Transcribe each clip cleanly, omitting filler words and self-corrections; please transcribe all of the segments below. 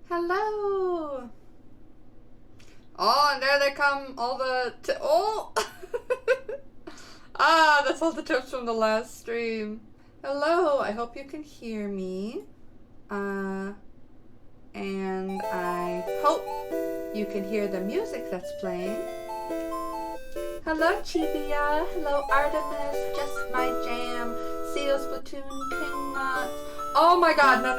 Hello! Oh, and there they come, all the oh! Ah, that's all the tips from the last stream. Hello, I hope you can hear me. And I hope you can hear the music that's playing. Hello, Chibia. Hello, Artemis. Just my jam. Seal, Splatoon, Ping Knots. Oh my god, no.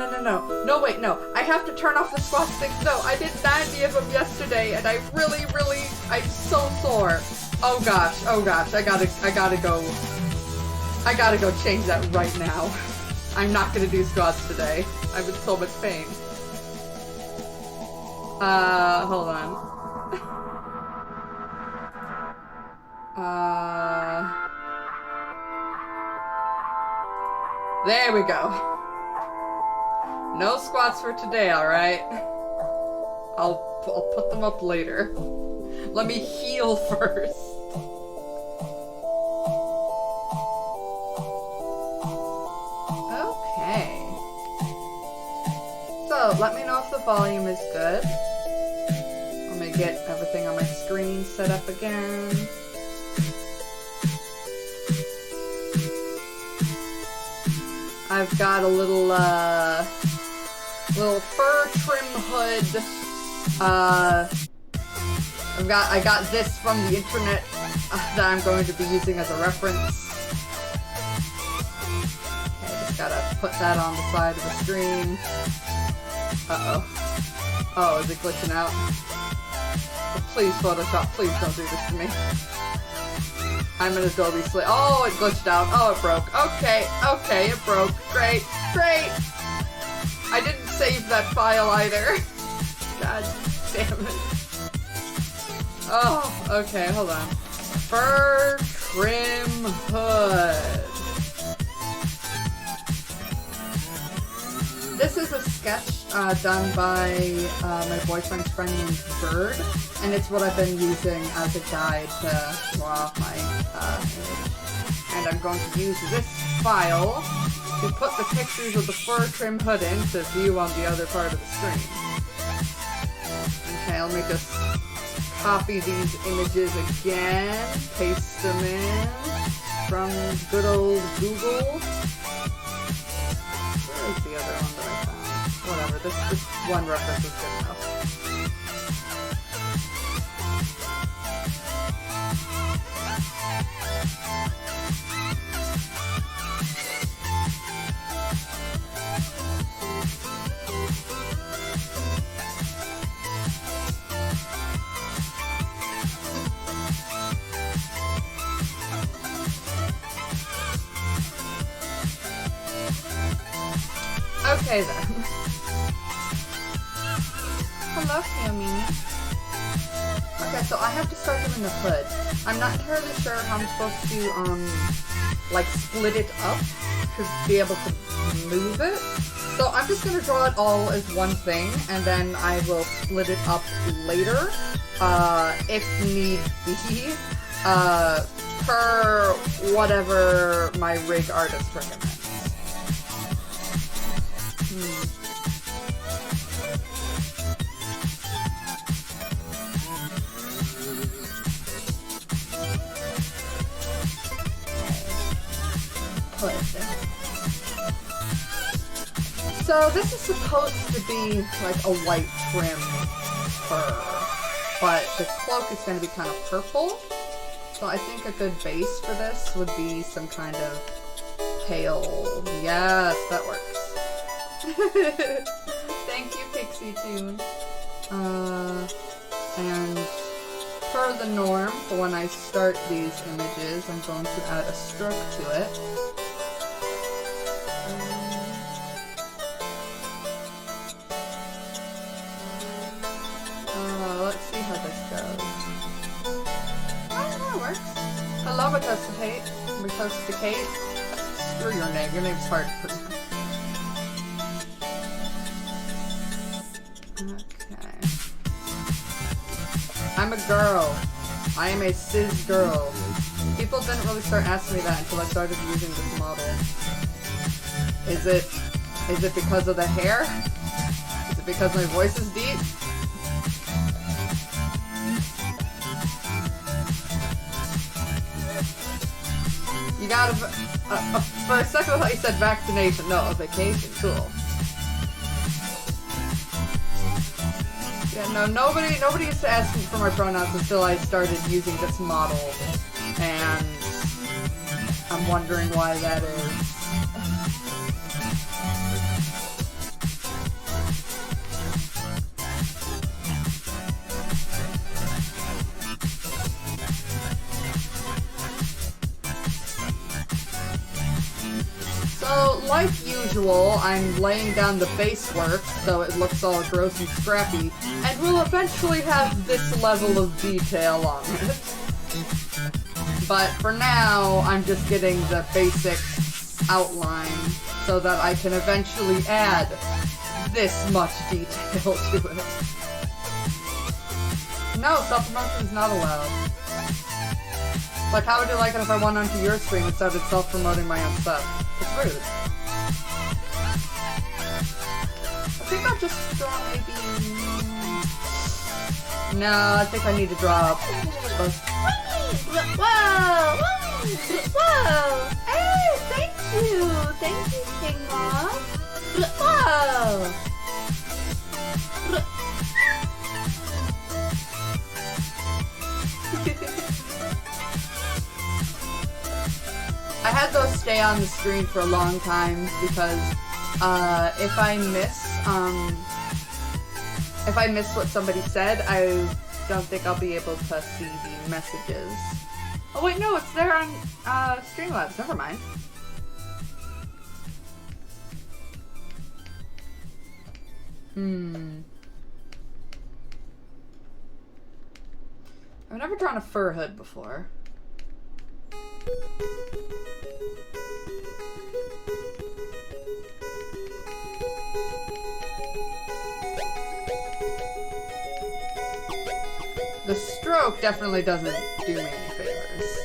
No, wait, no. I have to turn off the squat sticks. No, I did 90 of them yesterday, and I'm I'm so sore. Oh gosh, I gotta go change that right now. I'm not gonna do squats today. I'm in so much pain. Hold on. There we go. No squats for today, alright? I'll put them up later. Let me heal first. Okay. So, let me know if the volume is good. Let me get everything on my screen set up again. I've got a little fur trim hood. I got this from the internet that I'm going to be using as a reference. Okay, just gotta put that on the side of the screen. Uh-oh. Oh, is it glitching out? Oh, please, Photoshop, please don't do this to me. I'm an Adobe Slate. Oh, it glitched out. Oh, it broke. Okay, it broke. Great. I didn't save that file either. God damn it. Oh, okay, hold on. Fur trim hood. This is a sketch done by my boyfriend's friend named Bird, and it's what I've been using as a guide to draw off my image. And I'm going to use this file to put the pictures of the fur trim hood in to view on the other part of the screen. Okay, let me just copy these images again, paste them in from good old Google. Where's the other one that I found? Whatever, this one reference is good enough. Okay then. Hello, Yummy. Okay, so I have to start them in the hood. I'm not entirely sure how I'm supposed to, like, split it up to be able to move it. So I'm just gonna draw it all as one thing, and then I will split it up later, if need be, per whatever my rig artist recommends. Put it there. So this is supposed to be like a white trim fur, but the cloak is going to be kind of purple. So I think a good base for this would be some kind of pale. Yes, that works. Thank you, Pixie Tune. And per the norm, for when I start these images, I'm going to add a stroke to it. Let's see how this goes. Oh, it works. Hello, Metosticate. Screw your name. Your name's hard to pronounce. Okay. I'm a girl. I am a cis girl. People didn't really start asking me that until I started using this model. Is it because of the hair? Is it Because my voice is deep? You gotta... for a second I thought you said vaccination. No, a vacation. Cool. Yeah, no, nobody used to ask me for my pronouns until I started using this model. And... I'm wondering why that is. So, like usual, I'm laying down the base work so it looks all gross and scrappy, and we'll eventually have this level of detail on it. But for now, I'm just getting the basic outline so that I can eventually add this much detail to it. No, self-promotion's not allowed. Like, how would you like it if I went onto your stream and started self-promoting my own stuff? It's rude. I think I'll just draw maybe... No, I think I need to draw... Whoa! Whoa! Hey, thank you! Thank you, King Mom! Whoa! I had those stay on the screen for a long time because if I miss what somebody said, I don't think I'll be able to see the messages. Oh wait, no, it's there on Streamlabs. Never mind. I've never drawn a fur hood before. The stroke definitely doesn't do me any favors.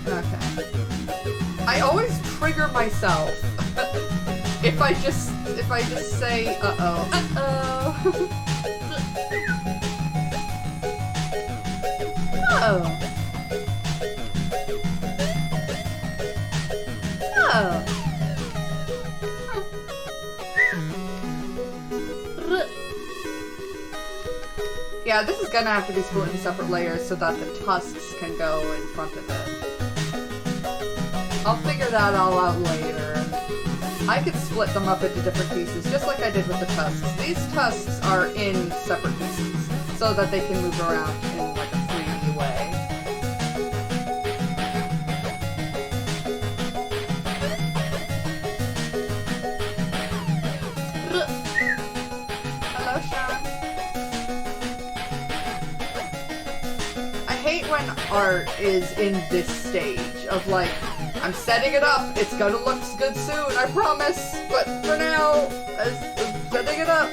Okay. I always trigger myself if I just say uh-oh. Oh. Oh. Yeah, this is gonna have to be split into separate layers so that the tusks can go in front of it. I'll figure that all out later. I could split them up into different pieces, just like I did with the tusks. These tusks are in separate pieces, so that they can move around in like a 3D way. Hello, Sean. I hate when art is in this stage of like, I'm setting it up, it's gonna look good soon, I promise, but for now, I'm setting it up.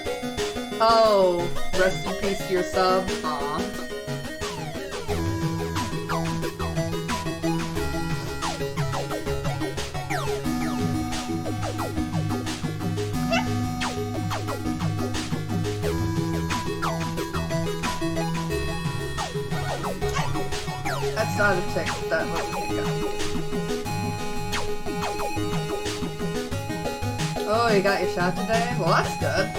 Oh, rest in peace to your sub. Aww. That's not a tick, that was a hiccup. Oh, you got your shot today? Well, that's good.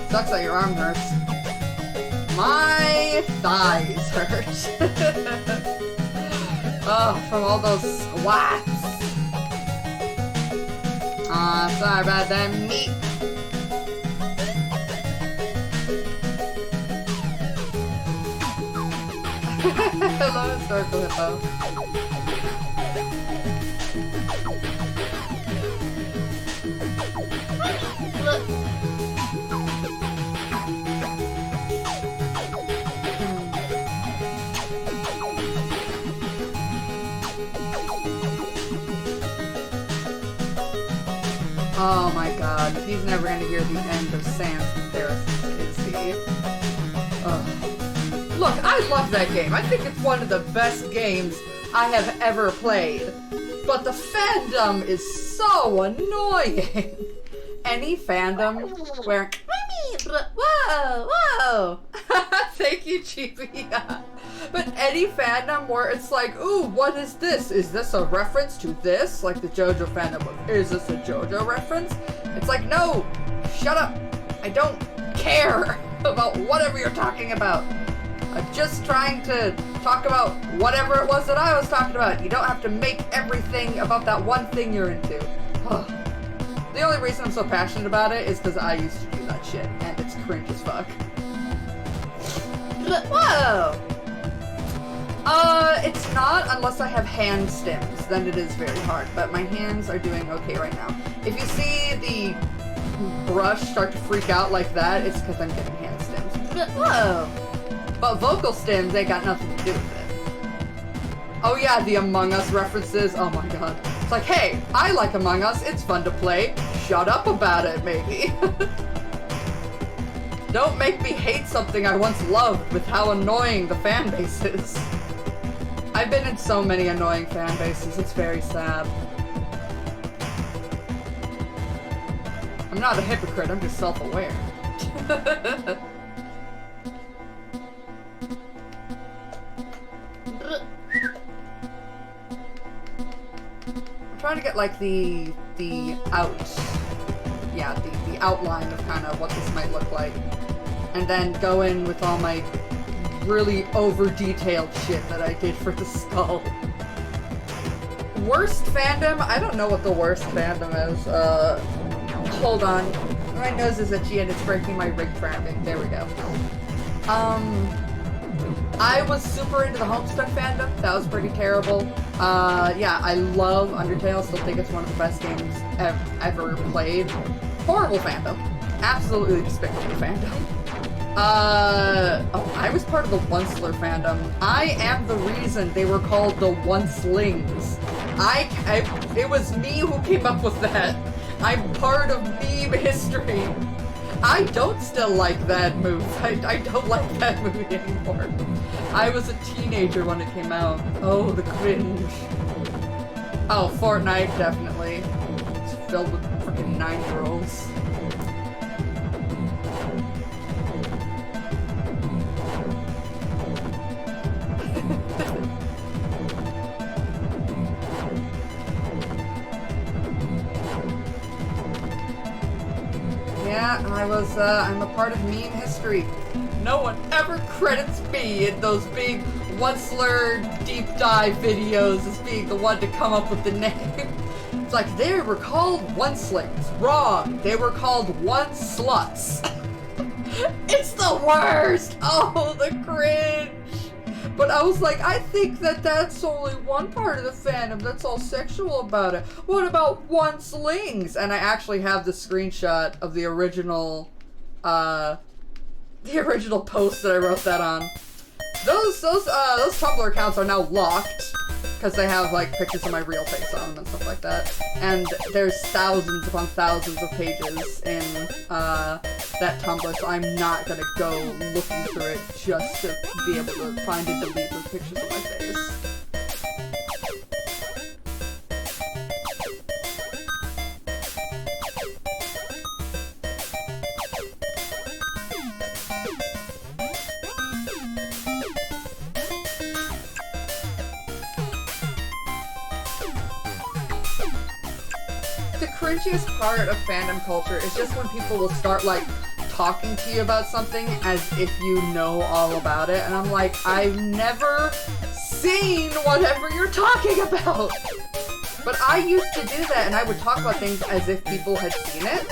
Sucks that your arm hurts. My thighs hurt. Oh, from all those squats. Aw, sorry about that meat. Hello, historical hippo. Oh my god, he's never gonna hear the end of Sam's embarrassing Chibi. Look, I love that game. I think it's one of the best games I have ever played. But the fandom is so annoying. Any fandom where... Whoa, whoa! Thank you, Chibi. But any fandom where it's like, ooh, what is this? Is this a reference to this? Like the JoJo fandom of, is this a JoJo reference? It's like, no, shut up. I don't care about whatever you're talking about. I'm just trying to talk about whatever it was that I was talking about. You don't have to make everything about that one thing you're into. The only reason I'm so passionate about it is because I used to do that shit, and it's cringe as fuck. Whoa! It's not unless I have hand stims, then it is very hard, but my hands are doing okay right now. If you see the brush start to freak out like that, it's because I'm getting hand stims. Whoa! But vocal stims, they got nothing to do with it. Oh yeah, the Among Us references, oh my god. It's like, hey, I like Among Us, it's fun to play. Shut up about it, maybe. Don't make me hate something I once loved with how annoying the fan base is. I've been in so many annoying fan bases, it's very sad. I'm not a hypocrite, I'm just self-aware. I'm trying to get like the outline of kind of what this might look like, and then go in with all my really over-detailed shit that I did for the skull. Worst fandom? I don't know what the worst fandom is. Hold on. My nose is itchy and it's breaking my rig cramping. There we go. I was super into the Homestuck fandom. That was pretty terrible. Yeah, I love Undertale. Still think it's one of the best games ever played. Horrible fandom. Absolutely despicable fandom. Oh, I was part of the Onceler fandom. I am the reason they were called the Oncelings. It was me who came up with that. I'm part of meme history. I don't still like that move. I don't like that movie anymore. I was a teenager when it came out. Oh, the cringe. Oh, Fortnite, definitely. It's filled with freaking 9-year-olds. Yeah, I'm a part of meme history. No one ever credits me in those big Onceler deep dive videos as being the one to come up with the name. It's like, they were called Oncelings. Wrong. They were called Sluts. It's the worst. Oh, the cringe. But I was like, I think that's only one part of the fandom that's all sexual about it. What about Oncelings? And I actually have the screenshot of the original post that I wrote that on. Those Tumblr accounts are now locked because they have like pictures of my real face on them and stuff like that. And there's thousands upon thousands of pages in that Tumblr, so I'm not gonna go looking through it just to be able to find and delete those pictures of my face. The cringiest part of fandom culture is just when people will start like talking to you about something as if you know all about it, and I'm like, I've never seen whatever you're talking about. But I used to do that, and I would talk about things as if people had seen it,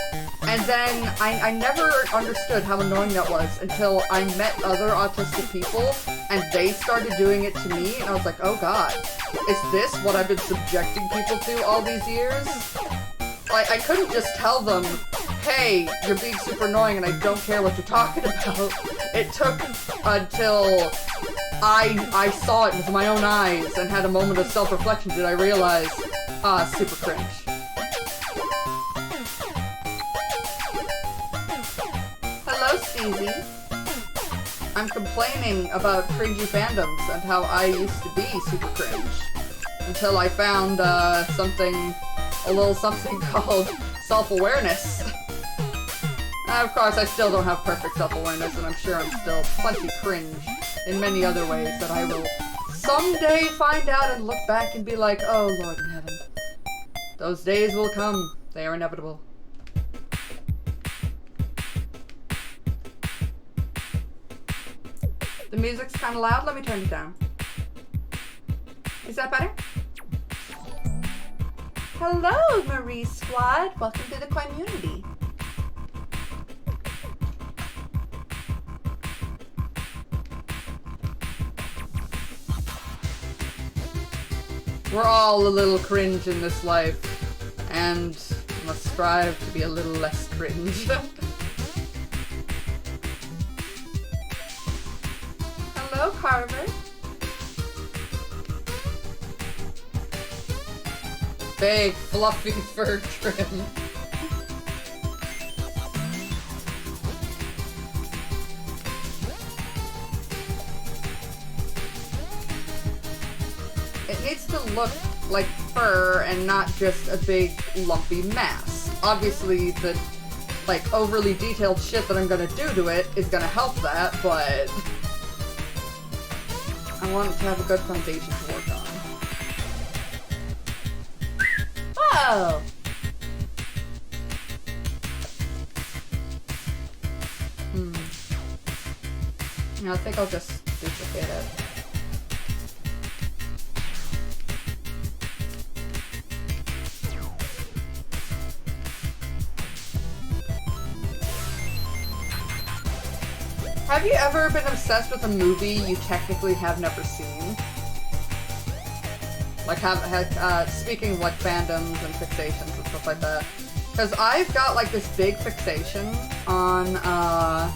and then I never understood how annoying that was until I met other autistic people, and they started doing it to me, and I was like, oh god, is this what I've been subjecting people to all these years? Like, I couldn't just tell them, hey, you're being super annoying and I don't care what you're talking about. It took until I saw it with my own eyes and had a moment of self-reflection did I realize, super cringe. Hello, Steve. cheesy. I'm complaining about cringy fandoms and how I used to be super cringe. Until I found a little something called self-awareness. Of course, I still don't have perfect self-awareness, and I'm sure I'm still plenty cringe in many other ways that I will someday find out and look back and be like, oh, Lord in heaven. Those days will come. They are inevitable. The music's kind of loud. Let me turn it down. Is that better? Hello, Marie Squad. Welcome to the community. We're all a little cringe in this life, and must strive to be a little less cringe. Hello, Carver. Big, fluffy fur trim. It needs to look like fur and not just a big, lumpy mass. Obviously, the, like, overly detailed shit that I'm gonna do to it is gonna help that, but I want it to have a good foundation to work on. Oh! Yeah, I think I'll just duplicate it. Have you ever been obsessed with a movie you technically have never seen? Like, speaking of, like, fandoms and fixations and stuff like that. Because I've got, like, this big fixation on a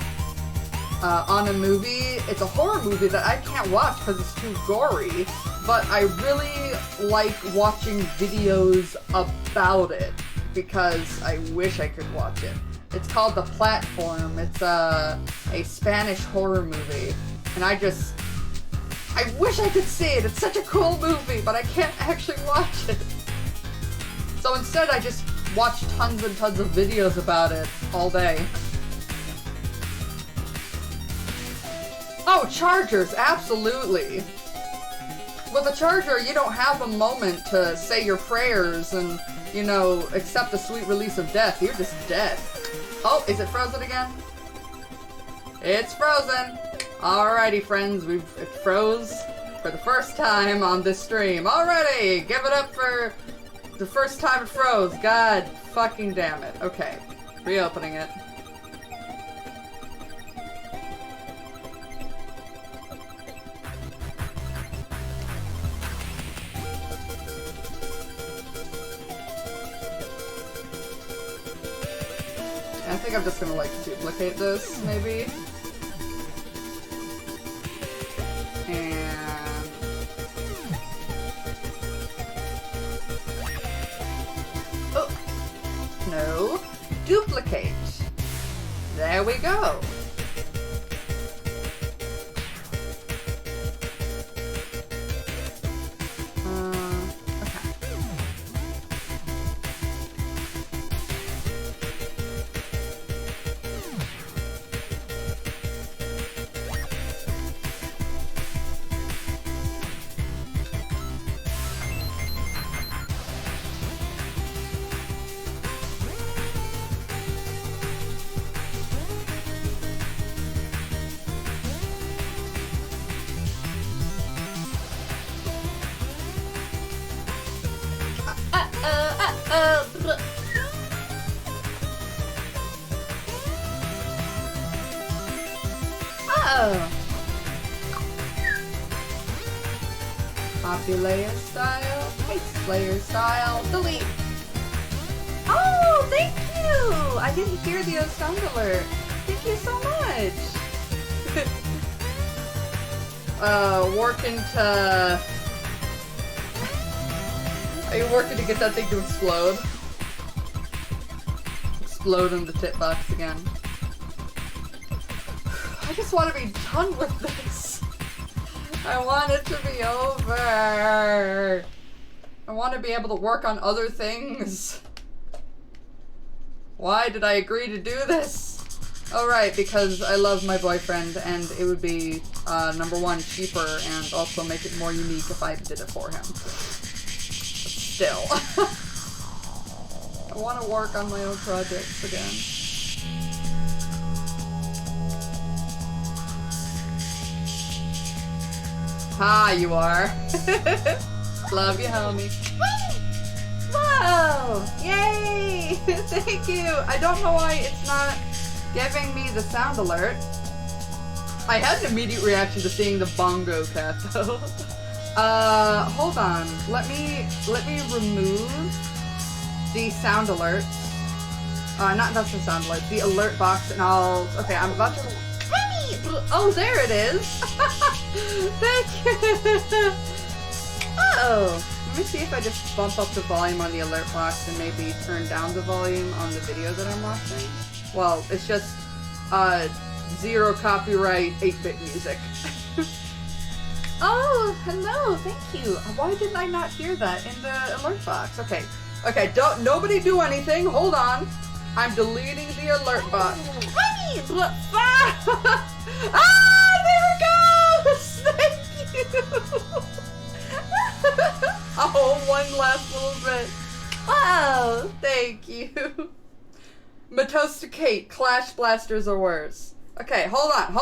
movie. It's a horror movie that I can't watch because it's too gory. But I really like watching videos about it because I wish I could watch it. It's called The Platform. It's a Spanish horror movie. And I wish I could see it. It's such a cool movie, but I can't actually watch it. So instead I just watch tons and tons of videos about it all day. Oh, chargers, absolutely. With a charger, you don't have a moment to say your prayers and, you know, accept the sweet release of death. You're just dead. Oh, is it frozen again? It's frozen! Alrighty, friends, it froze for the first time on this stream. Alrighty, give it up for the first time it froze. God fucking damn it. Okay, reopening it. I think I'm just gonna, like, duplicate this, maybe. And... oh! No. Duplicate. There we go. Populator style, Ice Slayer style, delete. Oh, thank you! I didn't hear the sound alert. Thank you so much. Working to... Are you working to get that thing to explode? Explode in the tip box again. I just want to be done with this. I want it to be over. I want to be able to work on other things. Why did I agree to do this? Oh right, because I love my boyfriend and it would be number one, cheaper and also make it more unique if I did it for him. But still. I want to work on my own projects again. Ha, you are. Love you, homie. Whoa! Yay! Thank you! I don't know why it's not giving me the sound alert. I had an immediate reaction to seeing the bongo cat though. Hold on. Let me remove the sound alerts. Not that's the sound alert, the alert box, and I'll okay, I'm about to oh, there it is! Thank you! Oh! Let me see if I just bump up the volume on the alert box and maybe turn down the volume on the video that I'm watching. Well, it's just, 0 copyright 8-bit music. Oh, hello, thank you. Why did I not hear that in the alert box? Okay, nobody do anything, hold on. I'm deleting the alert box. There it goes! Thank you! Oh, one last little bit. Wow, thank you. Matosticate, Clash Blasters are worse. Okay, hold on.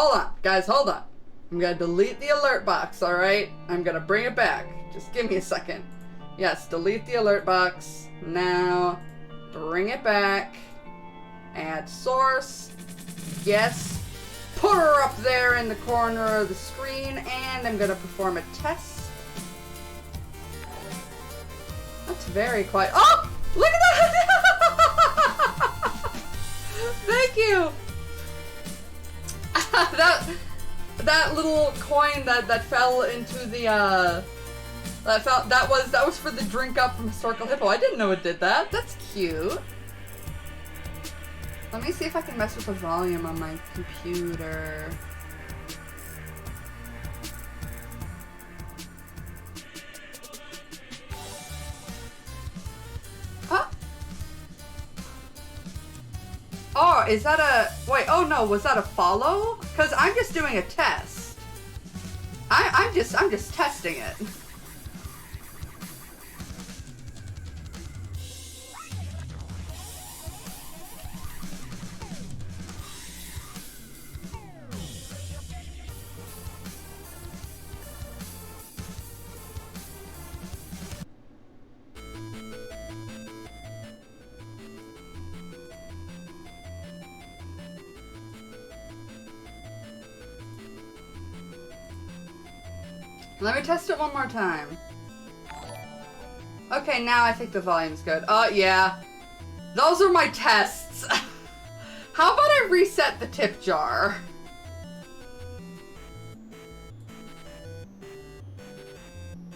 Guys, hold on. I'm gonna delete the alert box, alright? I'm gonna bring it back. Just give me a second. Yes, delete the alert box. Now, bring it back. Add source. Yes. Put her up there in the corner of the screen, and I'm gonna perform a test. That's very quiet. Oh! Look at that! Thank you! that little coin that fell into the that was for the drink up from Historical Hippo. I didn't know it did that. That's cute. Let me see if I can mess with the volume on my computer. Oh, is that a... Wait, oh no, was that a follow? Because I'm just doing a test. I'm just testing it. Let me test it one more time. Okay, now I think the volume's good. Oh, yeah. Those are my tests. How about I reset the tip jar?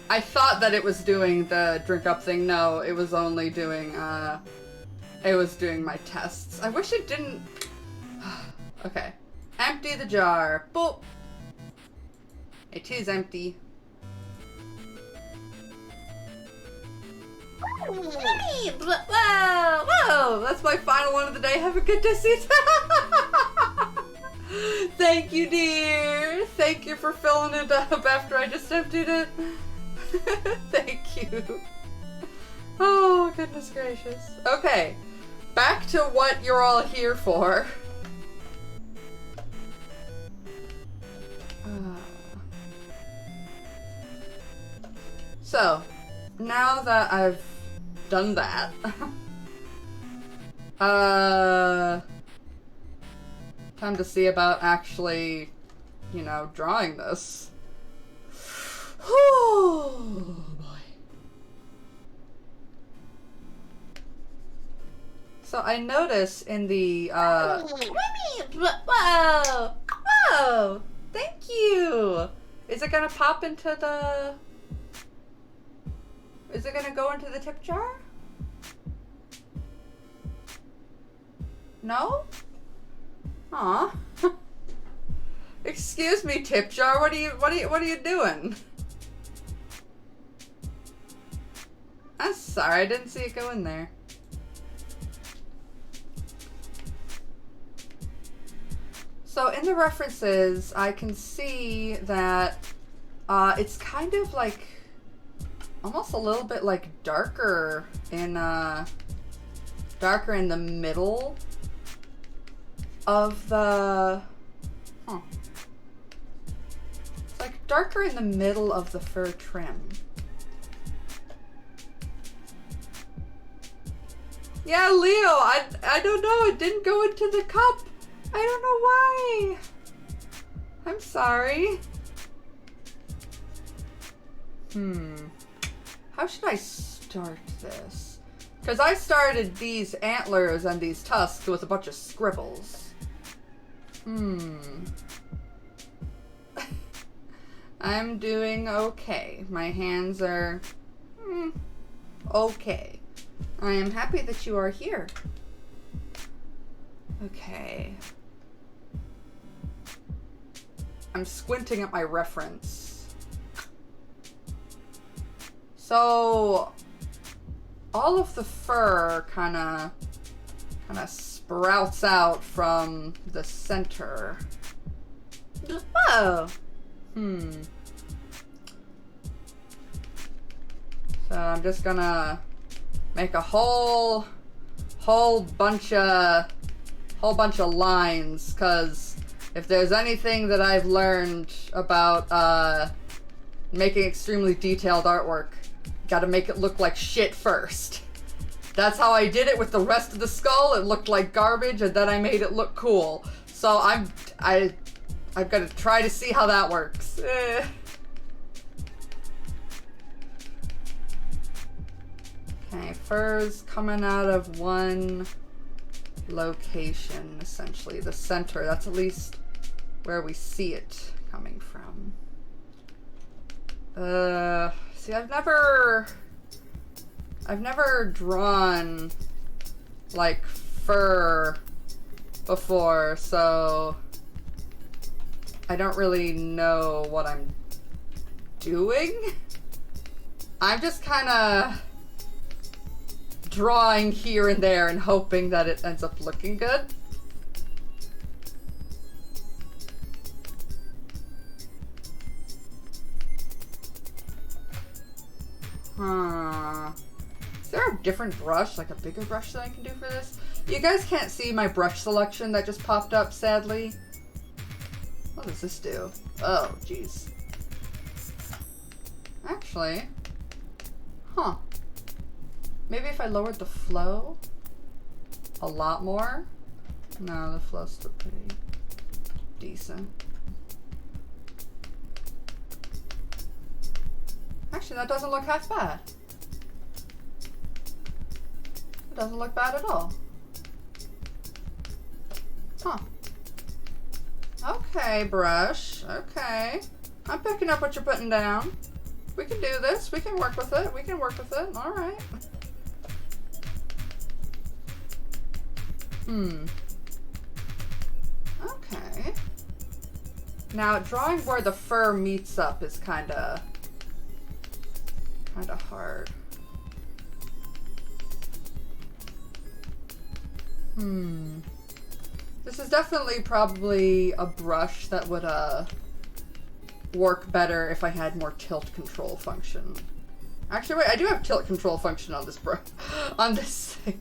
I thought that it was doing the drink up thing. No, it was only doing, it was doing my tests. I wish it didn't... Okay. Empty the jar. Boop. It is empty. Whoa! Whoa! That's my final one of the day. Have a good day, sis. Thank you, dear. Thank you for filling it up after I just emptied it. Thank you. Oh, goodness gracious. Okay, back to what you're all here for. So, now that I've done that, time to see about actually, you know, drawing this. Oh boy. So I notice in the, whoa! Whoa! Thank you! Is it gonna pop into the... Is it gonna go into the tip jar? No? Aw. Excuse me, tip jar. What are you doing? I'm sorry, I didn't see it go in there. So in the references, I can see that it's kind of like almost a little bit like darker in the middle of the It's like darker in the middle of the fur trim. Yeah, Leo, I don't know, it didn't go into the cup. I don't know why. I'm sorry. How should I start this? Because I started these antlers and these tusks with a bunch of scribbles. I'm doing okay. My hands are okay. I am happy that you are here. Okay. I'm squinting at my reference. So all of the fur kind of sprouts out from the center. Oh. So I'm just gonna make a whole bunch of lines, cause if there's anything that I've learned about making extremely detailed artwork, gotta make it look like shit first. That's how I did it with the rest of the skull. It looked like garbage, and then I made it look cool. So I've got to try to see how that works. Okay, fur's coming out of one location, essentially. The center, that's at least where we see it coming from. See, I've never drawn like fur before, so I don't really know what I'm doing. I'm just kind of drawing here and there and hoping that it ends up looking good. Is there a different brush, like a bigger brush that I can do for this? You guys can't see my brush selection that just popped up, sadly. What does this do? Oh, jeez. Actually, maybe if I lowered the flow a lot more. No, the flow's still pretty decent. Actually, that doesn't look half bad. It doesn't look bad at all. Okay, brush. Okay. I'm picking up what you're putting down. We can do this. We can work with it. We can work with it. All right. Okay. Now, drawing where the fur meets up is kind of hard. This is definitely probably a brush that would work better if I had more tilt control function. Actually, wait, I do have tilt control function on this on this thing.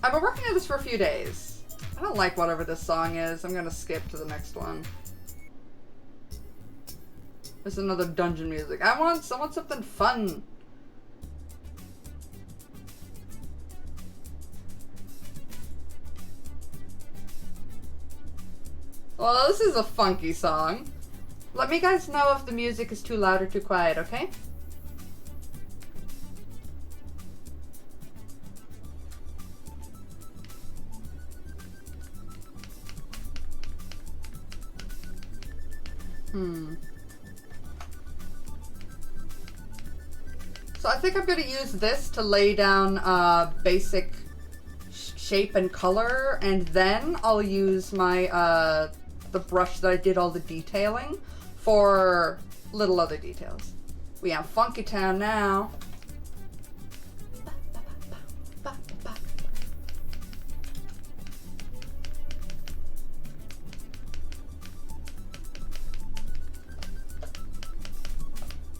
I've been working on this for a few days. I don't like whatever this song is. I'm gonna skip to the next one. There's another dungeon music. I want something fun. Well, this is a funky song. Let me guys know if the music is too loud or too quiet, okay? think I'm gonna use this to lay down basic shape and color, and then I'll use my the brush that I did all the detailing for little other details. We have Funky Town now.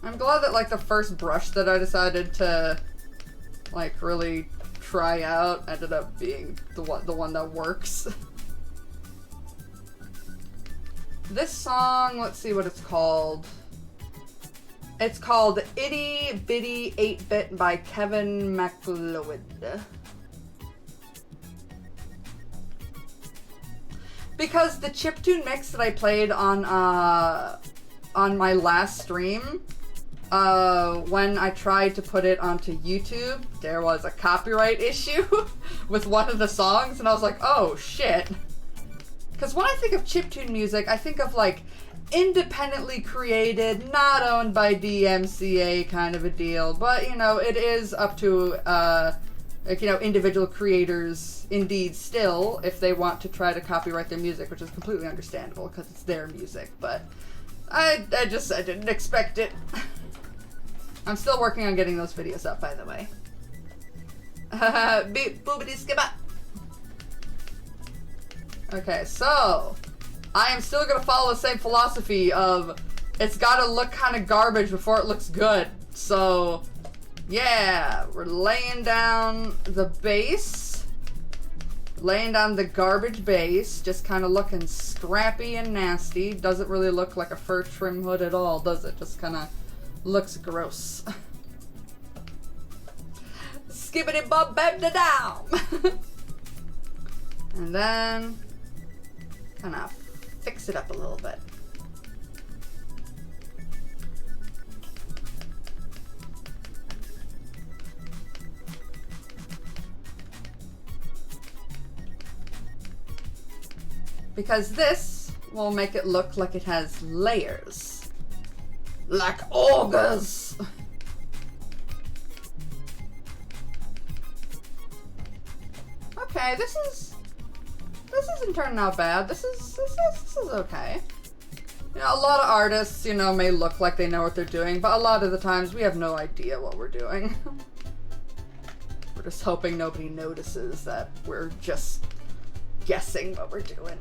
I'm glad that like the first brush that I decided to like really try out ended up being the one that works. This song, let's see what it's called. It's called Itty Bitty 8-Bit by Kevin MacLeod. Because the chiptune mix that I played on my last stream, when I tried to put it onto YouTube, there was a copyright issue with one of the songs, and I was like, oh shit. Because when I think of chiptune music, I think of like independently created, not owned by DMCA kind of a deal. But, you know, it is up to, like, you know, individual creators, indeed, still, if they want to try to copyright their music, which is completely understandable because it's their music. But I didn't expect it. I'm still working on getting those videos up, by the way. Beep, boobity, skibba. Okay, so I am still gonna follow the same philosophy of it's gotta look kind of garbage before it looks good. So yeah, we're laying down the base, laying down the garbage base, just kind of looking scrappy and nasty. Doesn't really look like a fur trim hood at all, does it? Just kind of looks gross. Skibbity bob bab da down. And then kind of fix it up a little bit. Because this will make it look like it has layers. Like ogres! Okay, this isn't turning out bad. This is okay. You know, a lot of artists, you know, may look like they know what they're doing, but a lot of the times we have no idea what we're doing. We're just hoping nobody notices that we're just guessing what we're doing.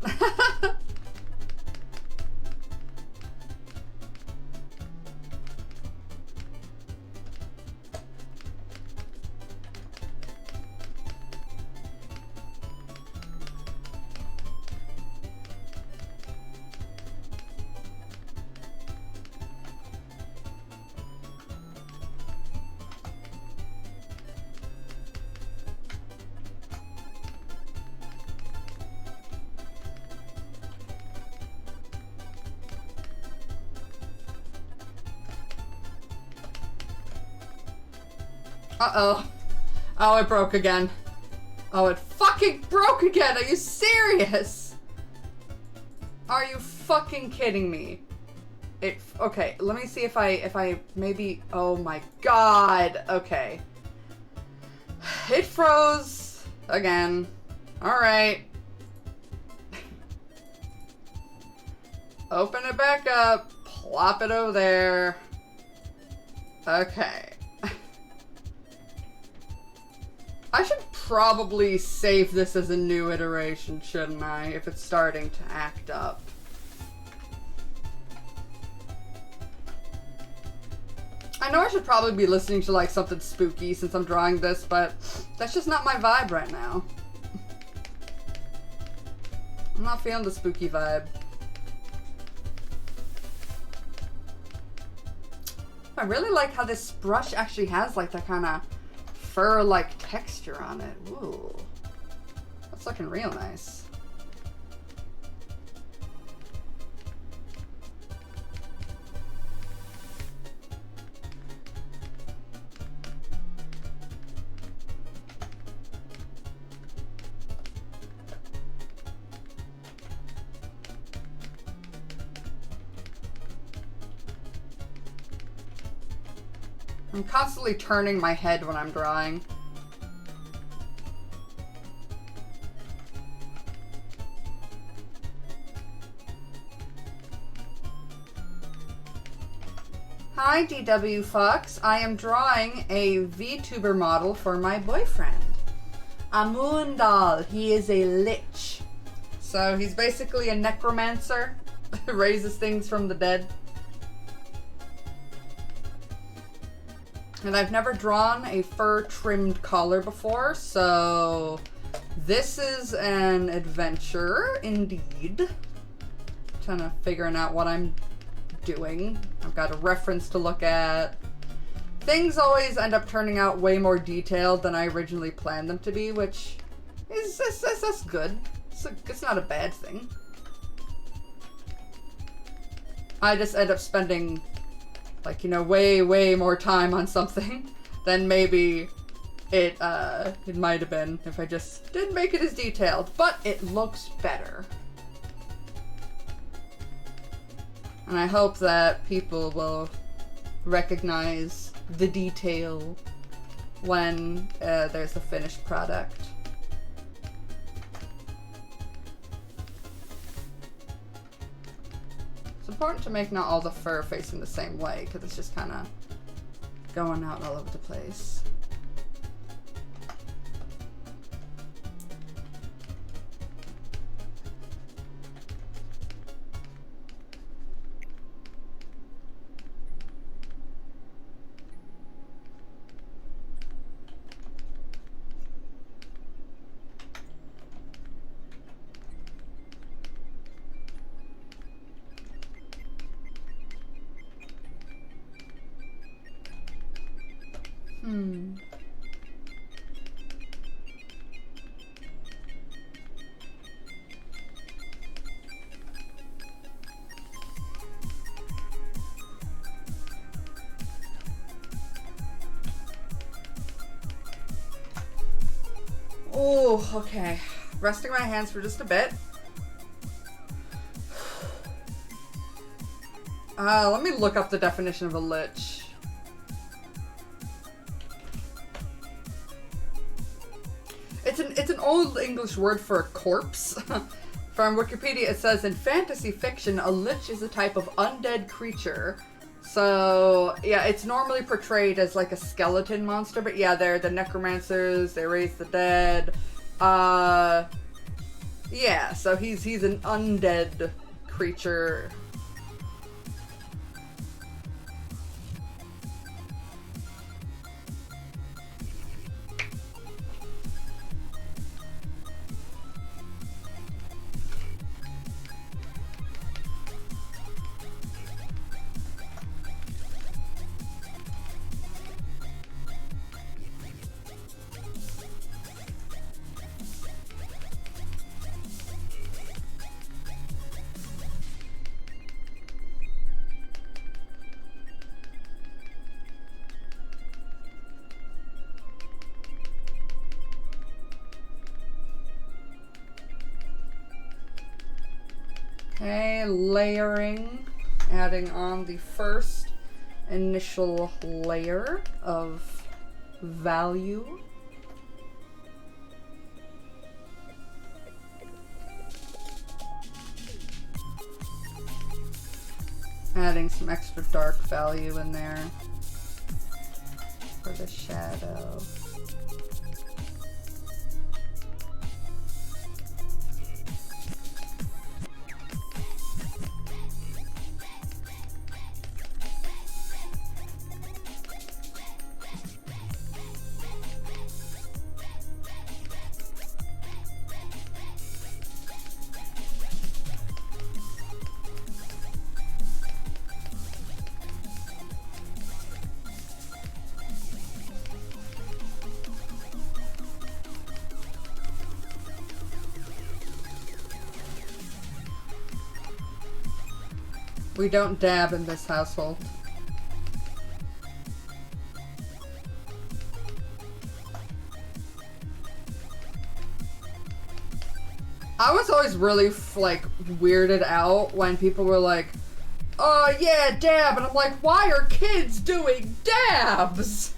Uh-oh. Oh, it broke again. Oh, it fucking broke again! Are you serious? Are you fucking kidding me? Okay, let me see if I maybe, oh my god, okay. It froze again. Alright. Open it back up, plop it over there. Okay. I should probably save this as a new iteration, shouldn't I? If it's starting to act up. I know I should probably be listening to like something spooky since I'm drawing this, but that's just not my vibe right now. I'm not feeling the spooky vibe. I really like how this brush actually has like that kind of fur-like texture on it. Ooh. That's looking real nice. I'm constantly turning my head when I'm drawing. Hi, DW Fox. I am drawing a VTuber model for my boyfriend. Amundal. He is a lich. So he's basically a necromancer. Raises things from the dead. And I've never drawn a fur-trimmed collar before, so this is an adventure, indeed. Trying to figuring out what I'm doing. I've got a reference to look at. Things always end up turning out way more detailed than I originally planned them to be, which is that's good. It's not a bad thing. I just end up spending, like, you know, way more time on something than maybe it might have been if I just didn't make it as detailed, but it looks better. And I hope that people will recognize the detail when there's the finished product. It's important to make not all the fur facing the same way, because it's just kind of going out all over the place. Oh, okay. Resting my hands for just a bit. Let me look up the definition of a lich. It's an old English word for a corpse. From Wikipedia, it says, in fantasy fiction, a lich is a type of undead creature. So, yeah, it's normally portrayed as like a skeleton monster, but yeah, they're the necromancers, they raise the dead. Yeah, so he's an undead creature. Okay, layering, adding on the first initial layer of value. Adding some extra dark value in there for the shadow. We don't dab in this household. I was always really like weirded out when people were like, yeah, dab. And I'm like, why are kids doing dabs?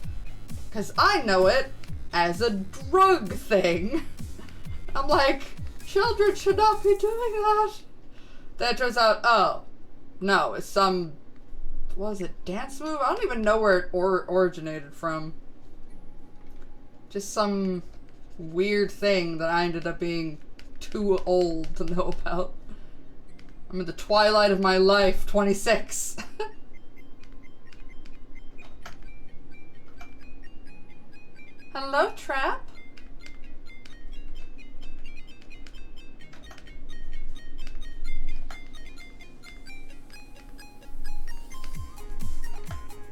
Because I know it as a drug thing. I'm like, children should not be doing that. Then it turns out, oh, no, it's some, what was it, dance move? I don't even know where it originated from. Just some weird thing that I ended up being too old to know about. I'm in the twilight of my life, 26. Hello, Trap.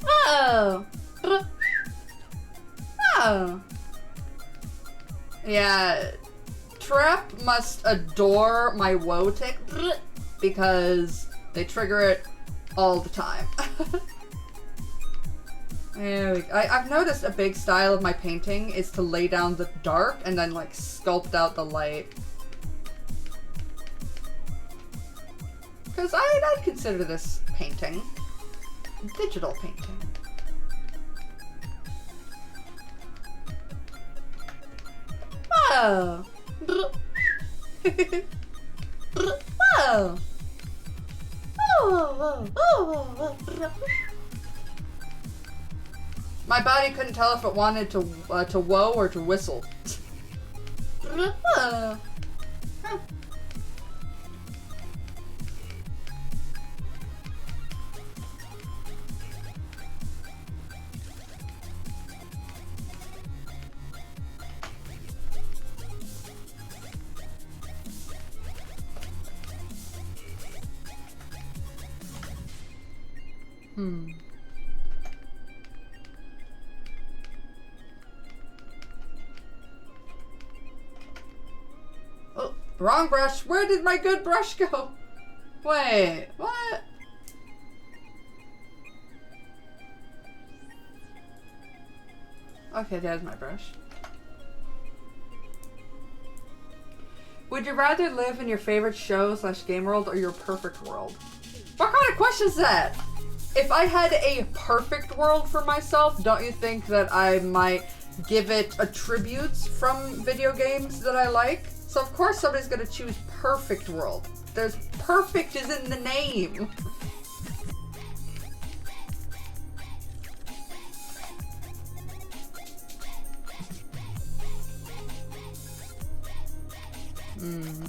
Oh. Oh. Yeah. Trap must adore my woe tick because they trigger it all the time. There we go. I've noticed a big style of my painting is to lay down the dark and then like sculpt out the light. Because I'd consider this painting. Digital painting. Whoa! Whoa! My body couldn't tell if it wanted to whoa or to whistle. Oh, wrong brush. Where did my good brush go? Wait, what? Okay, there's my brush. Would you rather live in your favorite show / game world or your perfect world? What kind of question is that? If I had a perfect world for myself, don't you think that I might give it attributes from video games that I like? So of course somebody's gonna choose perfect world. There's perfect is in the name.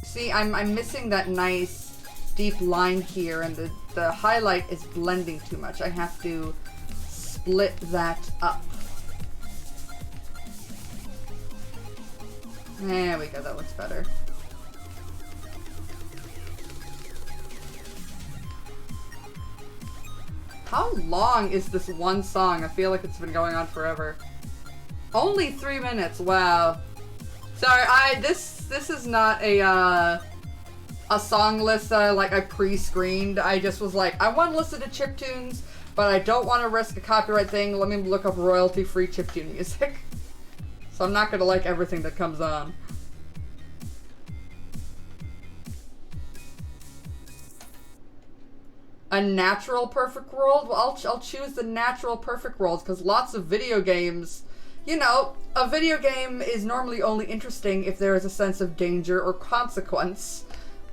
See, I'm missing that nice deep line here, and the highlight is blending too much. I have to split that up. There we go, that looks better. How long is this one song? I feel like it's been going on forever. Only 3 minutes, wow. Sorry, this is not a song list like I pre-screened. I just was like, I want to listen to chiptunes, but I don't want to risk a copyright thing. Let me look up royalty-free chiptune music. So I'm not gonna like everything that comes on. A natural perfect world? Well, I'll choose the natural perfect world because lots of video games, you know, a video game is normally only interesting if there is a sense of danger or consequence.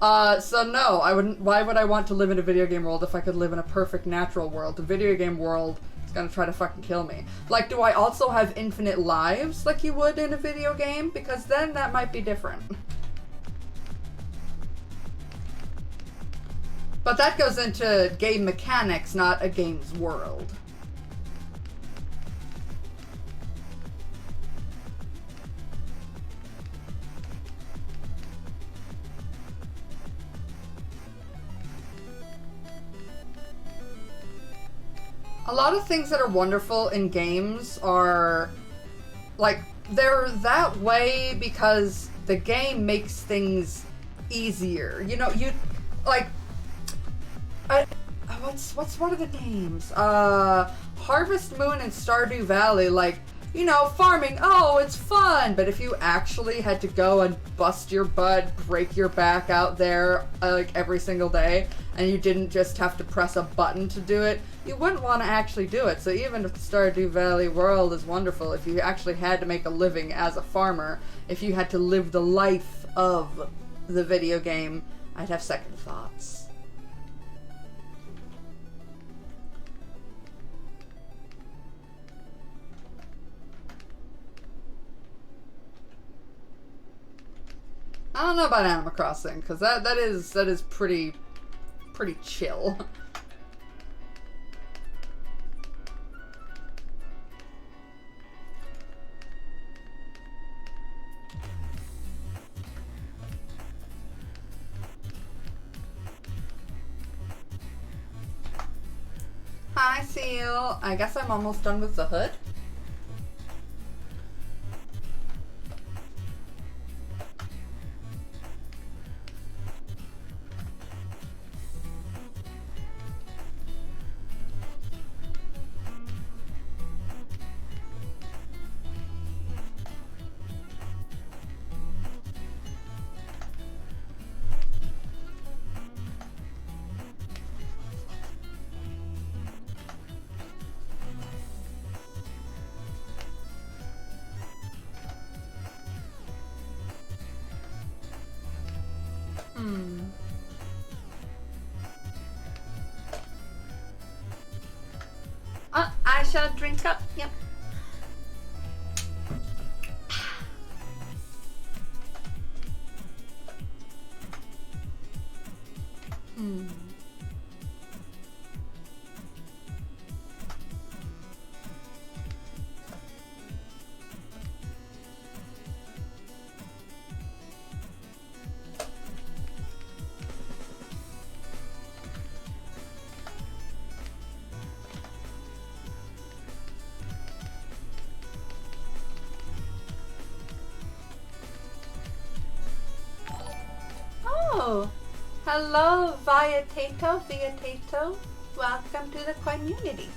So no, I wouldn't. Why would I want to live in a video game world if I could live in a perfect natural world? The video game world is gonna try to fucking kill me. Like, do I also have infinite lives like you would in a video game? Because then that might be different. But that goes into game mechanics, not a game's world. A lot of things that are wonderful in games are, like, they're that way because the game makes things easier. You know, you, like, what are the names? Harvest Moon and Stardew Valley, like, you know, farming, oh, it's fun. But if you actually had to go and bust your butt, break your back out there like every single day, and you didn't just have to press a button to do it, you wouldn't want to actually do it. So even if the Stardew Valley world is wonderful, if you actually had to make a living as a farmer, if you had to live the life of the video game, I'd have second thoughts. I don't know about Animal Crossing, because that is pretty chill. Hi, Seal. I guess I'm almost done with the hood. I shall drink up. Yep. Oh, hello, Viatato. Welcome to the community.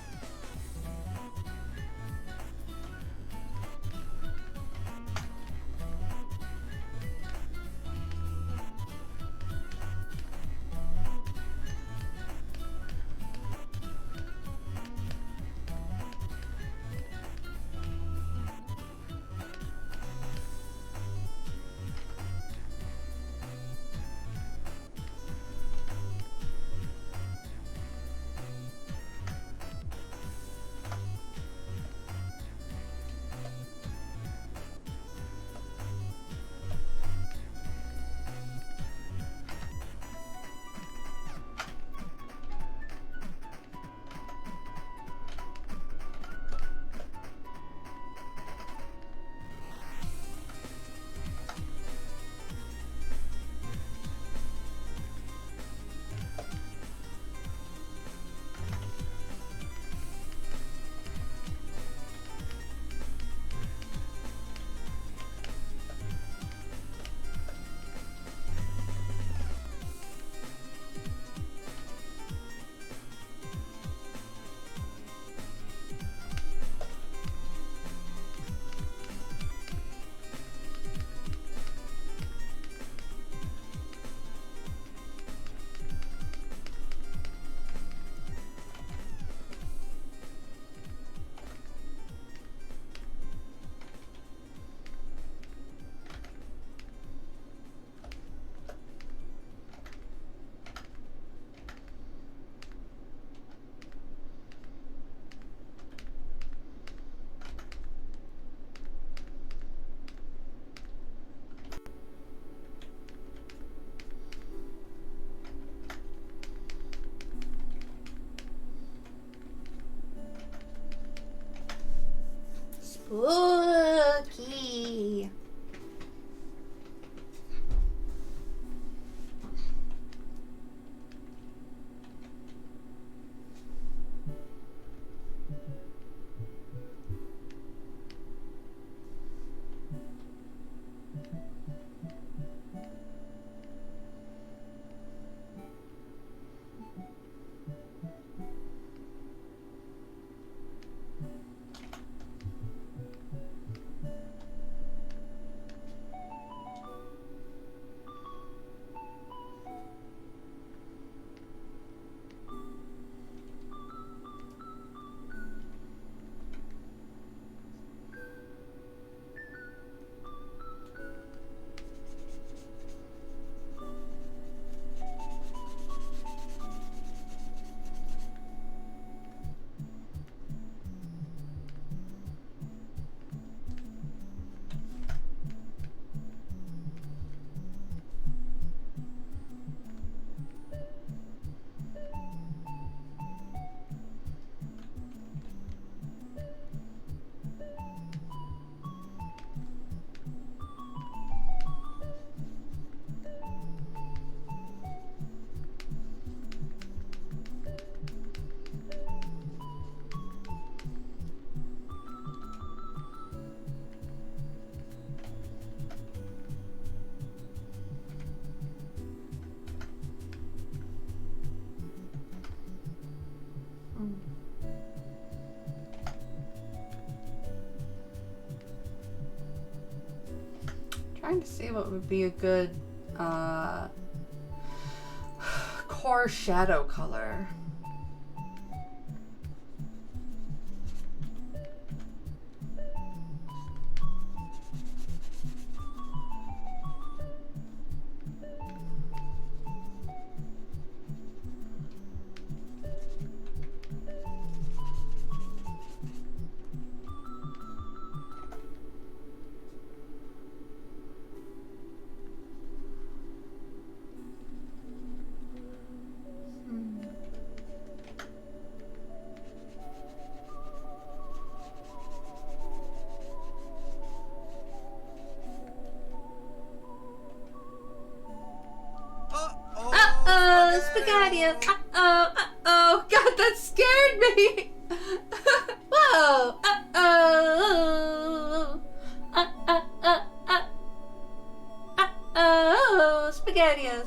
Spooky. Trying to see what would be a good core shadow color. Spaghetti. Uh-oh. God, that scared me. Whoa. Uh-oh. Uh-oh. Spaghettios.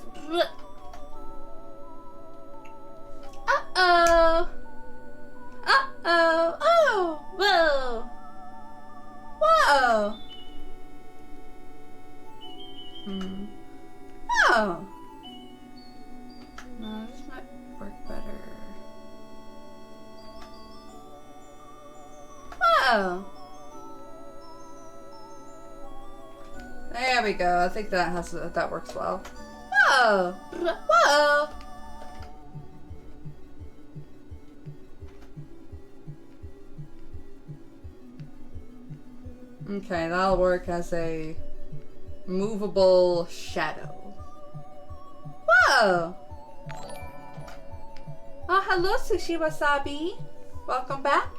Uh-oh. Uh-oh. Oh. Whoa. Whoa. Oh. No, this might work better. Whoa. There we go. I think that works well. Whoa. Whoa. Okay, that'll work as a movable shadow. Whoa! Oh, hello, Sushi Wasabi. Welcome back.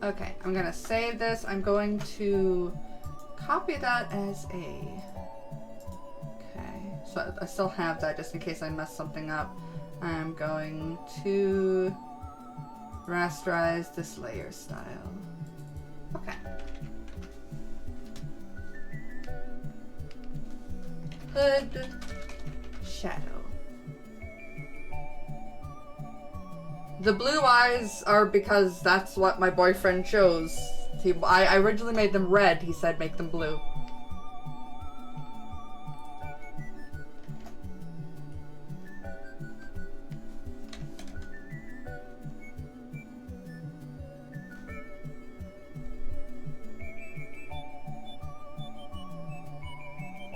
Okay, I'm gonna save this. I'm going to copy that as a... Okay, so I still have that just in case I mess something up. I'm going to rasterize this layer style. Okay. Hood, shadow. The blue eyes are because that's what my boyfriend chose. I originally made them red. He said make them blue.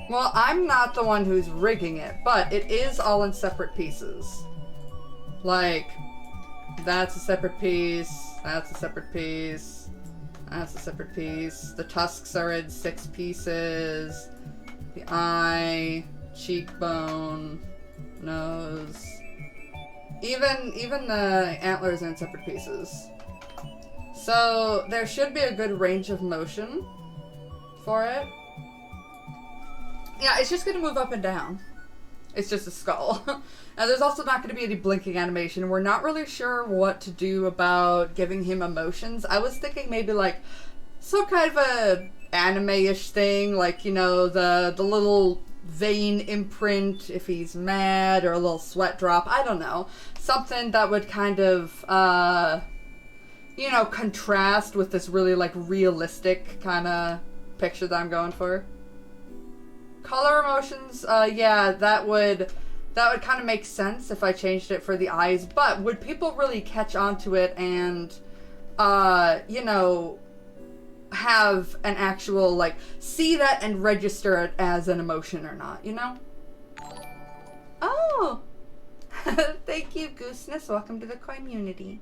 Well, I'm not the one who's rigging it, but it is all in separate pieces. Like... That's a separate piece, that's a separate piece, that's a separate piece. The tusks are in 6 pieces. The eye, cheekbone, nose. Even the antlers are in separate pieces. So there should be a good range of motion for it. Yeah, it's just gonna move up and down. It's just a skull. And there's also not going to be any blinking animation. We're not really sure what to do about giving him emotions. I was thinking maybe like some kind of a anime-ish thing, like, you know, the little vein imprint if he's mad, or a little sweat drop. I don't know. Something that would kind of, you know, contrast with this really like realistic kind of picture that I'm going for. Color emotions, yeah, that would kind of make sense if I changed it for the eyes, but would people really catch on to it and, you know, have an actual, like, see that and register it as an emotion or not, you know? Oh! Thank you, Gooseness. Welcome to the community.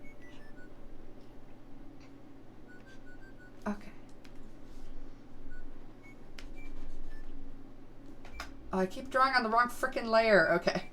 Okay. Oh, I keep drawing on the wrong frickin' layer. Okay.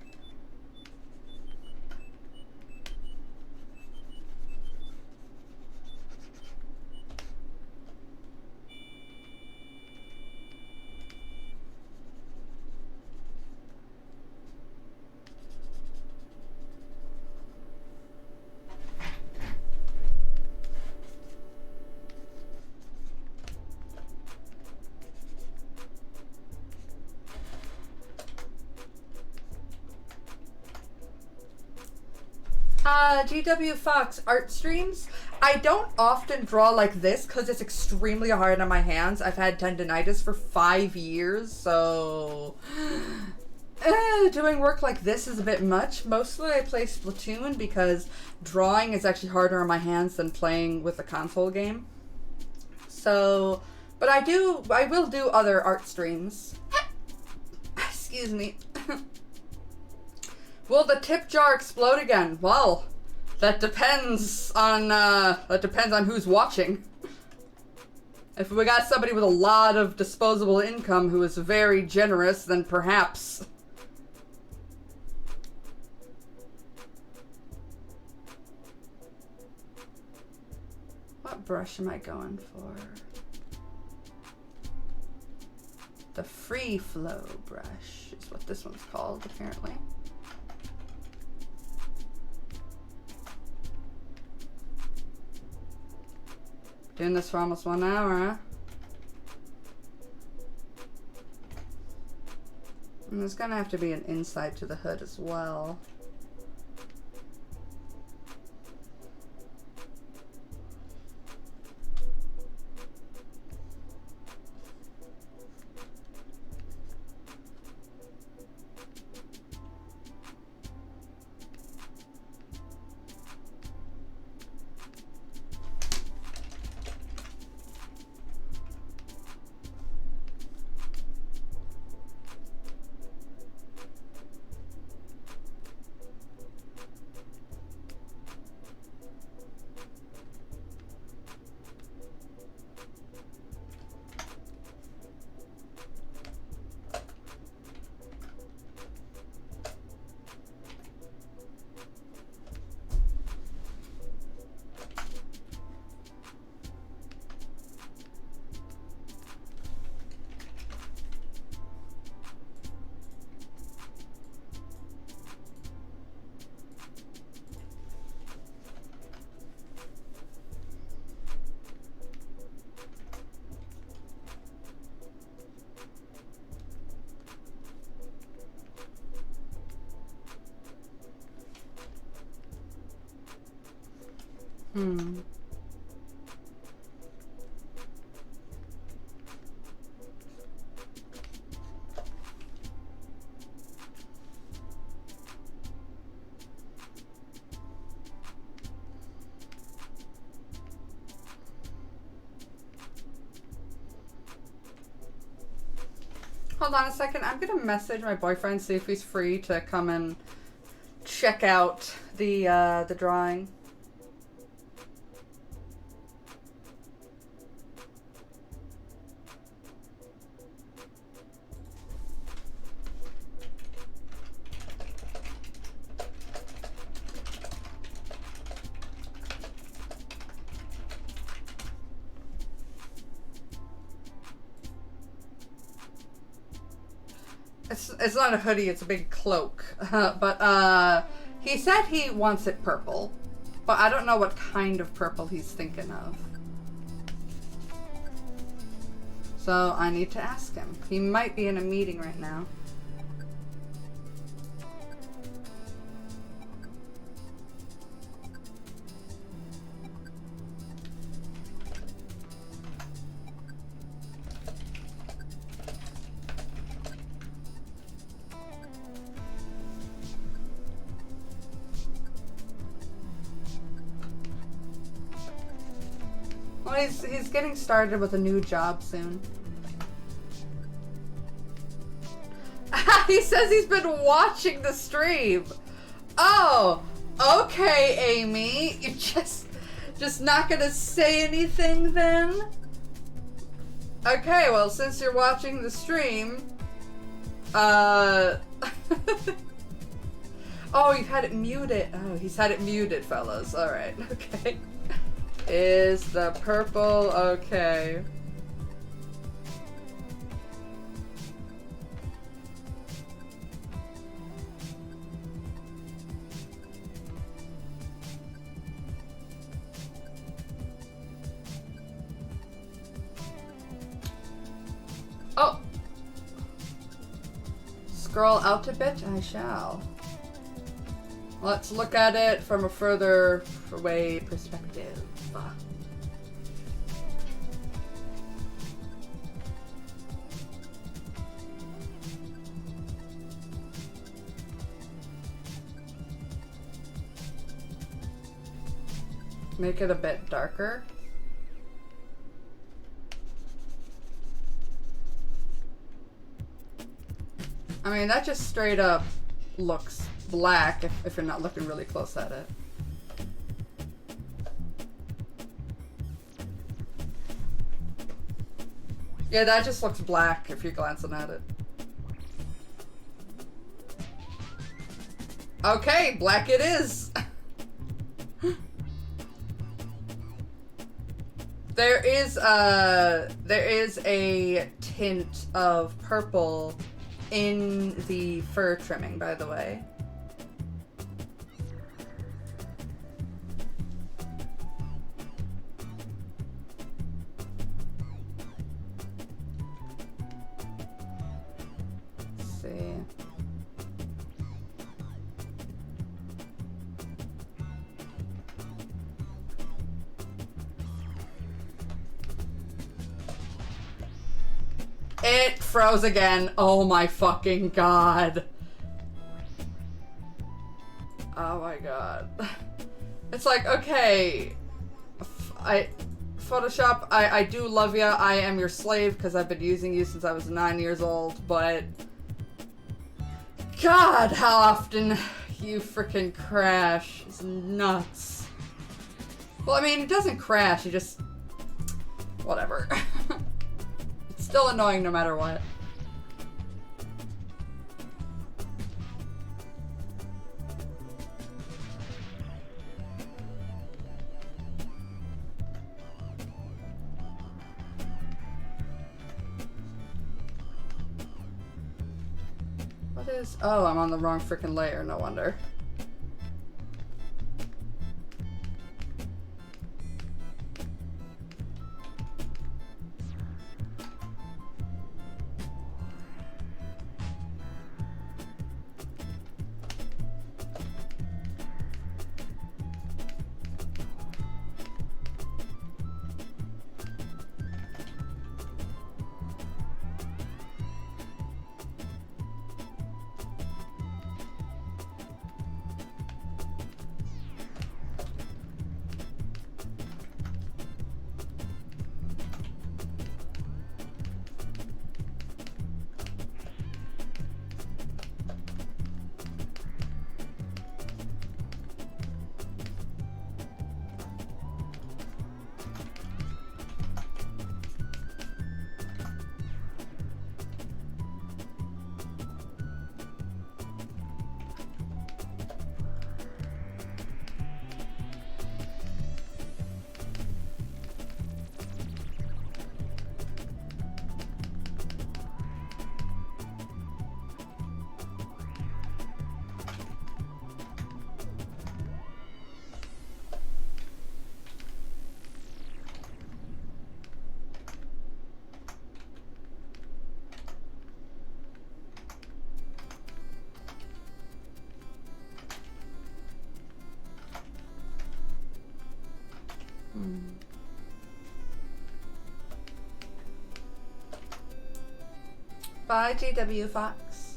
GW Fox art streams. I don't often draw like this because it's extremely hard on my hands. I've had tendonitis for 5 years, so doing work like this is a bit much. Mostly I play Splatoon because drawing is actually harder on my hands than playing with a console game. So, but I will do other art streams. Excuse me. Will the tip jar explode again? Well, that depends on who's watching. If we got somebody with a lot of disposable income who is very generous, then perhaps. What brush am I going for? The free flow brush is what this one's called, apparently. Doing this for almost 1 hour, huh? And there's gonna have to be an inside to the hood as well. Hold on a second. I'm gonna message my boyfriend, see if he's free to come and check out the drawing. It's not a hoodie, it's a big cloak. But he said he wants it purple. But I don't know what kind of purple he's thinking of. So I need to ask him. He might be in a meeting right now. Well, he's getting started with a new job soon. He says he's been watching the stream. Oh, okay, Amy. You're just not gonna say anything then? Okay, well, since you're watching the stream, oh, you've had it muted. Oh, he's had it muted, fellas. All right, okay. Is the purple okay? Oh! Scroll out a bit? I shall. Let's look at it from a further away perspective. Make it a bit darker. I mean, that just straight up looks black if you're not looking really close at it. Yeah, that just looks black if you're glancing at it. Okay, black it is. There is a tint of purple in the fur trimming, by the way. Let's see. It froze again. Oh my fucking god. Oh my god. It's like, okay, Photoshop, I do love ya. I am your slave because I've been using you since I was 9 years old, but God, how often you freaking crash. It's nuts. Well, I mean, it doesn't crash, it just, whatever. Still annoying no matter what. What is... Oh, I'm on the wrong freaking layer, no wonder. Bye, GW Fox.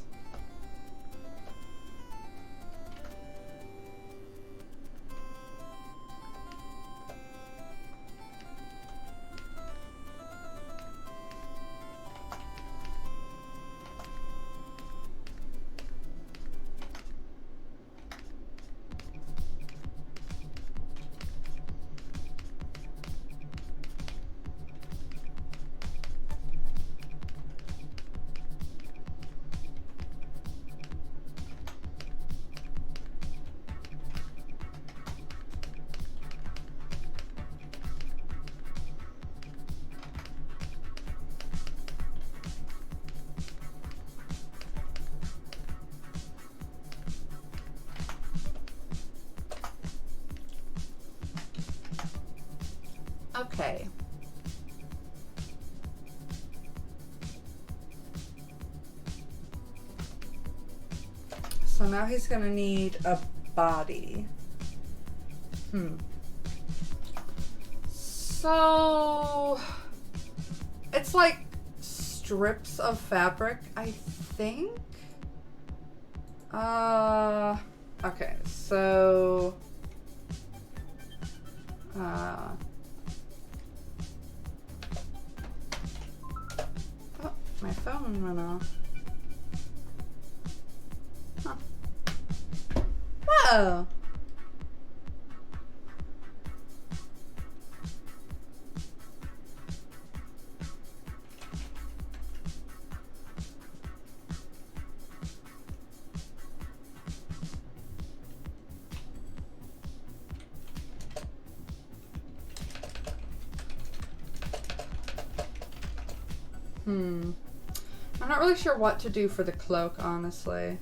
Okay. So now he's gonna need a body. So it's like strips of fabric, I think. Okay, so oh, my phone went off. Huh. Whoa. I'm not really sure what to do for the cloak, honestly.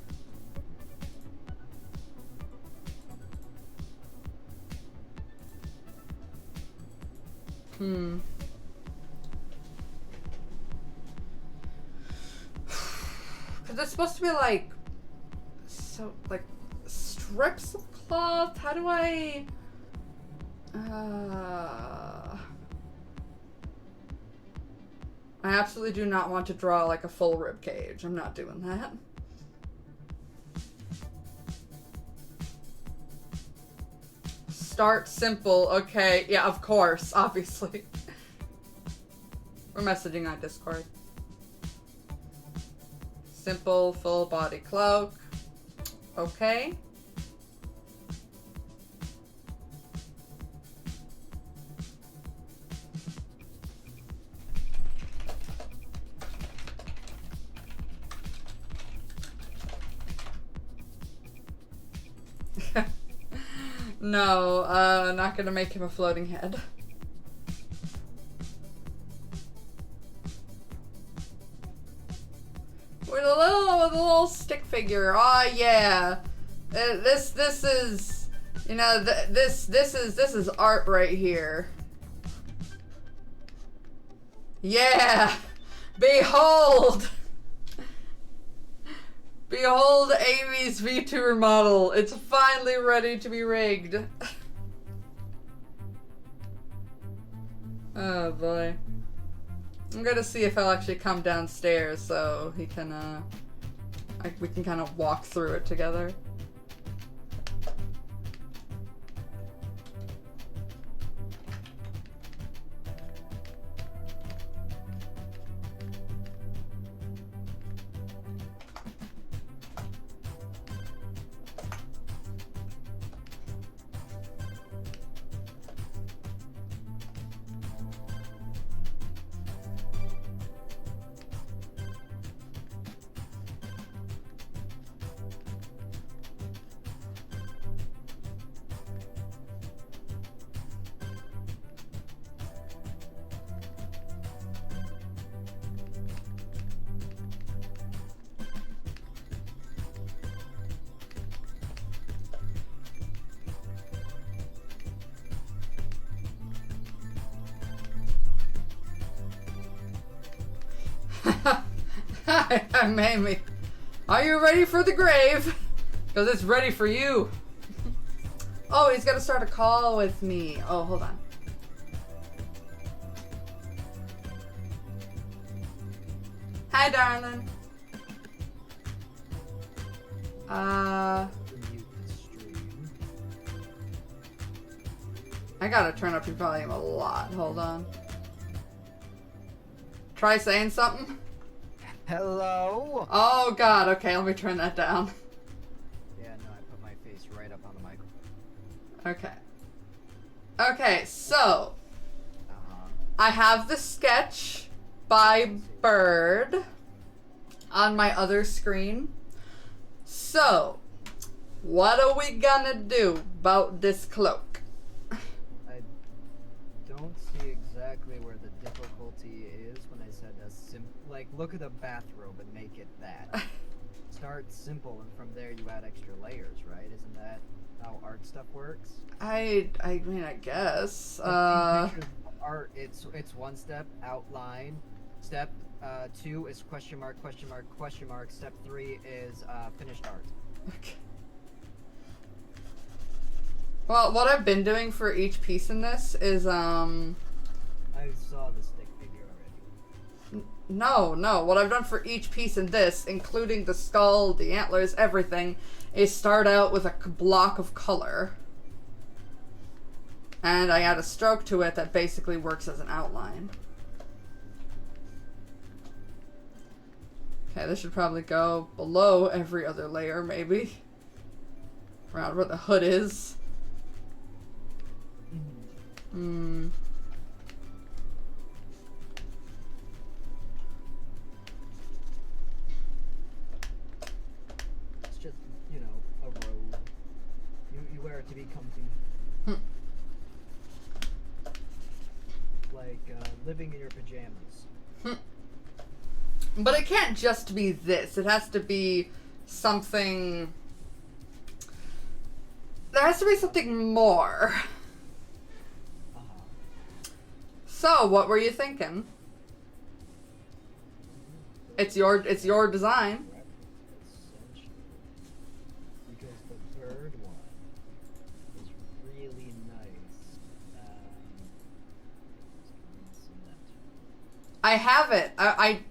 Because it's supposed to be like, so, like, strips of cloth? How do I... I absolutely do not want to draw like a full rib cage. I'm not doing that. Start simple. Okay, yeah, of course, obviously. We're messaging on Discord. Simple, full body cloak. Okay. No, not gonna make him a floating head. With a little stick figure. Oh yeah, this is, you know, this is art right here. Yeah, behold. Behold Amy's VTuber model. It's finally ready to be rigged. Oh boy. I'm gonna see if I'll actually come downstairs so he can, we can kind of walk through it together. Hi, Mamie. Are you ready for the grave? Because it's ready for you. Oh, he's got to start a call with me. Oh, hold on. Hi, darling. I gotta turn up your volume a lot. Hold on. Try saying something. Hello? Oh god, okay, let me turn that down. Yeah, no, I put my face right up on the microphone. Okay. Okay, so I have the sketch by Bird on my other screen. So, what are we gonna do about this cloak? I don't see exactly where the difficulty is when I said like, look at a bathrobe and make it that. Start simple, and from there you add extra layers, right? Isn't that how art stuff works? I mean, I guess. Art, it's one step, outline. Step 2 is question mark, question mark, question mark. Step 3 is finished art. Okay. Well, what I've been doing for each piece in this is, I saw the stick figure already. no. What I've done for each piece in this, including the skull, the antlers, everything, is start out with a block of color. And I add a stroke to it that basically works as an outline. Okay, this should probably go below every other layer, maybe. Around where the hood is. Hmm. It's just, you know, a robe. You wear it to be comfy. Like living in your pajamas. But it can't just be this. It has to be something... There has to be something more. So, what were you thinking? It's your design. Essentially. Because the bird one is really nice. I have it. I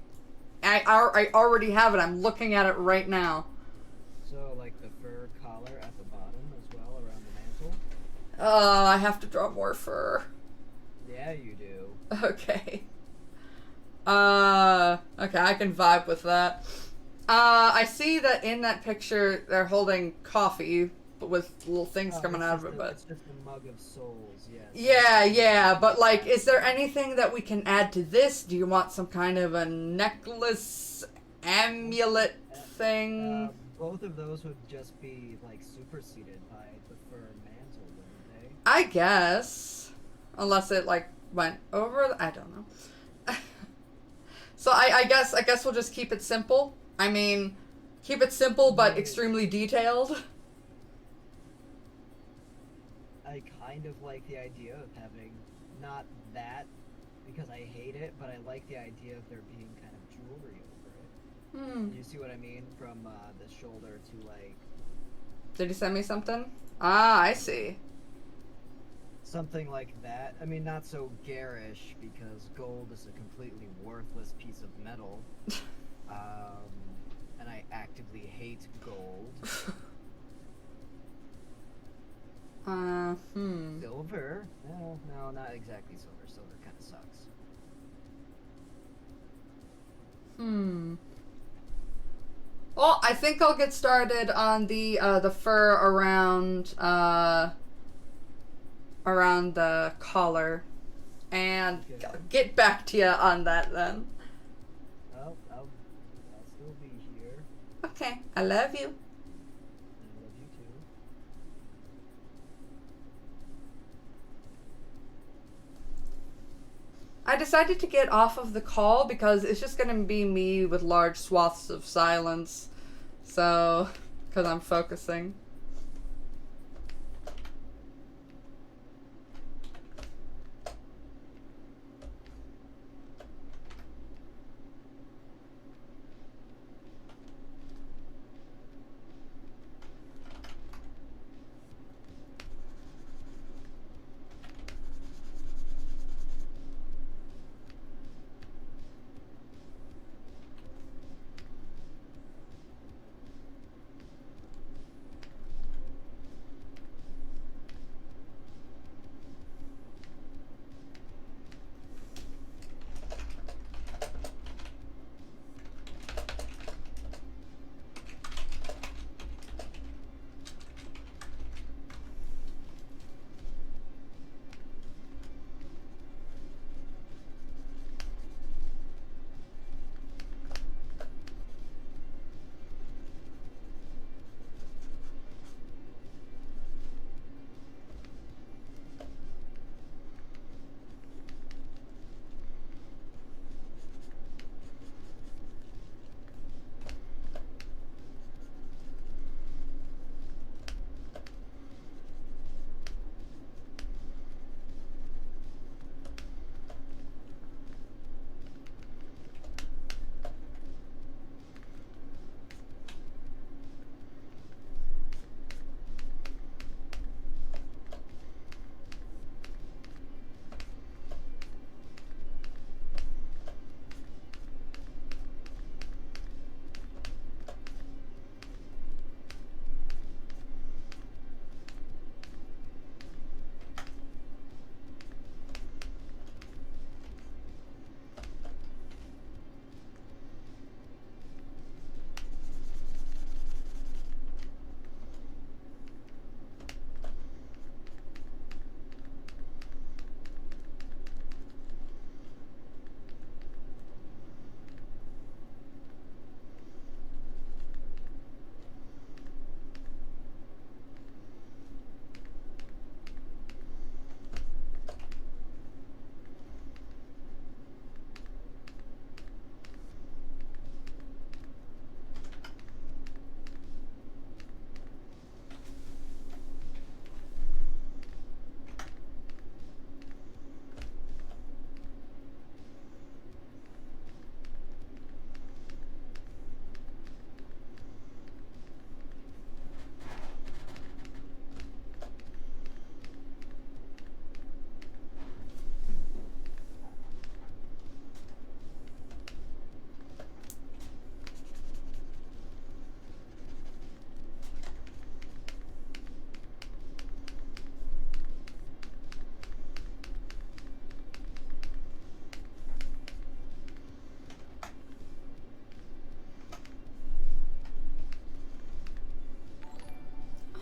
already have it. I'm looking at it right now. So, like the fur collar at the bottom as well, around the mantle? I have to draw more fur. Yeah, you do. Okay. Okay, I can vibe with that. I see that in that picture they're holding coffee, but with little things coming out of it, but... It's just a mug of souls, yes. Yeah, but like, is there anything that we can add to this? Do you want some kind of a necklace, amulet thing? Both of those would just be, like, superseded by the fur mantle, wouldn't they? I guess. Unless it, like, went over, I don't know. So I guess we'll just keep it simple. I mean, keep it simple but extremely detailed. I kind of like the idea of having not that because I hate it, but I like the idea of there being kind of jewelry over it. You see what I mean? From the shoulder to like. Did you send me something? Ah, I see. Something like that. I mean, not so garish because gold is a completely worthless piece of metal. And I actively hate gold. Silver? No, not exactly silver. Silver kind of sucks. Well, I think I'll get started on the fur around the collar, and get back to you on that then. Well, I'll still be here. Okay, I love you. I love you too. I decided to get off of the call because it's just gonna be me with large swaths of silence. So, because I'm focusing.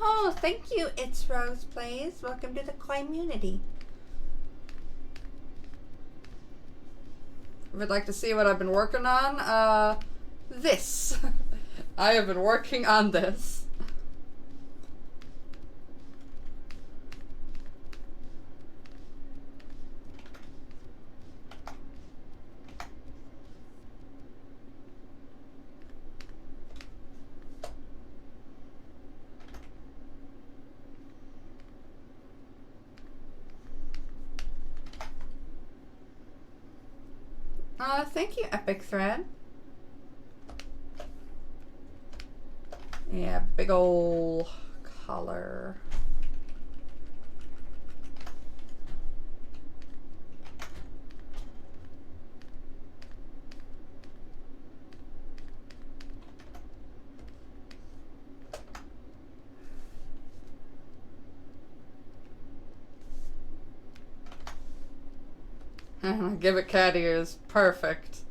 Oh, thank you, It's Rose Plays. Welcome to the community. If you'd like to see what I've been working on, this. I have been working on this. Thank you, Epic Thread. Yeah, big ol' collar. Give it cat ears. Perfect.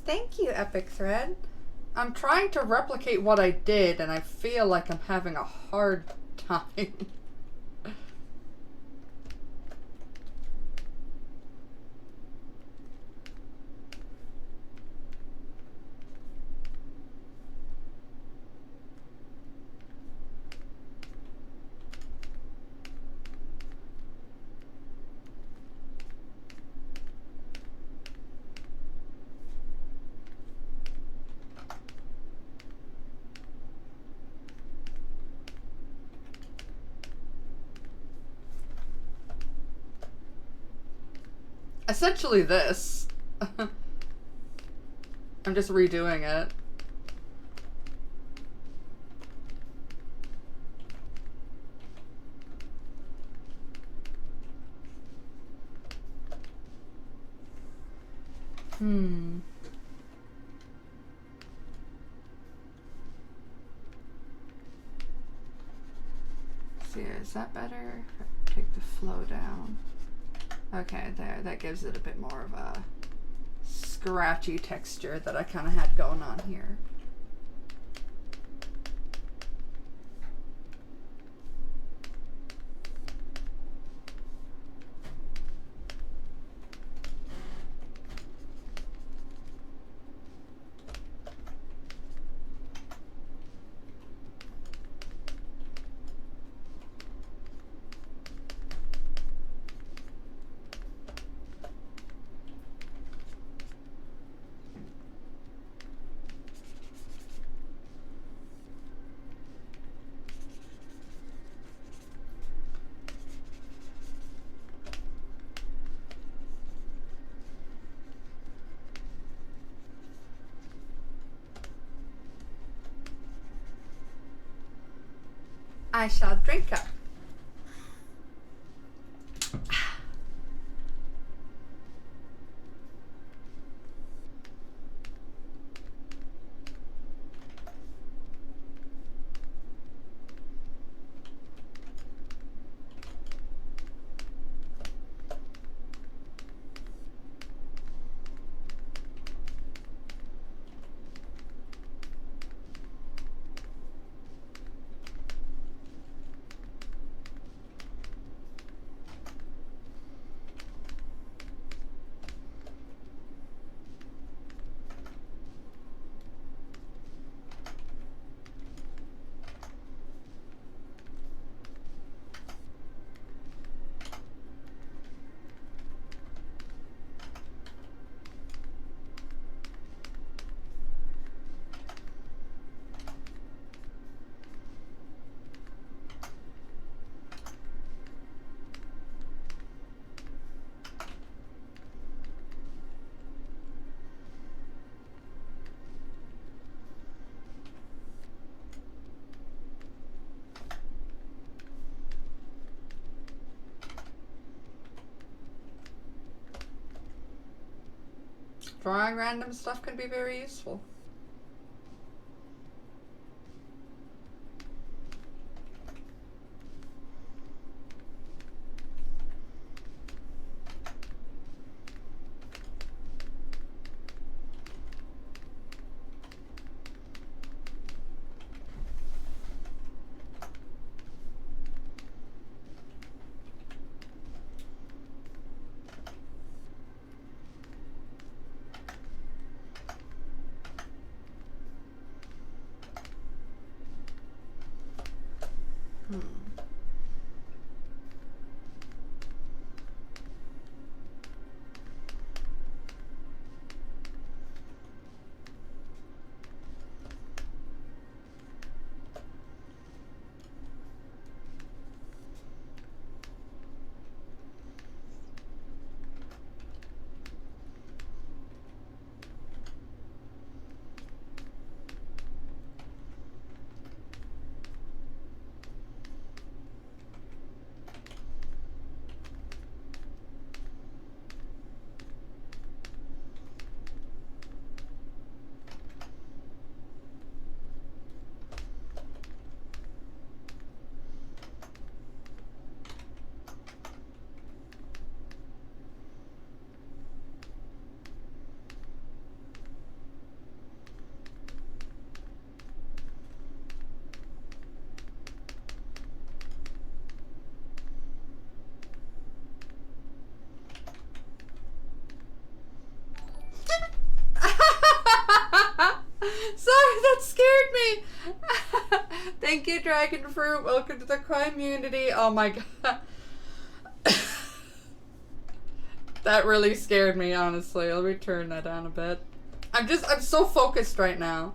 Thank you, Epic Thread. I'm trying to replicate what I did, and I feel like I'm having a hard time. essentially this. I'm just redoing it. See, is that better? Take the flow down. Okay, there. That gives it a bit more of a scratchy texture that I kind of had going on here. I shall drink up. Drawing random stuff can be very useful. Sorry, that scared me. Thank you, Dragon Fruit. Welcome to the community. Oh my god. That really scared me, honestly. I'll turn that down a bit. I'm so focused right now.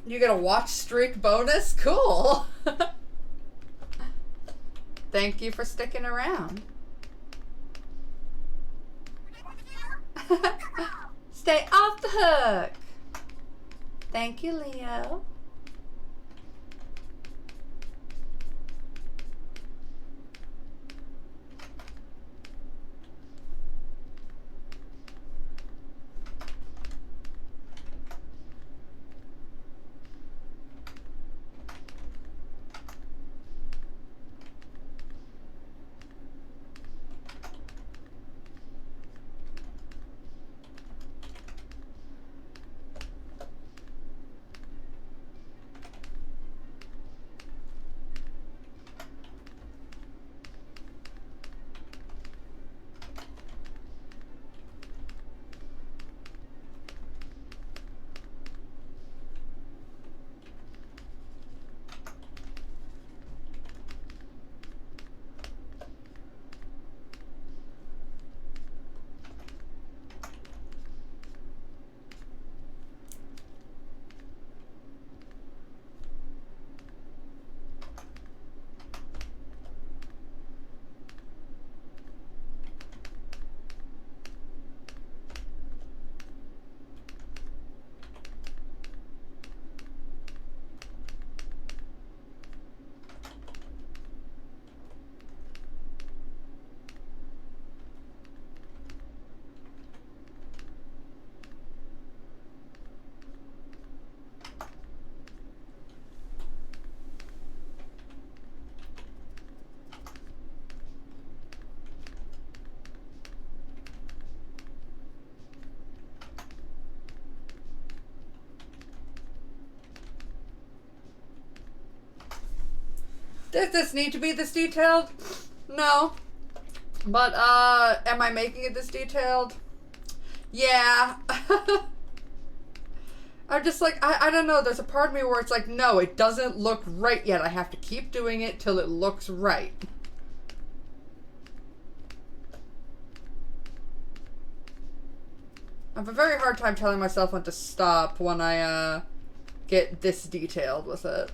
You get a watch streak bonus? Cool. Thank you for sticking around. Stay off the hook. Thank you, Leo. Does this need to be this detailed? No. But, am I making it this detailed? Yeah. I'm just like, I don't know, there's a part of me where it's like, no, it doesn't look right yet. I have to keep doing it till it looks right. I have a very hard time telling myself when to stop when I, get this detailed with it.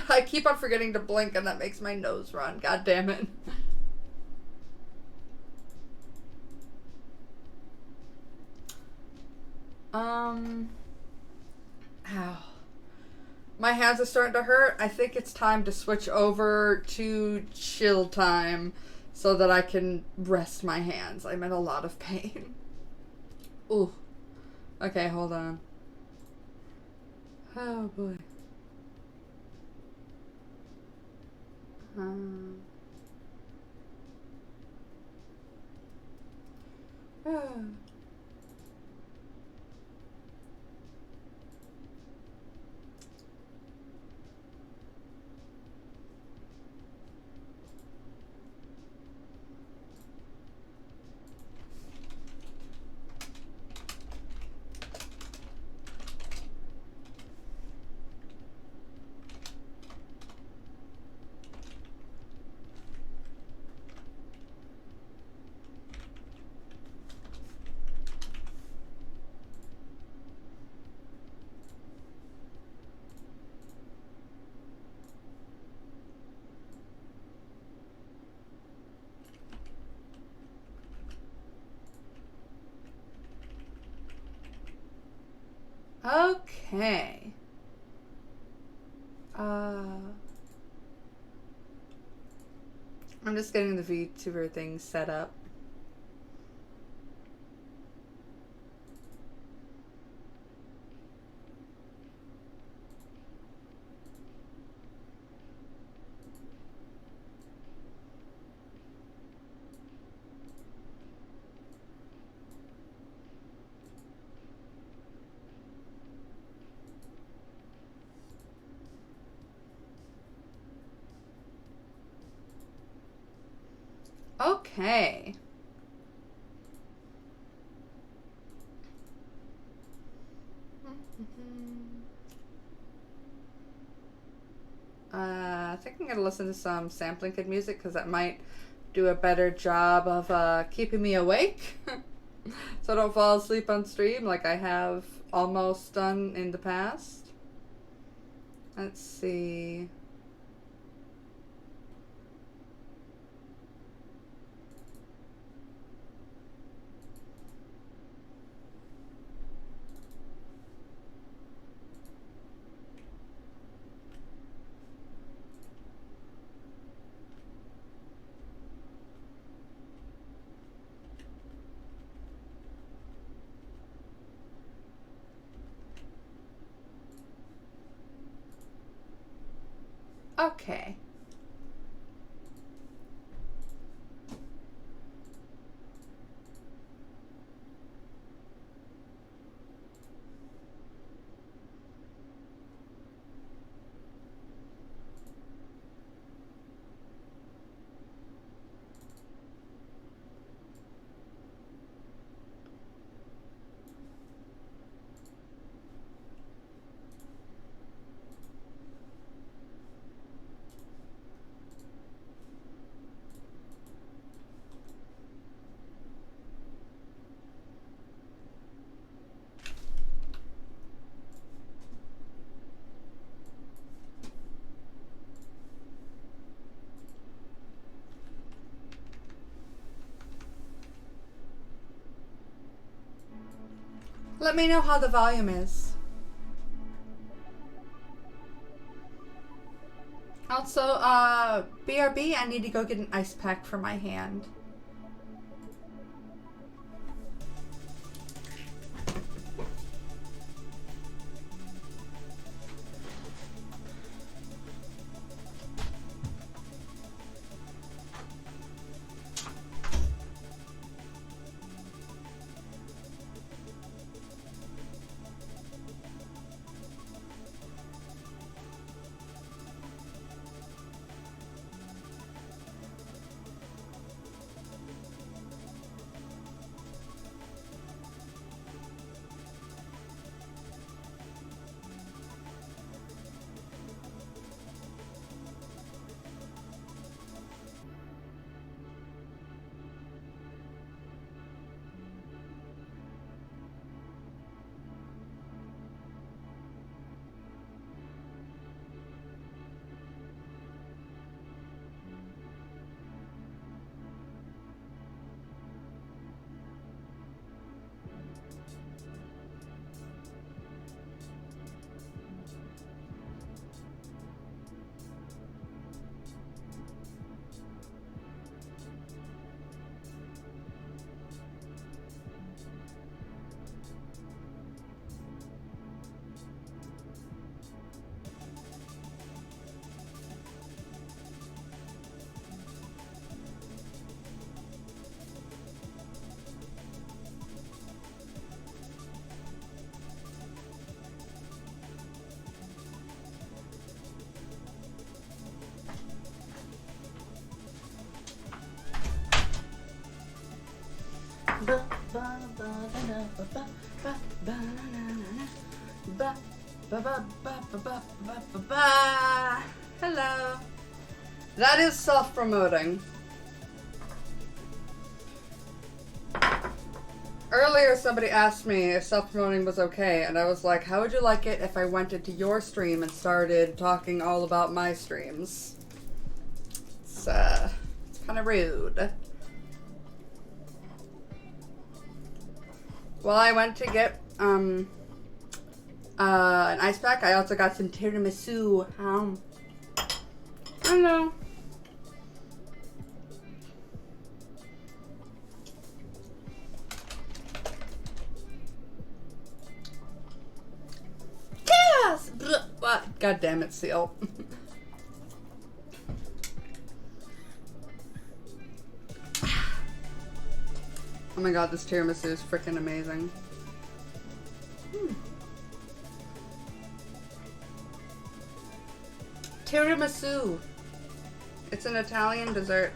I keep on forgetting to blink and that makes my nose run. God damn it. Ow. My hands are starting to hurt. I think it's time to switch over to chill time so that I can rest my hands. I'm in a lot of pain. Ooh. Okay, hold on. Oh boy. Okay. I'm just getting the VTuber thing set up. Okay. I think I'm gonna listen to some sampling kid music because that might do a better job of keeping me awake so I don't fall asleep on stream like I have almost done in the past. Let's see. Okay. Let me know how the volume is. Also, BRB, I need to go get an ice pack for my hand. Hello. That is self-promoting. Earlier somebody asked me if self-promoting was okay, and I was like, how would you like it if I went into your stream and started talking all about my streams? It's kind of rude. Well, I went to get an ice pack. I also got some tiramisu. I don't know. Chaos! What? God damn it, Seal. Oh my god, this tiramisu is freaking amazing. Tiramisu. It's an Italian dessert.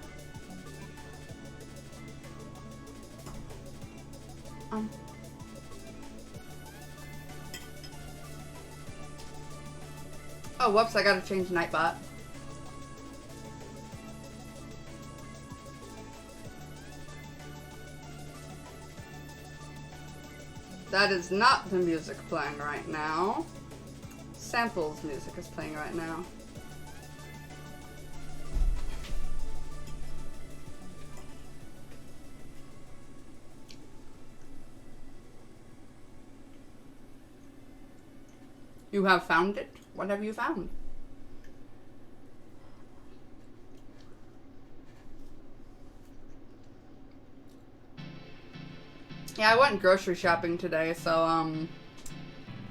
Oh, whoops, I gotta change Nightbot. That is not the music playing right now. Samples music is playing right now. You have found it? What have you found? Yeah, I went grocery shopping today, so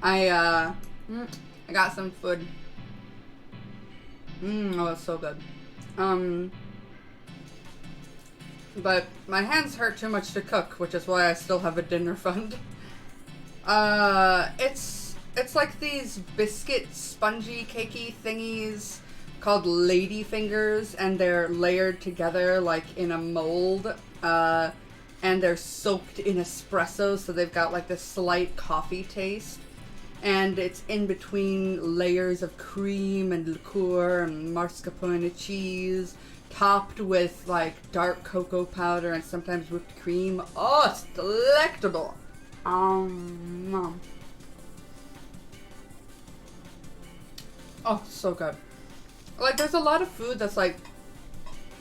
I got some food. Oh, it's so good. But my hands hurt too much to cook, which is why I still have a dinner fund. It's like these biscuit spongy cakey thingies called lady fingers, and they're layered together like in a mold, and they're soaked in espresso, so they've got like this slight coffee taste, and it's in between layers of cream and liqueur and mascarpone cheese, topped with like dark cocoa powder and sometimes whipped cream. Oh, it's delectable. Oh, so good. Like, there's a lot of food that's like,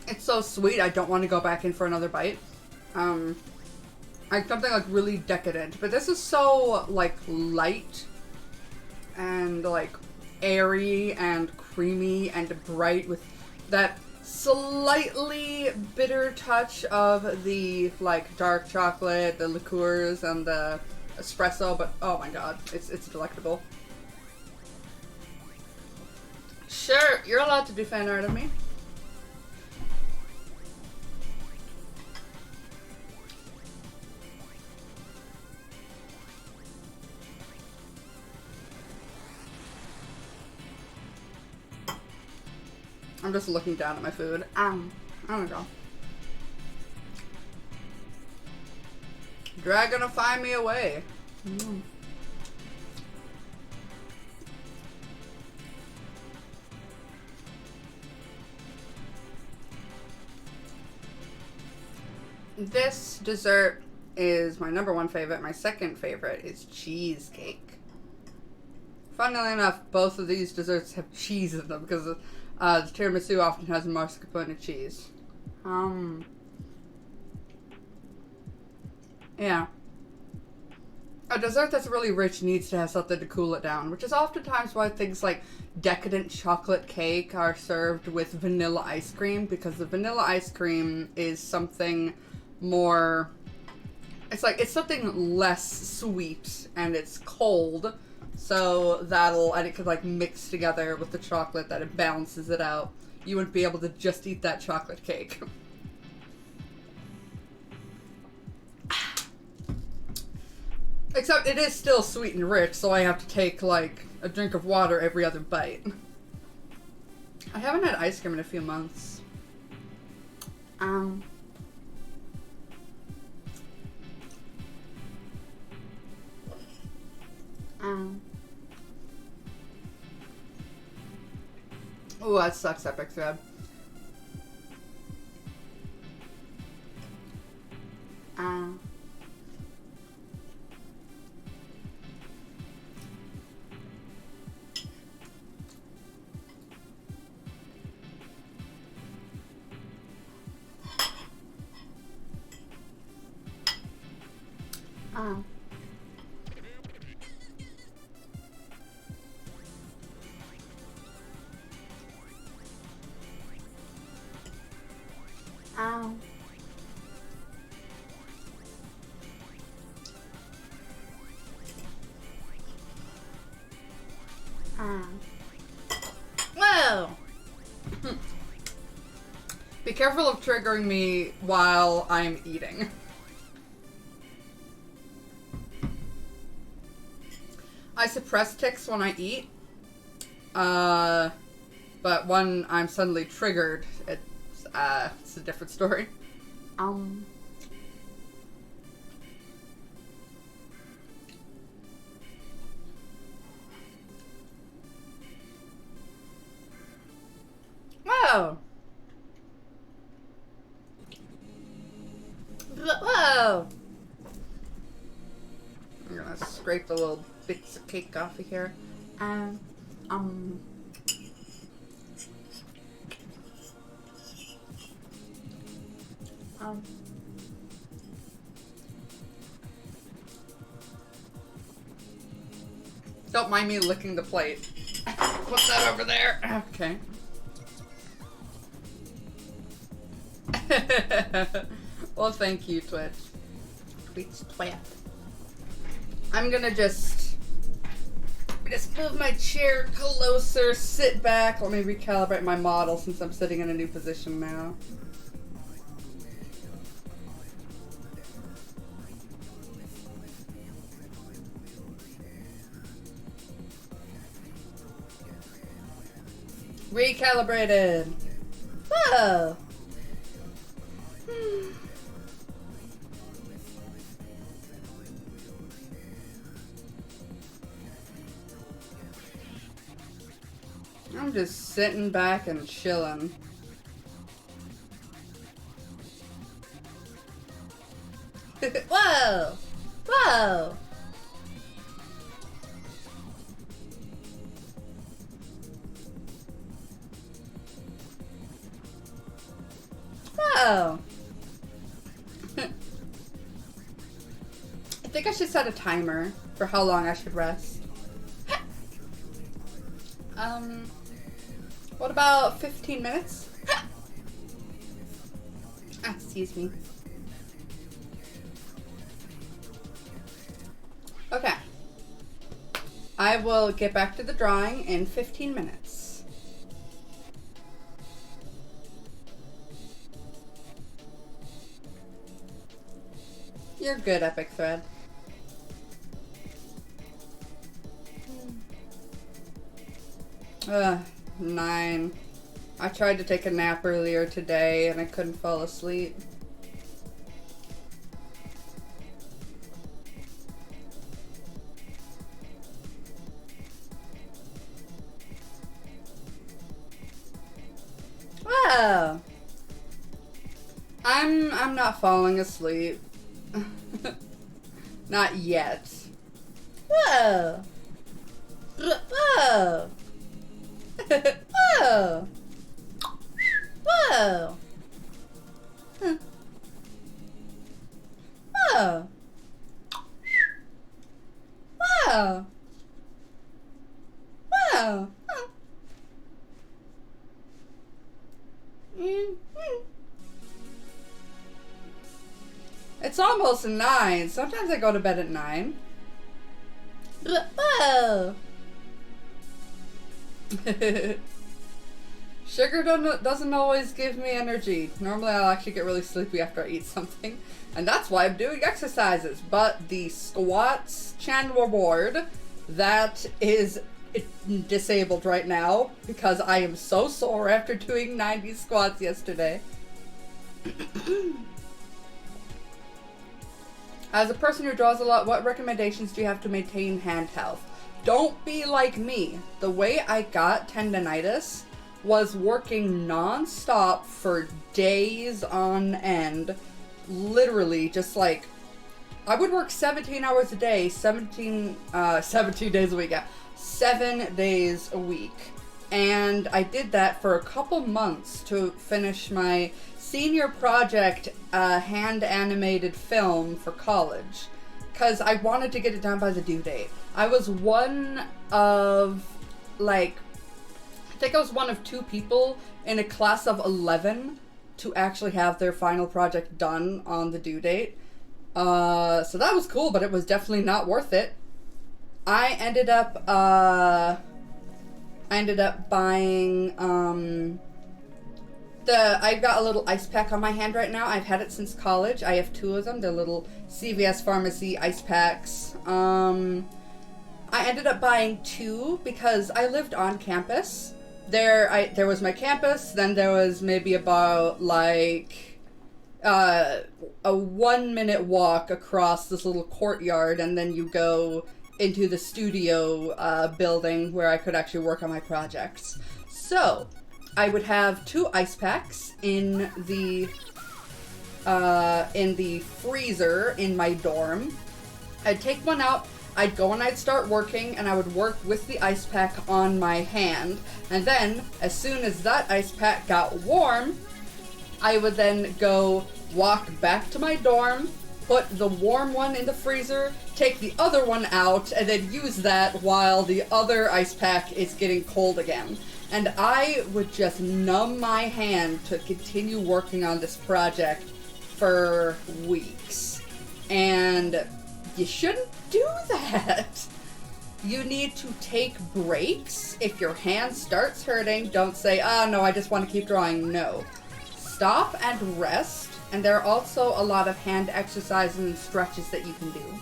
it's so sweet, I don't want to go back in for another bite. Like something like really decadent. But this is so like light and like airy and creamy and bright with that slightly bitter touch of the like dark chocolate, the liqueurs, and the espresso. But oh my god, it's delectable. Sure, you're allowed to do fan art of me. I'm just looking down at my food. Oh my god. Dragon'll find me away. This dessert is my #1 favorite. My second favorite is cheesecake. Funnily enough, both of these desserts have cheese in them because the tiramisu often has mascarpone cheese. Yeah. A dessert that's really rich needs to have something to cool it down, which is oftentimes why things like decadent chocolate cake are served with vanilla ice cream, because the vanilla ice cream is something more, it's something less sweet and it's cold, so and it could like mix together with the chocolate that it balances it out. You wouldn't be able to just eat that chocolate cake. Except it is still sweet and rich, so I have to take like a drink of water every other bite. I haven't had ice cream in a few months. Oh, that sucks, Epic Thread. Ow. Whoa! Be careful of triggering me while I'm eating. I suppress tics when I eat. But when I'm suddenly triggered, it's a different story. Whoa! Whoa! I'm gonna scrape the little bits of cake off of here. Don't mind me licking the plate. Put that over there. Okay. Well, thank you, Twitch. Twitch. I'm gonna just move my chair closer, sit back. Let me recalibrate my model since I'm sitting in a new position now. Recalibrated. Whoa. I'm just sitting back and chilling. Whoa! Whoa! Whoa! I think I should set a timer for how long I should rest. What about 15 minutes? Excuse me. Okay. I will get back to the drawing in 15 minutes. You're good, Epic Thread. 9. I tried to take a nap earlier today and I couldn't fall asleep. Wow. I'm not falling asleep. Not yet. Whoa. Whoa. Whoa! Whoa! Huh. Whoa! Whoa! Whoa! Huh. It's almost 9. Sometimes I go to bed at 9. Whoa! Sugar doesn't always give me energy. Normally I'll actually get really sleepy after I eat something. And that's why I'm doing exercises. But the squats channel reward, that is disabled right now because I am so sore after doing 90 squats yesterday. As a person who draws a lot, what recommendations do you have to maintain hand health? Don't be like me. The way I got tendonitis was working non-stop for days on end. Literally, just like, I would work 17 hours a day, 17 days a week, yeah. 7 days a week. And I did that for a couple months to finish my senior project hand animated film for college. Because I wanted to get it done by the due date. I was one of, like, I think I was one of 2 people in a class of 11 to actually have their final project done on the due date. So that was cool, but it was definitely not worth it. I ended up buying, I've got a little ice pack on my hand right now. I've had it since college. I have 2 of them. They're little CVS Pharmacy ice packs. I ended up buying 2 because I lived on campus. There was my campus, then there was maybe about like a 1-minute walk across this little courtyard, and then you go into the studio building where I could actually work on my projects. So I would have 2 ice packs in the freezer in my dorm. I'd take one out, I'd go and I'd start working, and I would work with the ice pack on my hand. And then, as soon as that ice pack got warm, I would then go walk back to my dorm, put the warm one in the freezer, take the other one out, and then use that while the other ice pack is getting cold again. And I would just numb my hand to continue working on this project for weeks. And you shouldn't do that. You need to take breaks. If your hand starts hurting, don't say, "Ah, no, I just want to keep drawing." No. Stop and rest. And there are also a lot of hand exercises and stretches that you can do.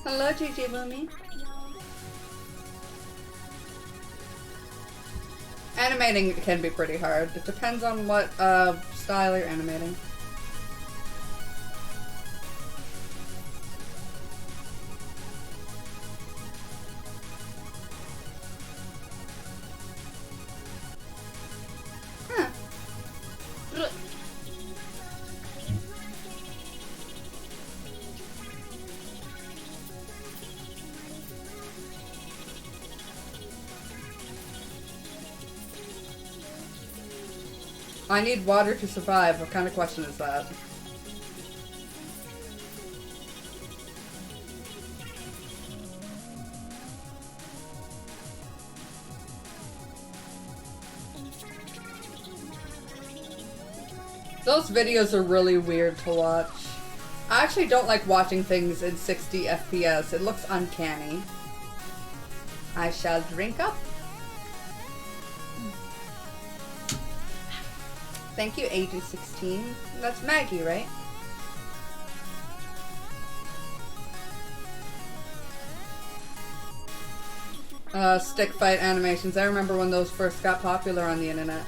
Hello, Gigi Lumi. Animating can be pretty hard. It depends on what style you're animating. Huh. I need water to survive. What kind of question is that? Those videos are really weird to watch. I actually don't like watching things in 60 FPS. It looks uncanny. I shall drink up. Thank you, AG16. That's Maggie, right? Stick fight animations. I remember when those first got popular on the internet.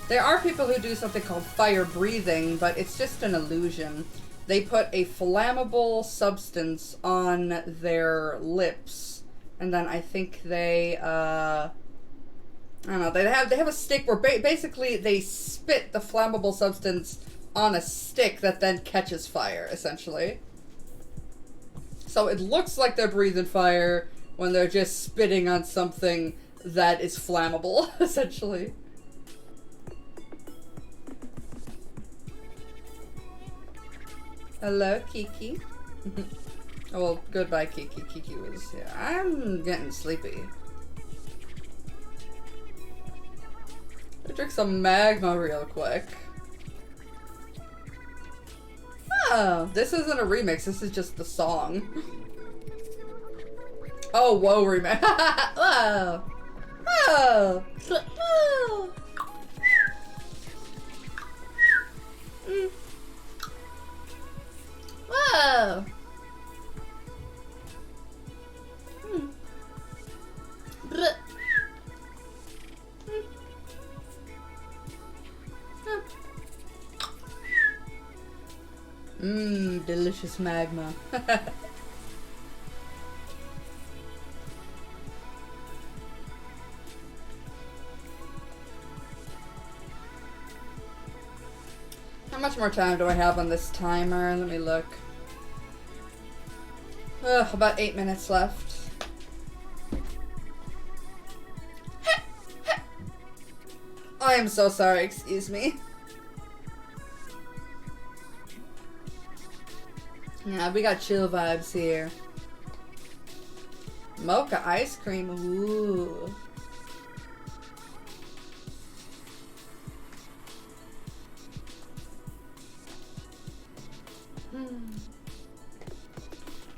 There are people who do something called fire breathing, but it's just an illusion. They put a flammable substance on their lips, and then I think they, I don't know, they have a stick where basically they spit the flammable substance on a stick that then catches fire, essentially. So it looks like they're breathing fire when they're just spitting on something that is flammable, essentially. Hello, Kiki. Oh, well, goodbye, Kiki. Kiki was, yeah, I'm getting sleepy. I drink some magma real quick. Oh, this isn't a remix, this is just the song. Oh, whoa, remix. Whoa. Whoa. Whoa. Mm. Whoa. Hmm. Blech. Mmm, delicious magma. How much more time do I have on this timer? Let me look. Ugh, about 8 minutes left. I am so sorry, excuse me. Yeah, we got chill vibes here. Mocha ice cream, ooh.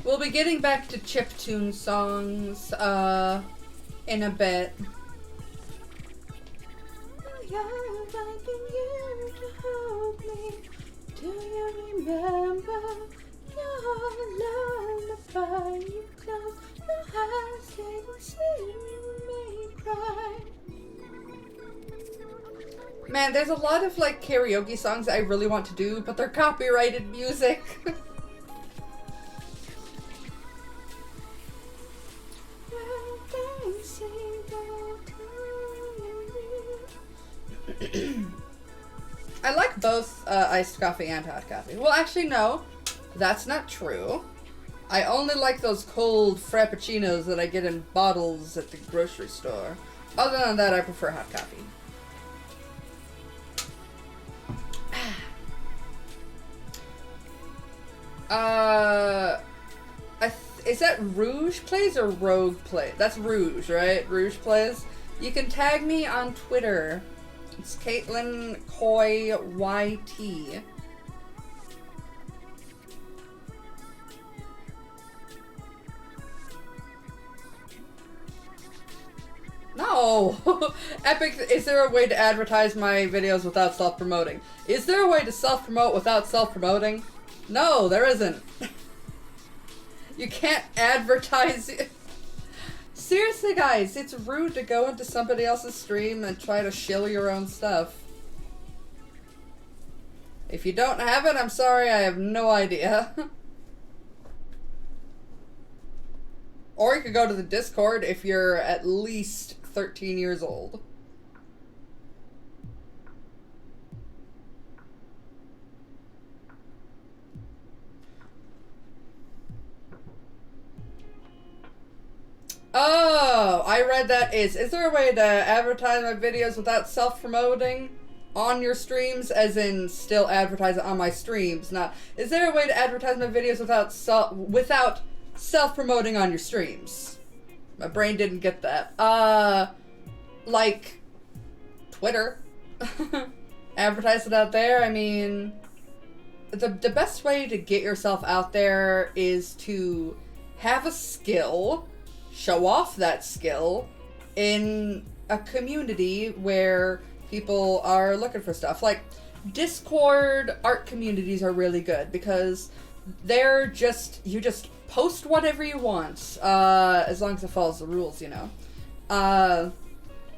We'll be getting back to chiptune songs, in a bit. I'm begging you to hold me. Do you remember your lullaby? You close your eyes and see me cry. Man, there's a lot of like karaoke songs I really want to do, but they're copyrighted music. I like both iced coffee and hot coffee. Well, actually, no. That's not true. I only like those cold frappuccinos that I get in bottles at the grocery store. Other than that, I prefer hot coffee. Is that Rouge Plays or Rogue Plays? That's Rouge, right? Rouge Plays. You can tag me on Twitter. It's Caitlin Coy YT. No! Epic, is there a way to advertise my videos without self-promoting? Is there a way to self-promote without self-promoting? No, there isn't. You can't advertise it. Seriously, guys, it's rude to go into somebody else's stream and try to shill your own stuff. If you don't have it, I'm sorry, I have no idea. Or you could go to the Discord if you're at least 13 years old. Oh, I read that is there a way to advertise my videos without self-promoting on your streams, as in still advertise it on my streams, not, is there a way to advertise my videos without self-promoting on your streams? My brain didn't get that. Like Twitter. Advertise it out there. I mean, the best way to get yourself out there is to have a skill, show off that skill in a community where people are looking for stuff. Like, Discord art communities are really good because they're just, you just post whatever you want, as long as it follows the rules, you know.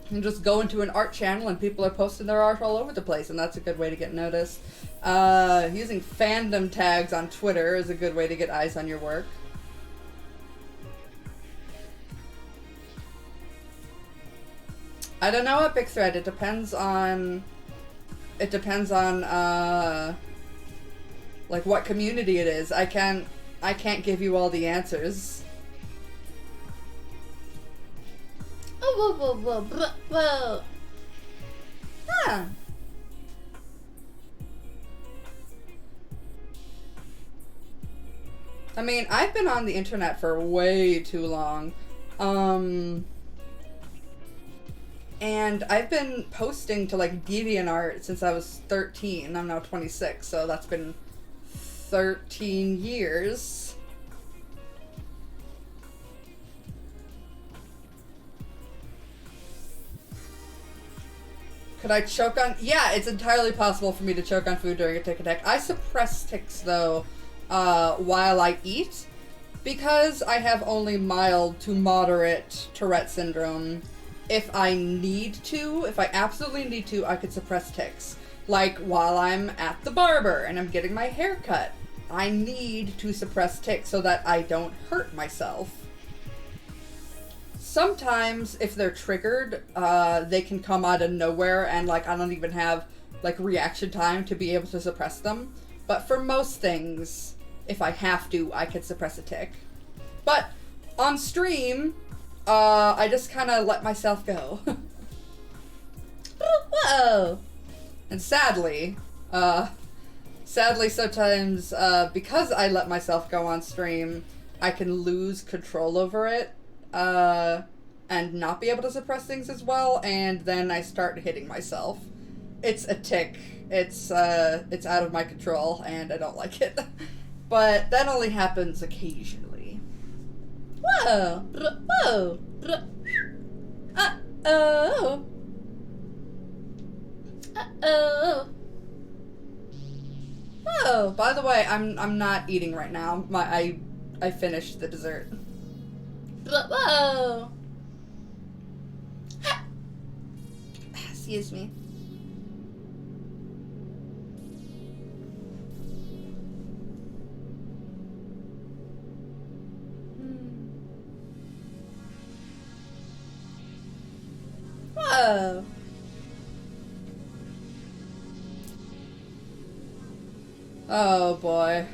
You just go into an art channel and people are posting their art all over the place, and that's a good way to get noticed. Using fandom tags on Twitter is a good way to get eyes on your work. I don't know Epic Thread. It depends on like what community it is. I can't give you all the answers. Oh, whoa, whoa, whoa, whoa. Huh. I mean, I've been on the internet for way too long. And I've been posting to like DeviantArt since I was 13. I'm now 26, so that's been 13 years. Could I choke on? Yeah, it's entirely possible for me to choke on food during a tick attack. I suppress ticks though while I eat because I have only mild to moderate Tourette syndrome. If I need to, if I absolutely need to, I could suppress tics. Like while I'm at the barber and I'm getting my hair cut, I need to suppress tics so that I don't hurt myself. Sometimes, if they're triggered, they can come out of nowhere and like I don't even have like reaction time to be able to suppress them. But for most things, if I have to, I could suppress a tic. But on stream, I just kind of let myself go. Whoa! And sadly sometimes, because I let myself go on stream, I can lose control over it, and not be able to suppress things as well, and then I start hitting myself. It's a tick. It's out of my control, and I don't like it. But that only happens occasionally. Whoa! Whoa! Uh-oh! Uh-oh! Oh, by the way, I'm not eating right now. I finished the dessert. Whoa! Excuse me. Whoa! Oh boy.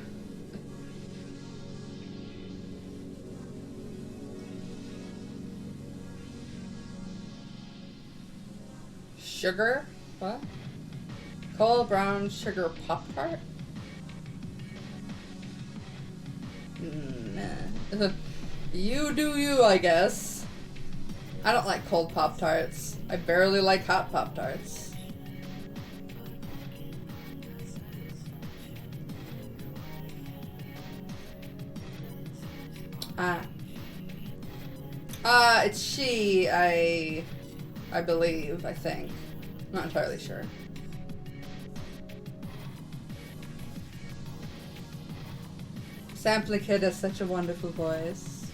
Sugar? What? Cold brown sugar Pop-Tart? Nah. You do you, I guess. I don't like cold Pop-Tarts. I barely like hot Pop-Tarts. It's she, I believe, I think. I'm not entirely sure. Sampling Kid has such a wonderful voice.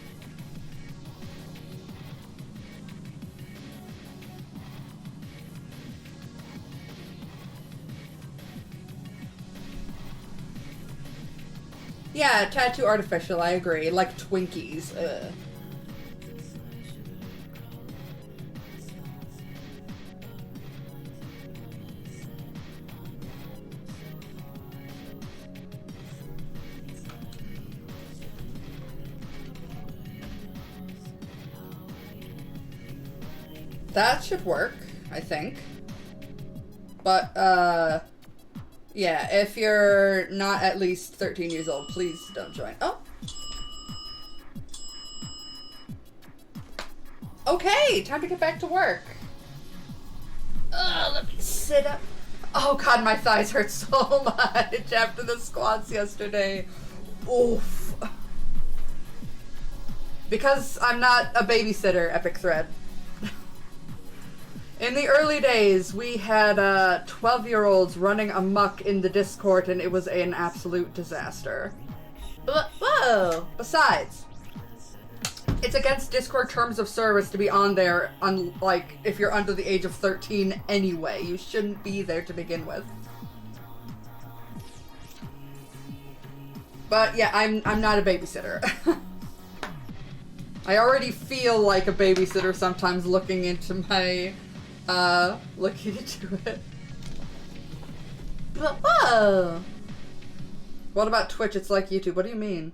Yeah, tattoo artificial, I agree. Like Twinkies. Ugh. That should work, I think. But, yeah, if you're not at least 13 years old, please don't join. Oh! Okay, time to get back to work. Let me sit up. Oh god, my thighs hurt so much after the squats yesterday. Oof. Because I'm not a babysitter, Epic Thread. In the early days, we had 12-year-olds running amok in the Discord, and it was an absolute disaster. Whoa! Besides, it's against Discord terms of service to be on there, like, if you're under the age of 13 anyway. You shouldn't be there to begin with. But yeah, I'm not a babysitter. I already feel like a babysitter sometimes looking into my... looking into it. Whoa! What about Twitch? It's like YouTube. What do you mean?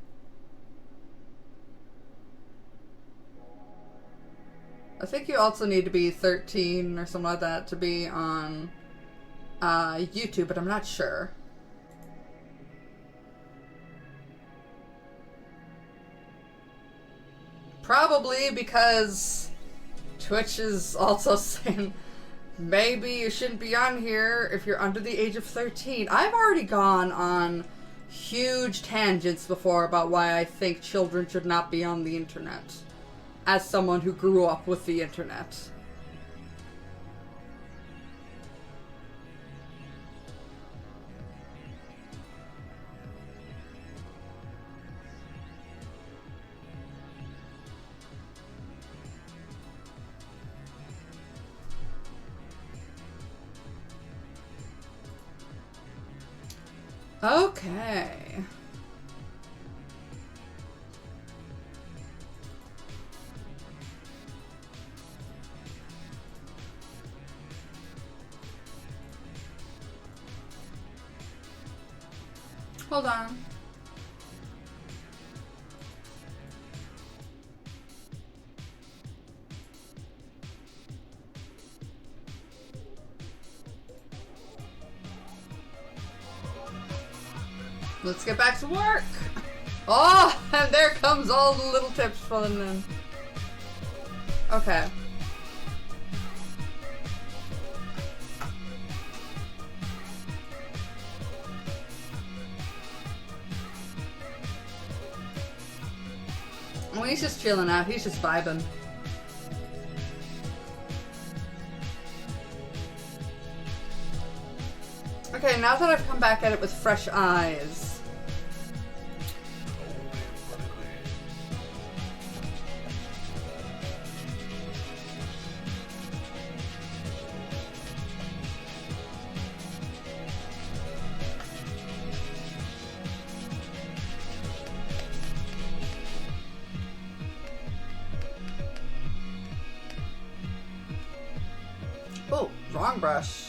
I think you also need to be 13 or something like that to be on YouTube, but I'm not sure. Probably because Twitch is also saying maybe you shouldn't be on here if you're under the age of 13. I've already gone on huge tangents before about why I think children should not be on the internet, as someone who grew up with the internet. Okay. Hold on. Let's get back to work. Oh, and there comes all the little tips falling in. Okay. Well, he's just chilling out. He's just vibing. Okay, now that I've come back at it with fresh eyes. Oh, wrong brush.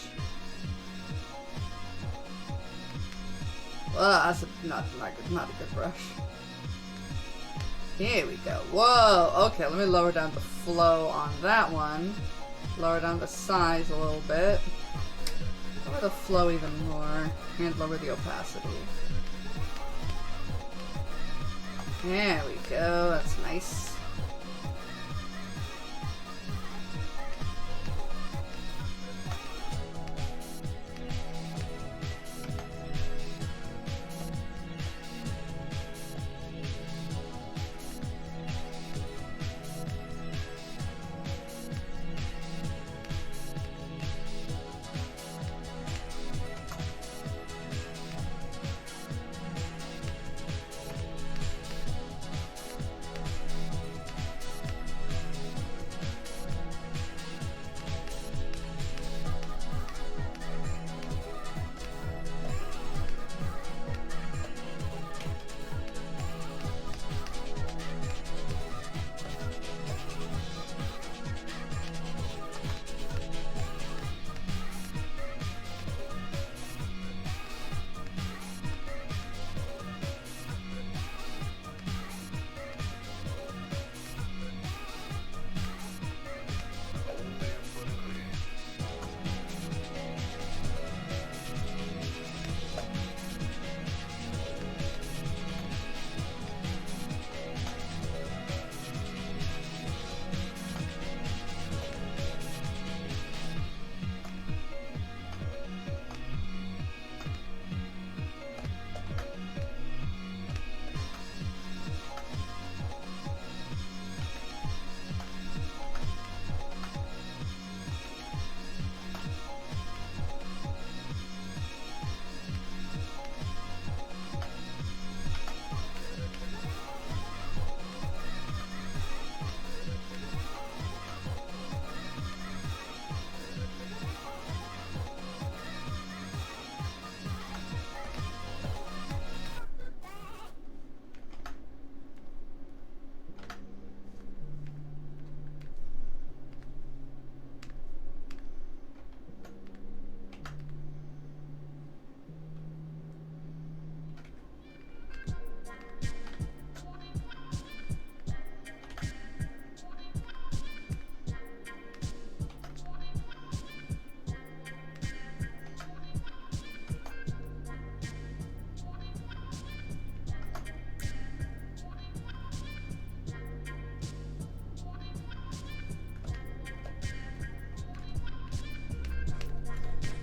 That's not a good brush. Here we go. Whoa, okay, let me lower down the flow on that one. Lower down the size a little bit. Lower the flow even more. And lower the opacity. There we go, that's nice.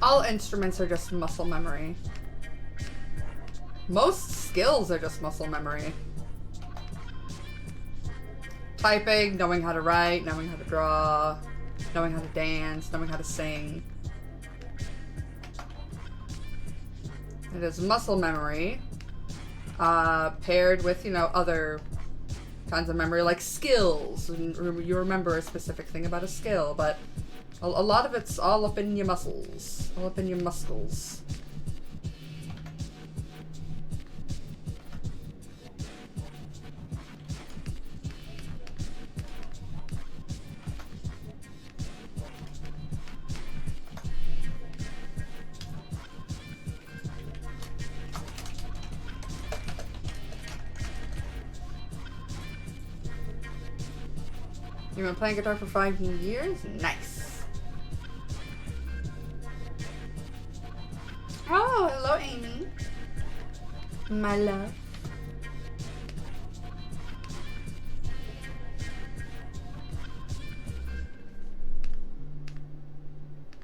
All instruments are just muscle memory. Most skills are just muscle memory. Typing, knowing how to write, knowing how to draw, knowing how to dance, knowing how to sing. It is muscle memory, paired with, you know, other kinds of memory, like skills. And you remember a specific thing about a skill, but a lot of it's all up in your muscles, all up in your muscles. You've been playing guitar for 5 years? Nice. Oh, hello, Amy. My love.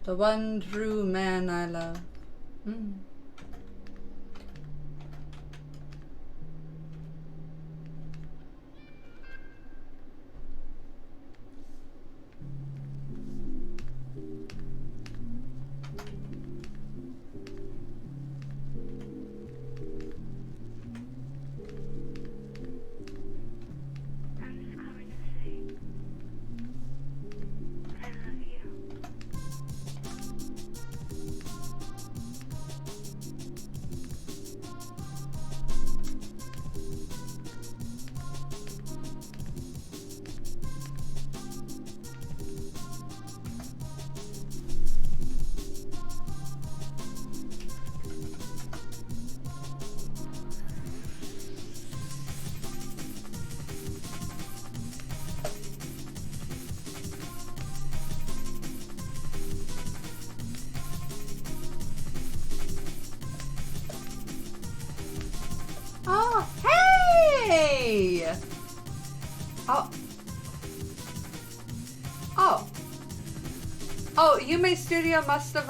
The one true man I love. Mm. Oh, hey! Oh. Oh. Oh, Yume Studio must have,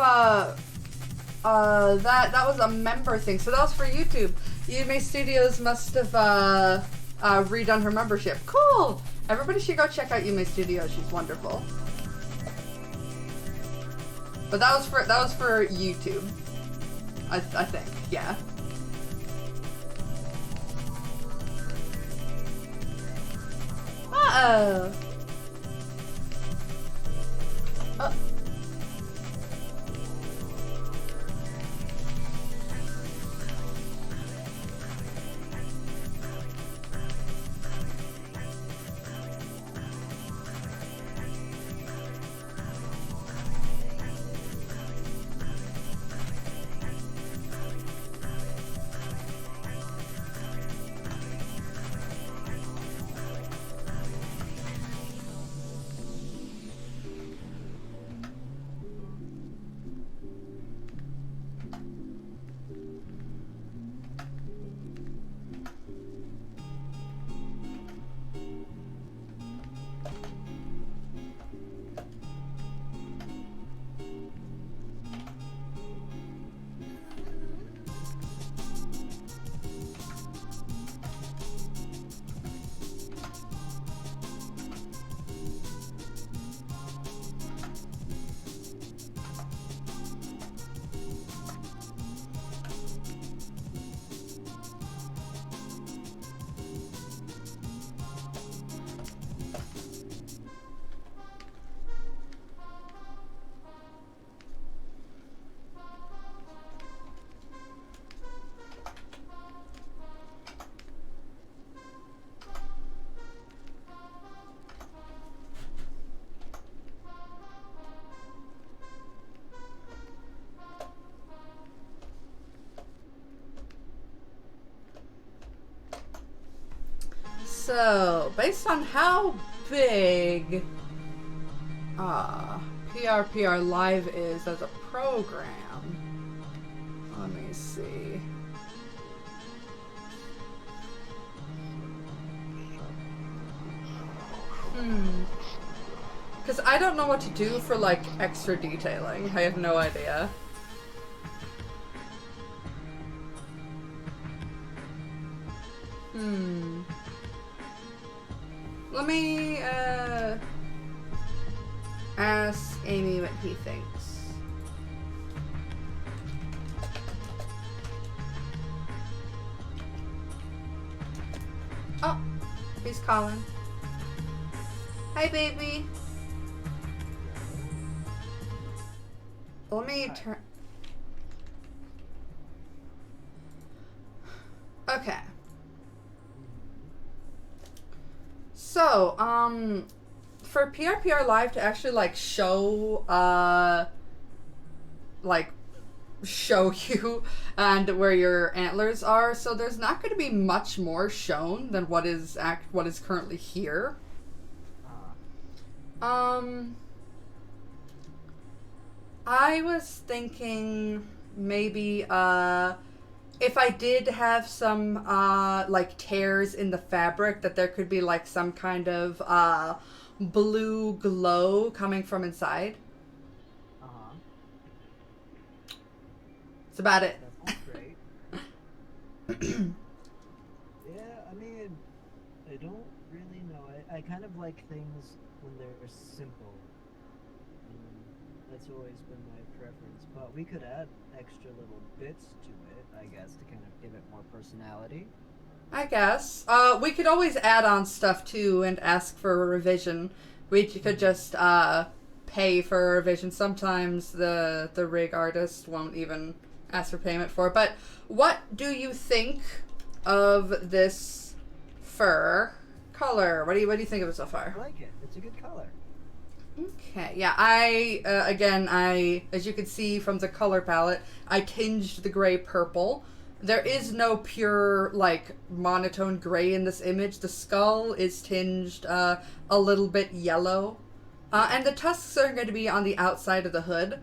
that was a member thing. So that was for YouTube. Yume Studios must have, redone her membership. Cool! Everybody should go check out Yume Studio. She's wonderful. But that was for YouTube. I think, yeah. Uh-oh. Oh. So, based on how big PRPR Live is as a program, let me see. Because I don't know what to do for, like, extra detailing. I have no idea. Let me, ask Amy what he thinks. Oh, he's calling. Hi, baby. Let me turn. Okay. So, for PRPR Live to actually, like, show you and where your antlers are, so there's not going to be much more shown than what is currently here. I was thinking maybe if I did have some like tears in the fabric, that there could be like some kind of blue glow coming from inside. Uh-huh. That's about it. That sounds great. Yeah, I mean, I don't really know. I kind of like things when they're simple. That's always been my preference. But we could add extra little bits to it, I guess, to kind of give it more personality. I guess. We could always add on stuff too and ask for a revision. We could just pay for a revision. Sometimes the rig artist won't even ask for payment for it. But what do you think of this fur color? What do you think of it so far? I like it. It's a good color. Okay, yeah, I as you can see from the color palette, I tinged the gray purple. There is no pure, like, monotone gray in this image. The skull is tinged a little bit yellow. And the tusks are going to be on the outside of the hood.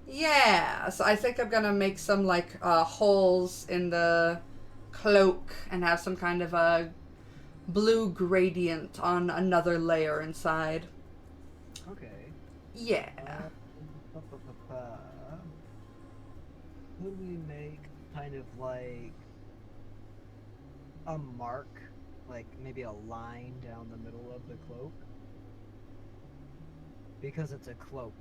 Yeah, so I think I'm going to make some, like, holes in the cloak and have some kind of a blue gradient on another layer inside. Okay. Yeah. Could we make kind of like a mark, like maybe a line down the middle of the cloak? Because it's a cloak,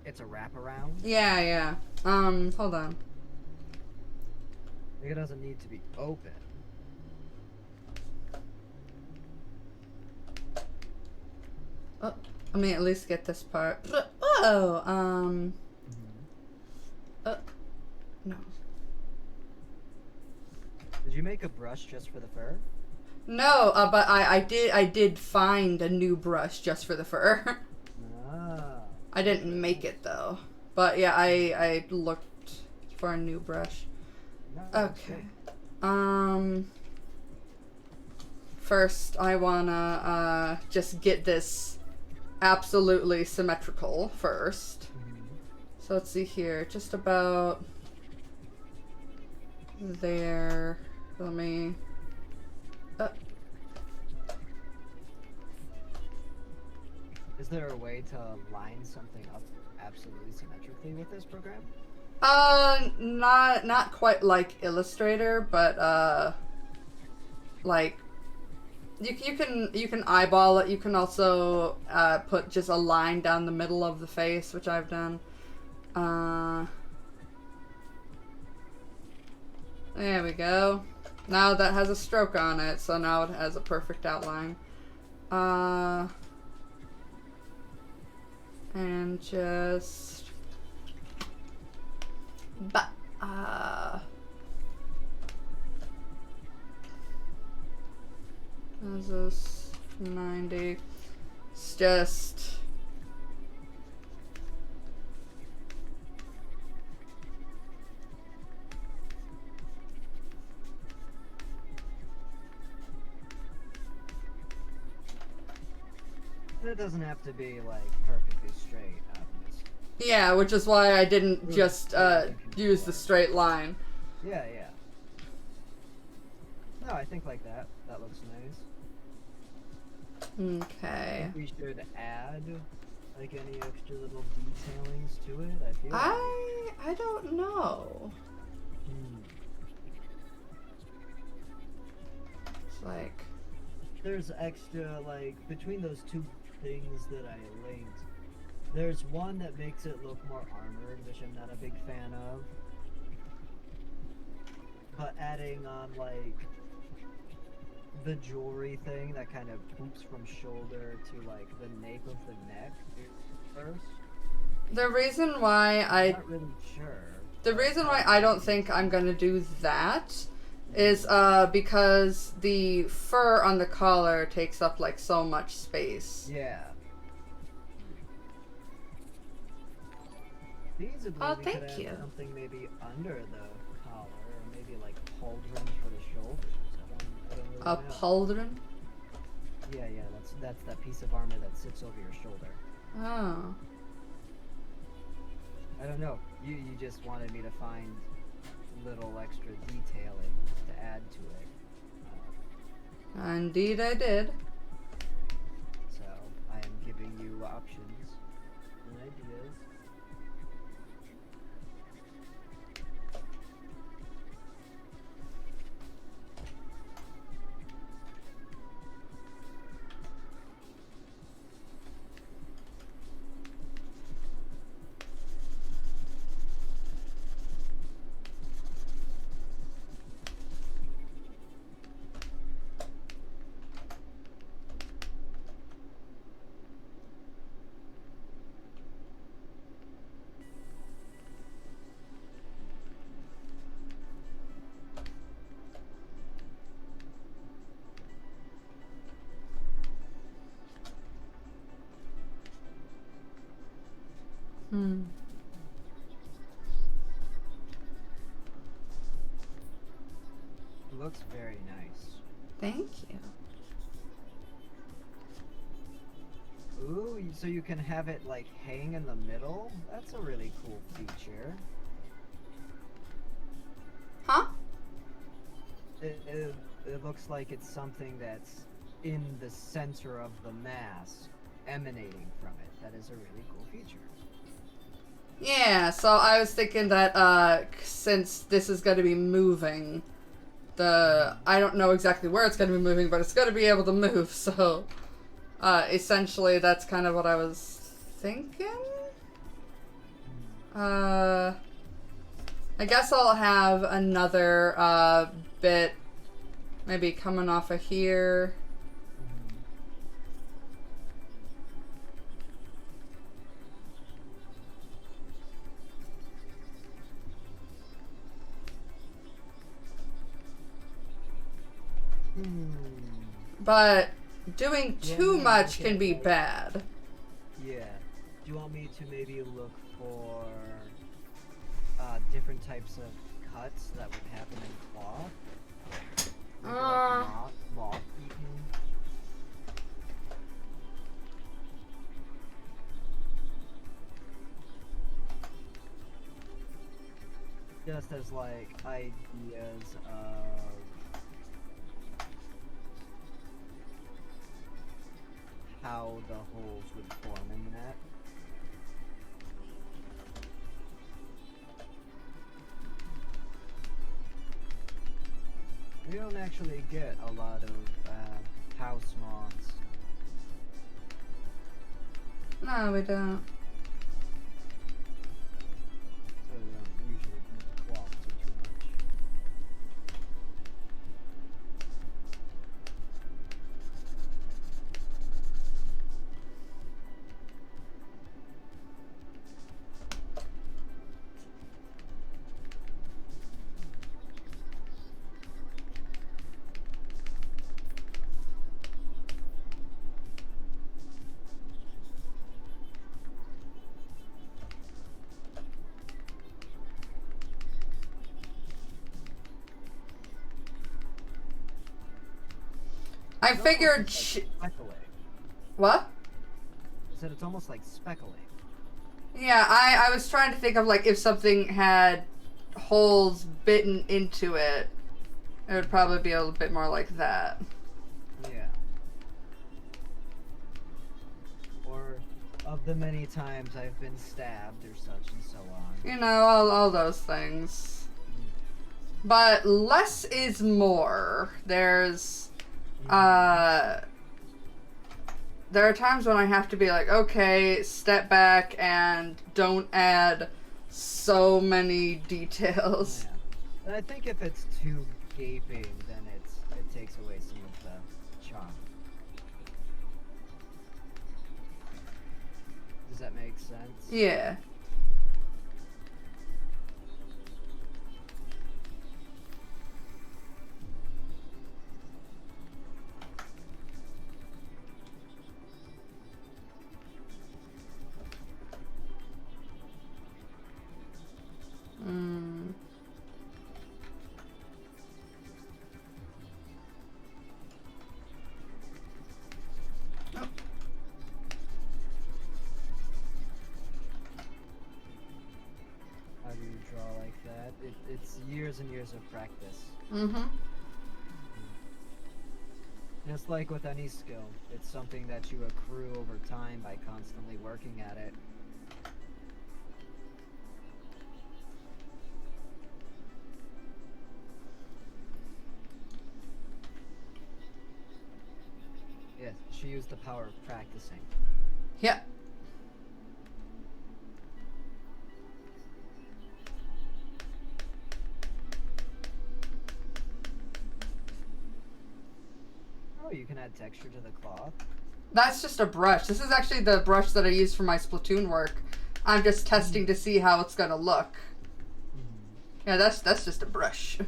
it's a wraparound. Yeah. Hold on. It doesn't need to be open. Oh, let me at least get this part. Oh, no. Did you make a brush just for the fur? No, but I did find a new brush just for the fur. Ah. I didn't make it though. But yeah, I looked for a new brush. No, that's Okay. good. First I wanna just get this absolutely symmetrical first. So let's see here, just about there. Let me. Is there a way to line something up absolutely symmetrically with this program? Not quite like Illustrator, but like you can eyeball it. You can also put just a line down the middle of the face, which I've done. There we go. Now that has a stroke on it, so now it has a perfect outline. And just... How's this? 90. It's just... It doesn't have to be like perfectly straight, obviously. Yeah, which is why I didn't just use the straight line. Yeah. No, I think like that. That looks nice. Okay. We should add like any extra little detailings to it. I feel. I don't know. It's like There's extra like between those two things that I linked. There's one that makes it look more armored, which I'm not a big fan of. But adding on like the jewelry thing that kind of poops from shoulder to like the nape of the neck first. the reason why I'm not really sure. the reason why I don't think I'm gonna do that is because the fur on the collar takes up like so much space. Yeah. Feasibly, Oh, we could thank add you. something maybe under the collar, or maybe like pauldrons for the shoulders. I don't really A know. pauldron? Yeah, that's that piece of armor that sits over your shoulder. Oh. I don't know. You just wanted me to find little extra detailings to add to it. Indeed, I did. So I am giving you options and ideas. Looks very nice. Thank you. Ooh, so you can have it like hang in the middle? That's a really cool feature. Huh? It looks like it's something that's in the center of the mask, emanating from it. That is a really cool feature. Yeah, so I was thinking that since this is going to be moving, I don't know exactly where it's going to be moving, but it's going to be able to move, so essentially that's kind of what I was thinking. I guess I'll have another bit maybe coming off of here. But doing too much can be bad. Yeah. Do you want me to maybe look for different types of cuts that would happen in cloth? Maybe like moth eaten. Just as like ideas of how the holes would form in that. We don't actually get a lot of house moths. No, we don't. So we don't usually eat cloth too much. I figured. Speckling. What? I said it's almost like speckling. Yeah, I was trying to think of like if something had holes bitten into it, it would probably be a little bit more like that. Yeah. Or of the many times I've been stabbed or such and so on. You know, all those things. But less is more. There are times when I have to be like, okay, step back and don't add so many details. Yeah. And I think if it's too gaping, then it takes away some of the charm. Does that make sense? Yeah. years and years of practice. Mm-hmm. Just like with any skill, it's something that you accrue over time by constantly working at it. Yes, she used the power of practicing. Yeah. Oh, you can add texture to the cloth. That's just a brush. This is actually the brush that I use for my Splatoon work. I'm just testing to see how it's gonna look. Mm-hmm. Yeah, that's just a brush.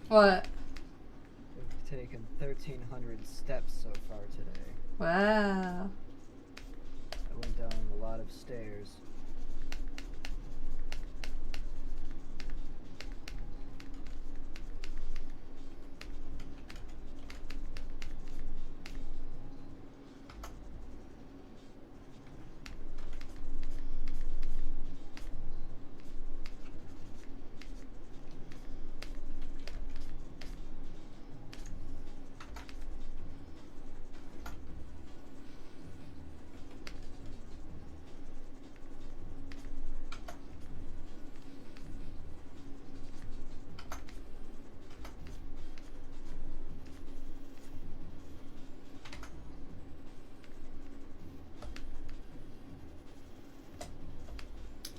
What? We've taken 1,300 steps so far today. Wow. I went down a lot of stairs.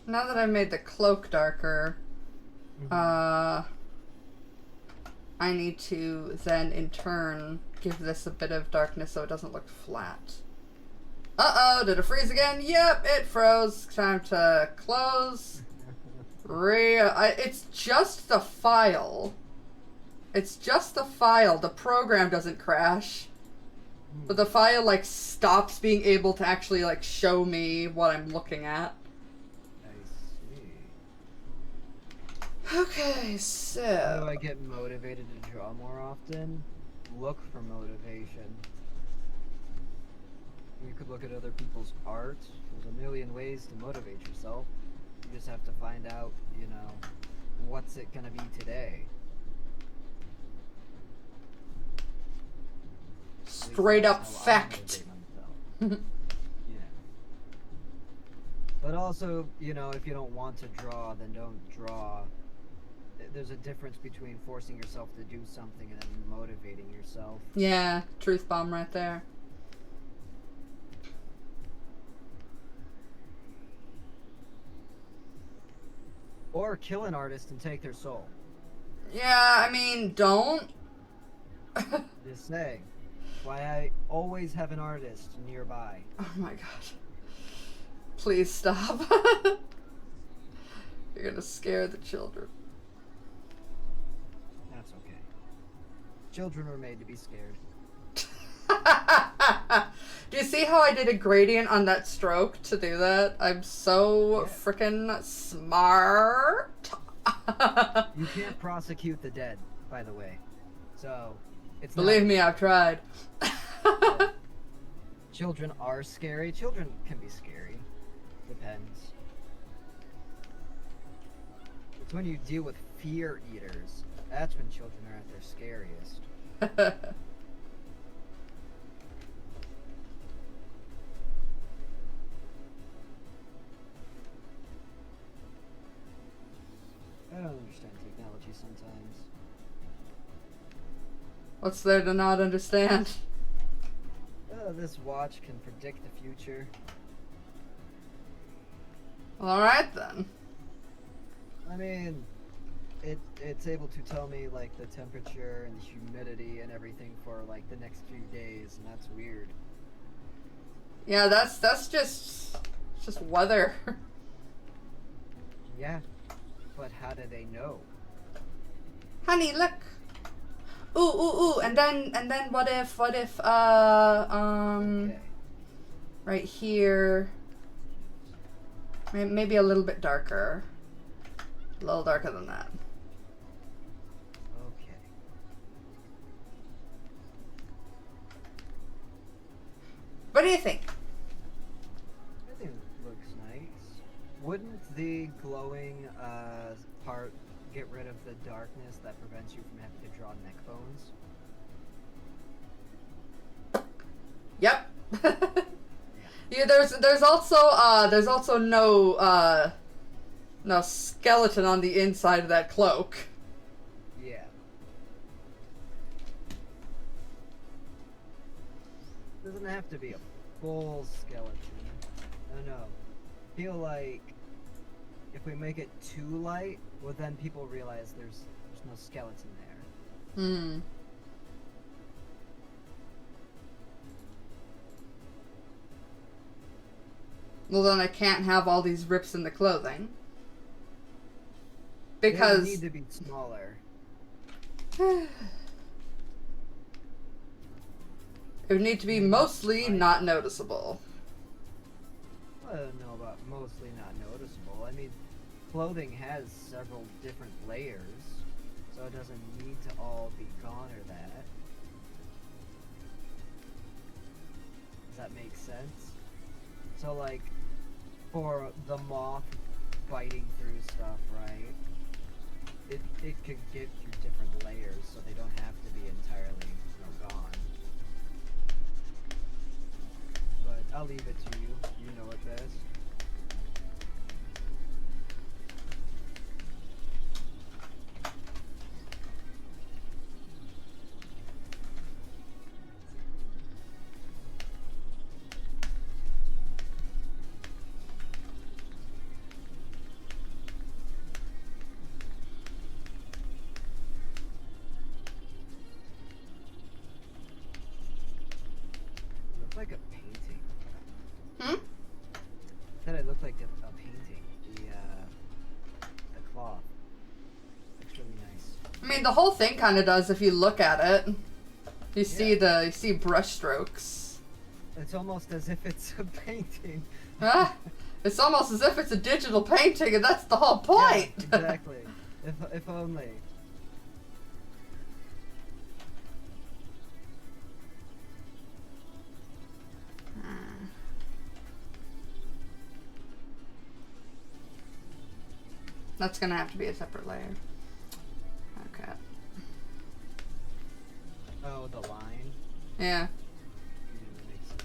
Now that I've made the cloak darker, I need to then in turn give this a bit of darkness so it doesn't look flat. Uh-oh, did it freeze again? Yep, it froze. Time to close. It's just the file. It's just the file. The program doesn't crash. But the file, like, stops being able to actually, like, show me what I'm looking at. Okay, so... How do I get motivated to draw more often? Look for motivation. You could look at other people's art. There's a million ways to motivate yourself. You just have to find out, you know, what's it gonna be today. Straight up fact. Yeah. But also, you know, if you don't want to draw, then don't draw. There's a difference between forcing yourself to do something and then motivating yourself. Yeah, truth bomb right there. Or kill an artist and take their soul. Yeah, I mean, don't. Just saying. Why I always have an artist nearby. Oh my god. Please stop. You're gonna scare the children. That's okay. Children were made to be scared. Do you see how I did a gradient on that stroke to do that? I'm so freaking smart. You can't prosecute the dead, by the way. So, it's Believe not... me, I've tried. Children are scary. Children can be scary. Depends. It's when you deal with fear eaters. That's when children are at their scariest. I don't understand technology sometimes. What's there to not understand? This watch can predict the future. Alright then. I mean, it's able to tell me like the temperature and the humidity and everything for like the next few days, and that's weird. Yeah, that's just weather. Yeah, but how do they know? Honey, look. Ooh, and then what if, Okay. right here, maybe a little bit darker. A little darker than that. Okay. What do you think? I think it looks nice. Wouldn't the glowing part get rid of the darkness that prevents you from having to draw neck bones? Yep. Yeah. Yeah, there's also no skeleton on the inside of that cloak. Yeah. Doesn't have to be a full skeleton. I don't know. Feel like if we make it too light, well then people realize there's no skeleton there. Hmm. Well, then I can't have all these rips in the clothing. Because They need to be smaller. it would need to be mostly not noticeable. I don't know about mostly not noticeable. I mean, clothing has several different layers, so it doesn't need to all be gone or that. Does that make sense? So like, for the moth biting through stuff, right? It could get through different layers, so they don't have to be entirely, gone. But I'll leave it to you. You know it best. Looks like a painting. Hmm? Said it looked like a painting. The cloth. Looks really nice. I mean, the whole thing kind of does if you look at it. You see brush strokes. It's almost as if it's a painting. Huh? It's almost as if it's a digital painting, and that's the whole point. Yeah, exactly. If only. That's gonna have to be a separate layer. Okay. Oh, the line? Yeah. Yeah, that makes sense.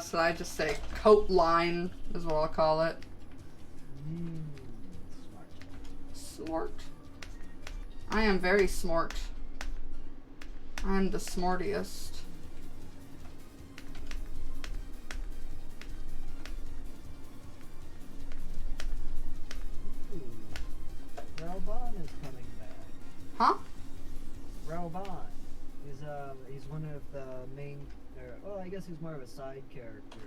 So I just say coat line is what I'll call it. Smart. Smart. I am very smart. I'm the smartiest. Ooh. Raoban is coming back. Huh? Raoban. He's one of the main, well, I guess he's more of a side character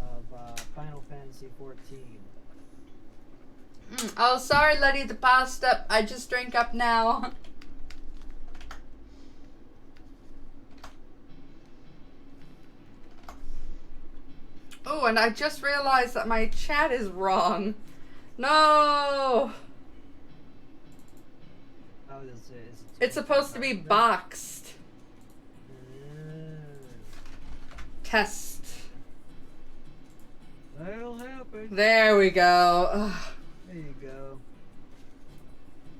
of Final Fantasy XIV. Oh, sorry, Letty the pasta. I just drank up now. Oh, and I just realized that my chat is wrong. No! Oh, It's supposed to be boxed. Test. That'll happen. There we go. Ugh. There you go.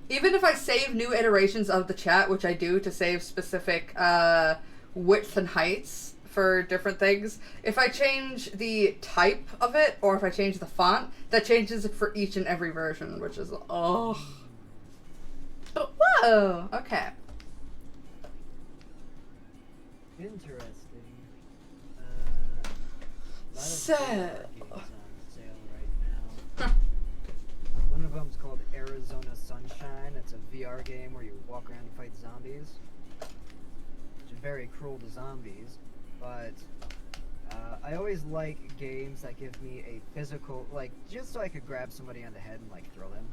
Even if I save new iterations of the chat, which I do to save specific width and heights for different things, if I change the type of it or if I change the font, that changes it for each and every version, which is oh. But whoa, okay. Interesting. So. Games on sale right now. One of them's called Arizona Sunshine. It's a VR game where you walk around and fight zombies, which is very cruel to zombies. But I always like games that give me a physical, like, just so I could grab somebody on the head and like throw them.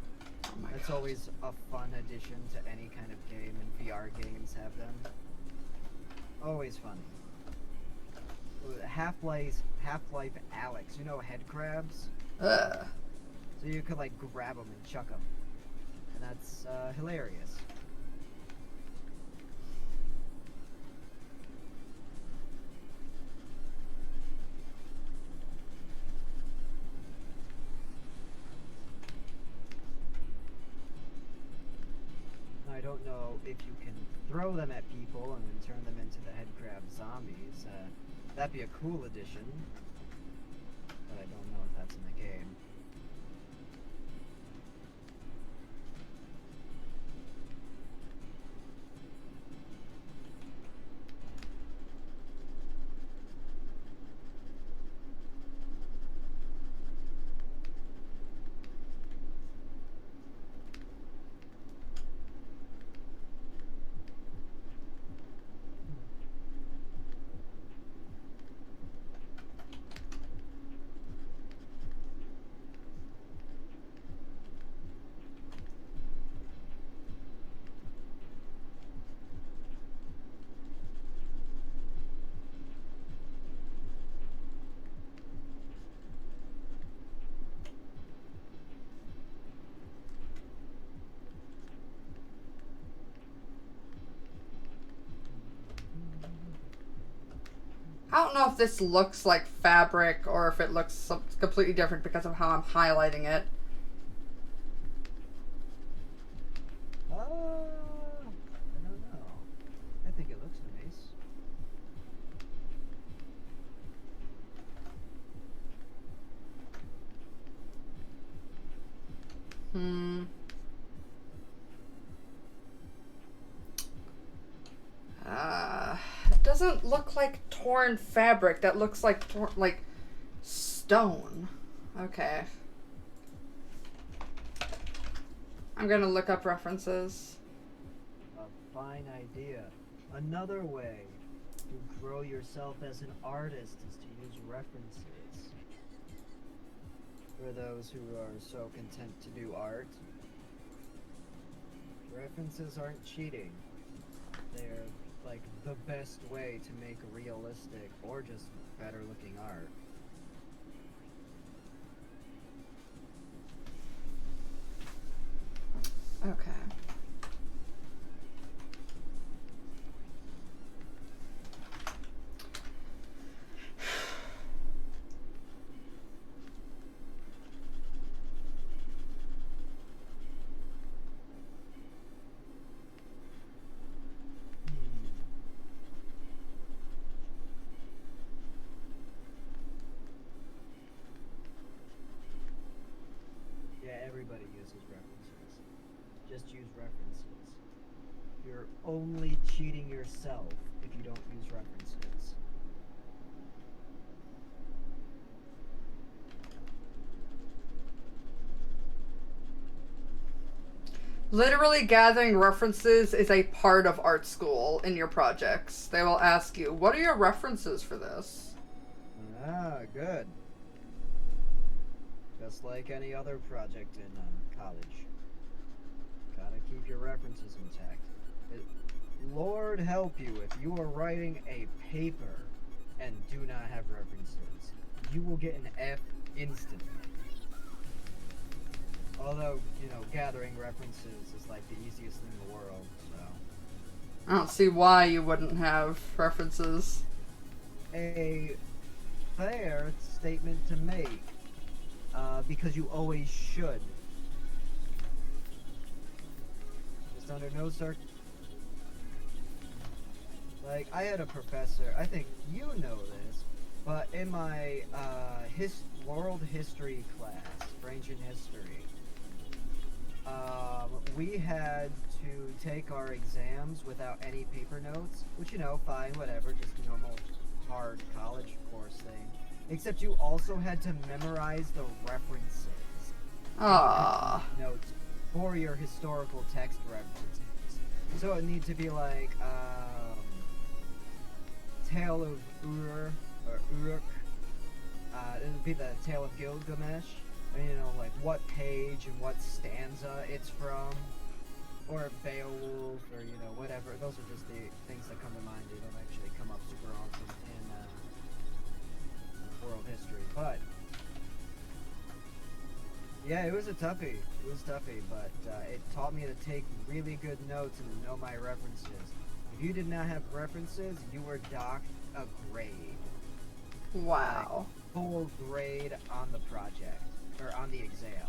Oh my That's God. always a fun addition to any kind of game, and VR games have them. Always fun. Half-Life Alex, you know head crabs? Ugh. So you could like grab them and chuck them. And that's hilarious. I don't know if you can throw them at people and then turn them into the head crab zombies. That'd be a cool addition. But I don't know if that's in the game. I don't know if this looks like fabric or if it looks completely different because of how I'm highlighting it. I don't know. I think it looks nice. It doesn't look like torn fabric. That looks like like stone. Okay. I'm gonna look up references. A fine idea. Another way to grow yourself as an artist is to use references. For those who are so content to do art, references aren't cheating. They're like the best way to make realistic or just better looking art. Okay. Yeah, everybody uses references. Just use references. You're only cheating yourself if you don't use references. Literally gathering references is a part of art school in your projects. They will ask you, what are your references for this? Ah, good. Just like any other project in college. Gotta keep your references intact. Lord help you if you are writing a paper and do not have references. You will get an F instantly. Although, you know, gathering references is like the easiest thing in the world, so. I don't see why you wouldn't have references. A fair statement to make. Because you always should. Just under no like, I had a professor, I think you know this, but in my world history class, for ancient history, we had to take our exams without any paper notes, which, you know, fine, whatever, just a normal hard college course thing. Except you also had to memorize the references. Ah. notes for your historical text references. So it needs to be like Tale of Uruk, or Uruk. It would be the Tale of Gilgamesh. And, you know, like what page and what stanza it's from, or Beowulf, or you know, whatever. Those are just the things that come to mind. They don't actually come up super often in world history, but yeah, it was a toughie. It was toughy, but it taught me to take really good notes and to know my references. If you did not have references, you were docked a grade. Wow. Like, full grade on the project, or on the exam.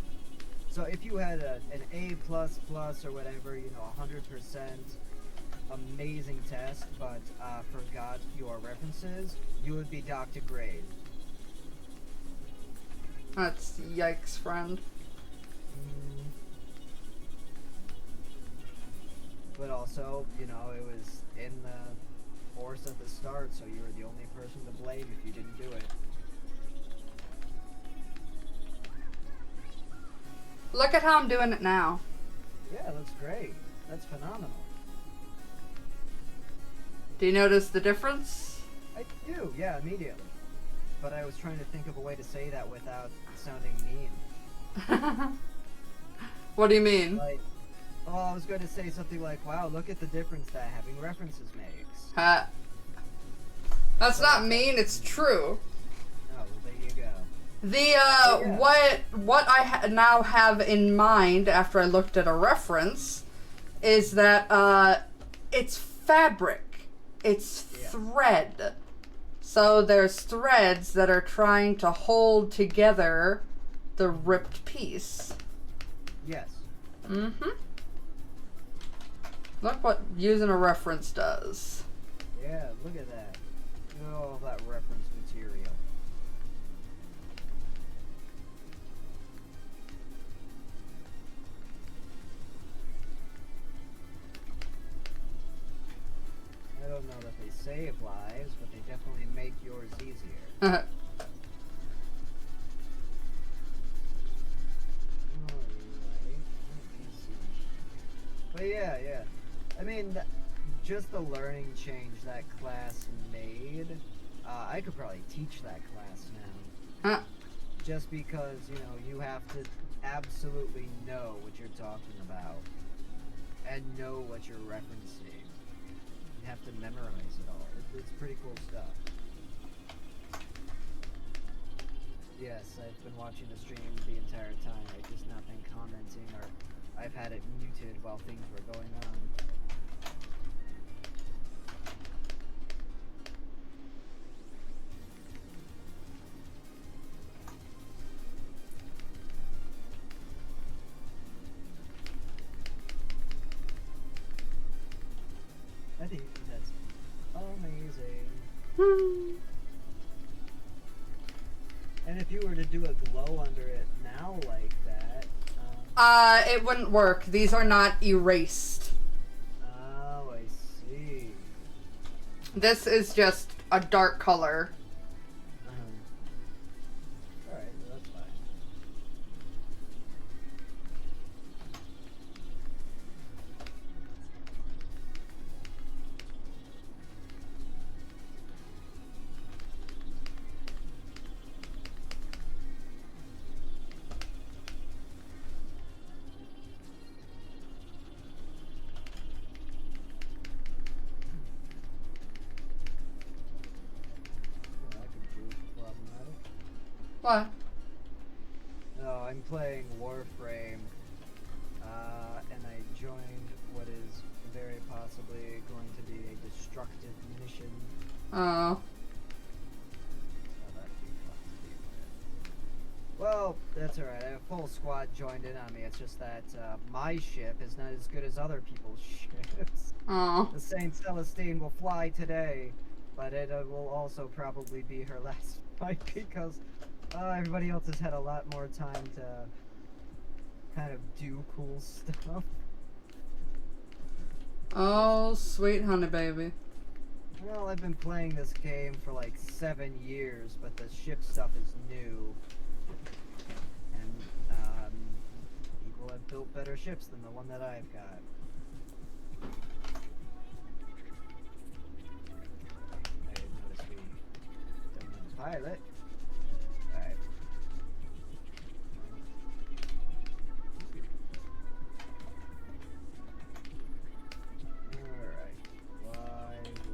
So if you had an A++ or whatever, you know, 100% amazing test, but forgot your references, you would be docked a grade. That's yikes, friend. But also, you know, it was in the course at the start, so you were the only person to blame if you didn't do it. Look at how I'm doing it now. Yeah, that's great. That's phenomenal. Do you notice the difference? I do, yeah, immediately. But I was trying to think of a way to say that without sounding mean. What do you mean? Like, oh, I was going to say something like, wow, look at the difference that having references makes. That's not mean, it's true. Oh, well, there you go. The, Yeah. what I now have in mind after I looked at a reference is that, it's fabric. It's Yeah. thread. So there's threads that are trying to hold together the ripped piece. Yes. Mm-hmm. Look what using a reference does. Yeah, look at that. Look at all that reference material. I don't know that they save lives, but they definitely make yours easier. Alright, let me see. But yeah. I mean, just the learning change that class made, I could probably teach that class now. Just because, you know, you have to absolutely know what you're talking about and know what you're referencing. You have to memorize it all. It's pretty cool stuff. Yes, I've been watching the stream the entire time. I've just not been commenting, or I've had it muted while things were going on. I think that's amazing. And if you were to do a glow under it now like that, It wouldn't work. These are not erased. oh, I see. This is just a dark color. Alright, well, that's fine. Oh, that could prove problematic. What? No, I'm playing Warframe, and I joined what is very possibly going to be a destructive mission. Oh. Oh, that'd be fun to be with. Well, that's alright. I have a full squad joined in on me. It's just that my ship is not as good as other people's ships. Oh. The Saint Celestine will fly today, but it will also probably be her last fight because everybody else has had a lot more time to kind of do cool stuff. Oh, sweet honey baby. Well, I've been playing this game for like 7 years, but the ship stuff is new. And have built better ships than the one that I've got. I noticed we don't need a pilot. Alright. Alright. Why would...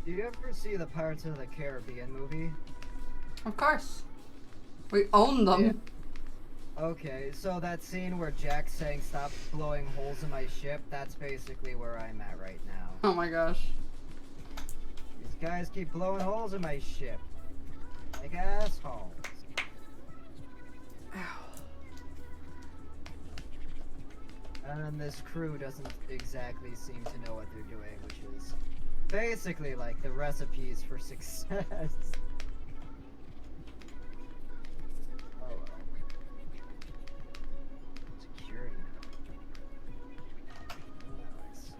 Do you ever see the Pirates of the Caribbean movie? Of course. We own them. Yeah. Okay, so that scene where Jack's saying stop blowing holes in my ship, that's basically where I'm at right now. Oh my gosh. These guys keep blowing holes in my ship. Like assholes. Ow. And this crew doesn't exactly seem to know what they're doing, which is basically like the recipes for success. Oh well. Security. Oh, I see.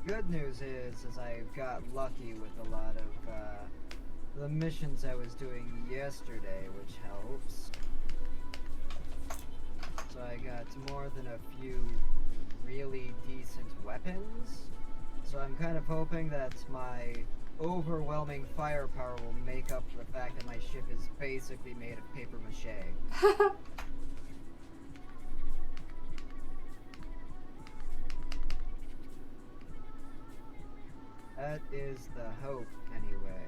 Good news is I got lucky with a lot of the missions I was doing yesterday, which helps. So I got more than a few really decent weapons. So I'm kind of hoping that my overwhelming firepower will make up for the fact that my ship is basically made of paper mache. That is the hope, anyway.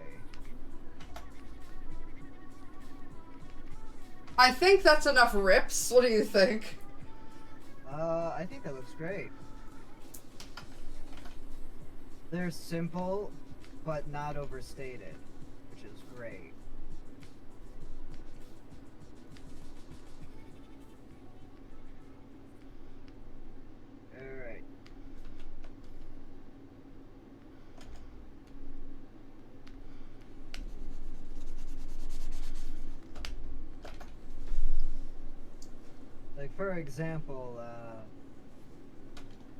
I think that's enough rips. What do you think? I think that looks great. They're simple, but not overstated, which is great. Alright. Like, for example,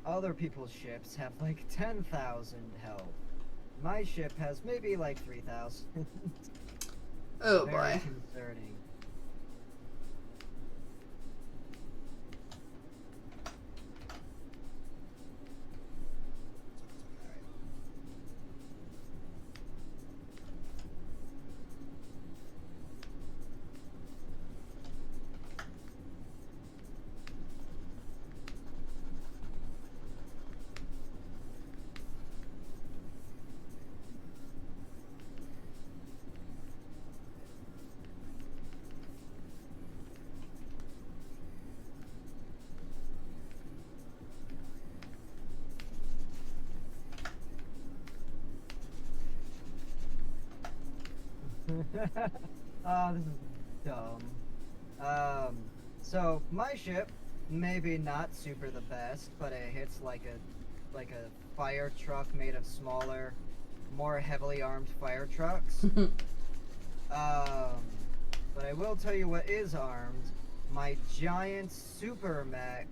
other people's ships have like 10,000 health. My ship has maybe like 3,000. Oh Very boy. concerning. Oh, this is dumb. So my ship, maybe not super the best, but it hits like a fire truck made of smaller, more heavily armed fire trucks. But I will tell you what is armed. My giant super mech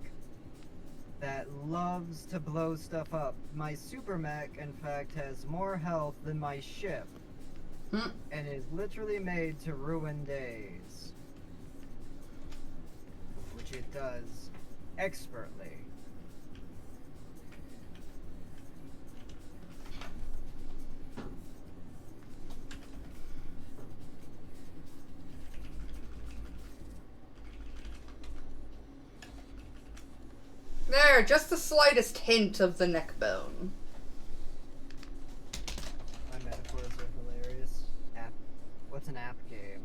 that loves to blow stuff up. My super mech, in fact, has more health than my ship. And is literally made to ruin days. which it does expertly. There, just the slightest hint of the neck bone. My metaphors are hilarious. App. What's an app game?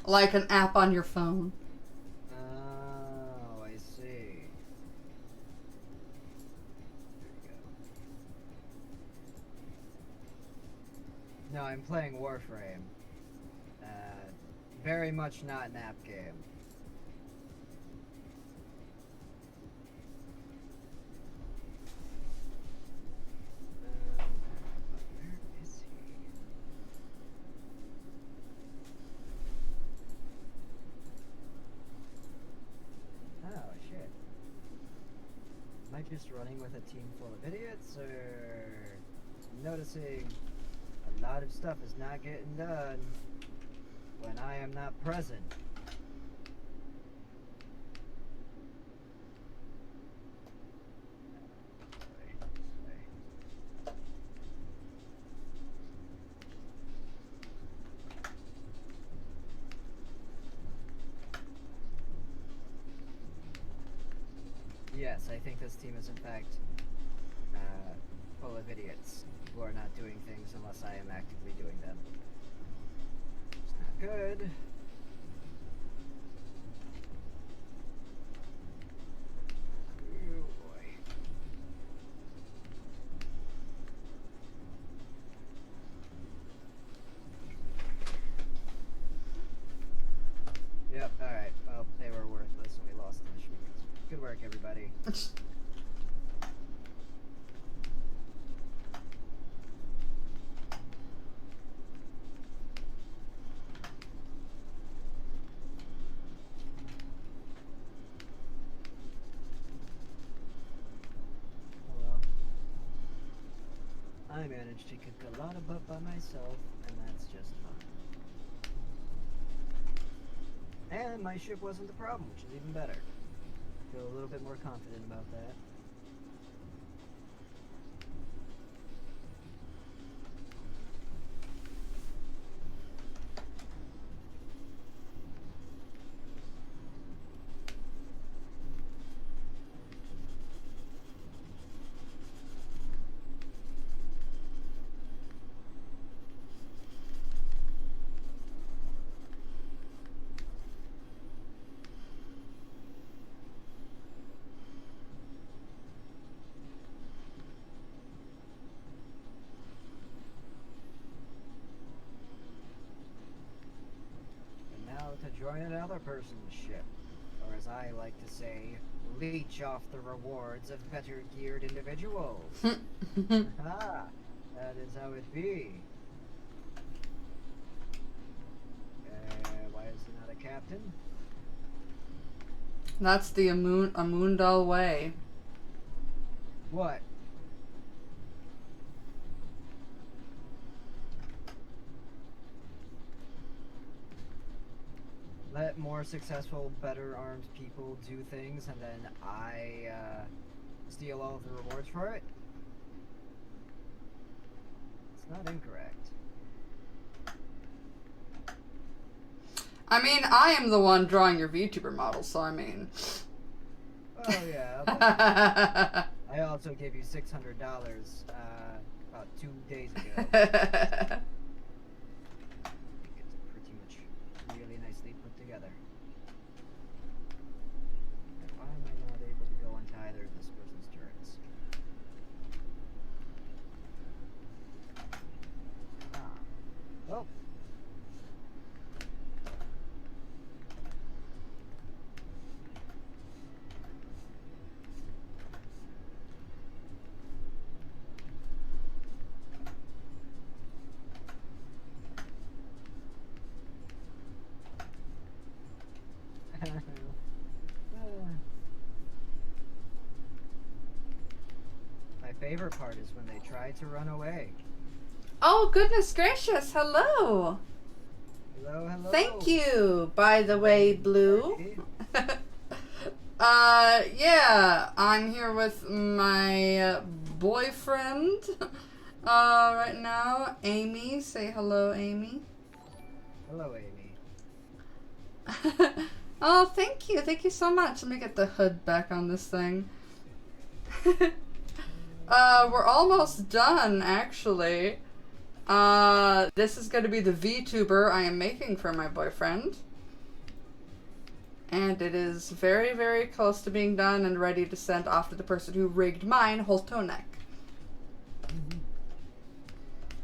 Like an app on your phone. Oh, I see. There you go. No, I'm playing Warframe. Very much not an app game. Where is he? Oh, shit. Am I just running with a team full of idiots, or noticing a lot of stuff is not getting done when I am not present? Yes, I think this team is in fact full of idiots who are not doing things unless I am actively doing them. It's not good. Oh boy. Yep, alright. Well, they were worthless and we lost the mission. Good work, everybody. Oh well. I managed to kick a lot of butt by myself, and that's just fine. And my ship wasn't the problem, which is even better. I feel a little bit more confident about that. To join another person's ship, or as I like to say, leech off the rewards of better geared individuals. Ah, that is how it be. Why is he not a captain? That's the Amundal way. What? Let more successful, better armed people do things, and then I steal all of the rewards for it? It's not incorrect. I mean, I am the one drawing your VTuber model, so I mean... Oh yeah. But I also gave you $600 about 2 days ago. Together. Why am I not able to go onto either of this person's turrets? Ah. Oh. My favorite part is when they try to run away. Oh, goodness gracious, hello! Hello, hello. Thank you, by the way, Blue. Yeah, I'm here with my boyfriend right now, Amy. Say hello, Amy. Hello, Amy. Oh, thank you. Thank you so much. Let me get the hood back on this thing. We're almost done, actually. This is going to be the VTuber I am making for my boyfriend. And it is very, very close to being done and ready to send off to the person who rigged mine whole toe neck.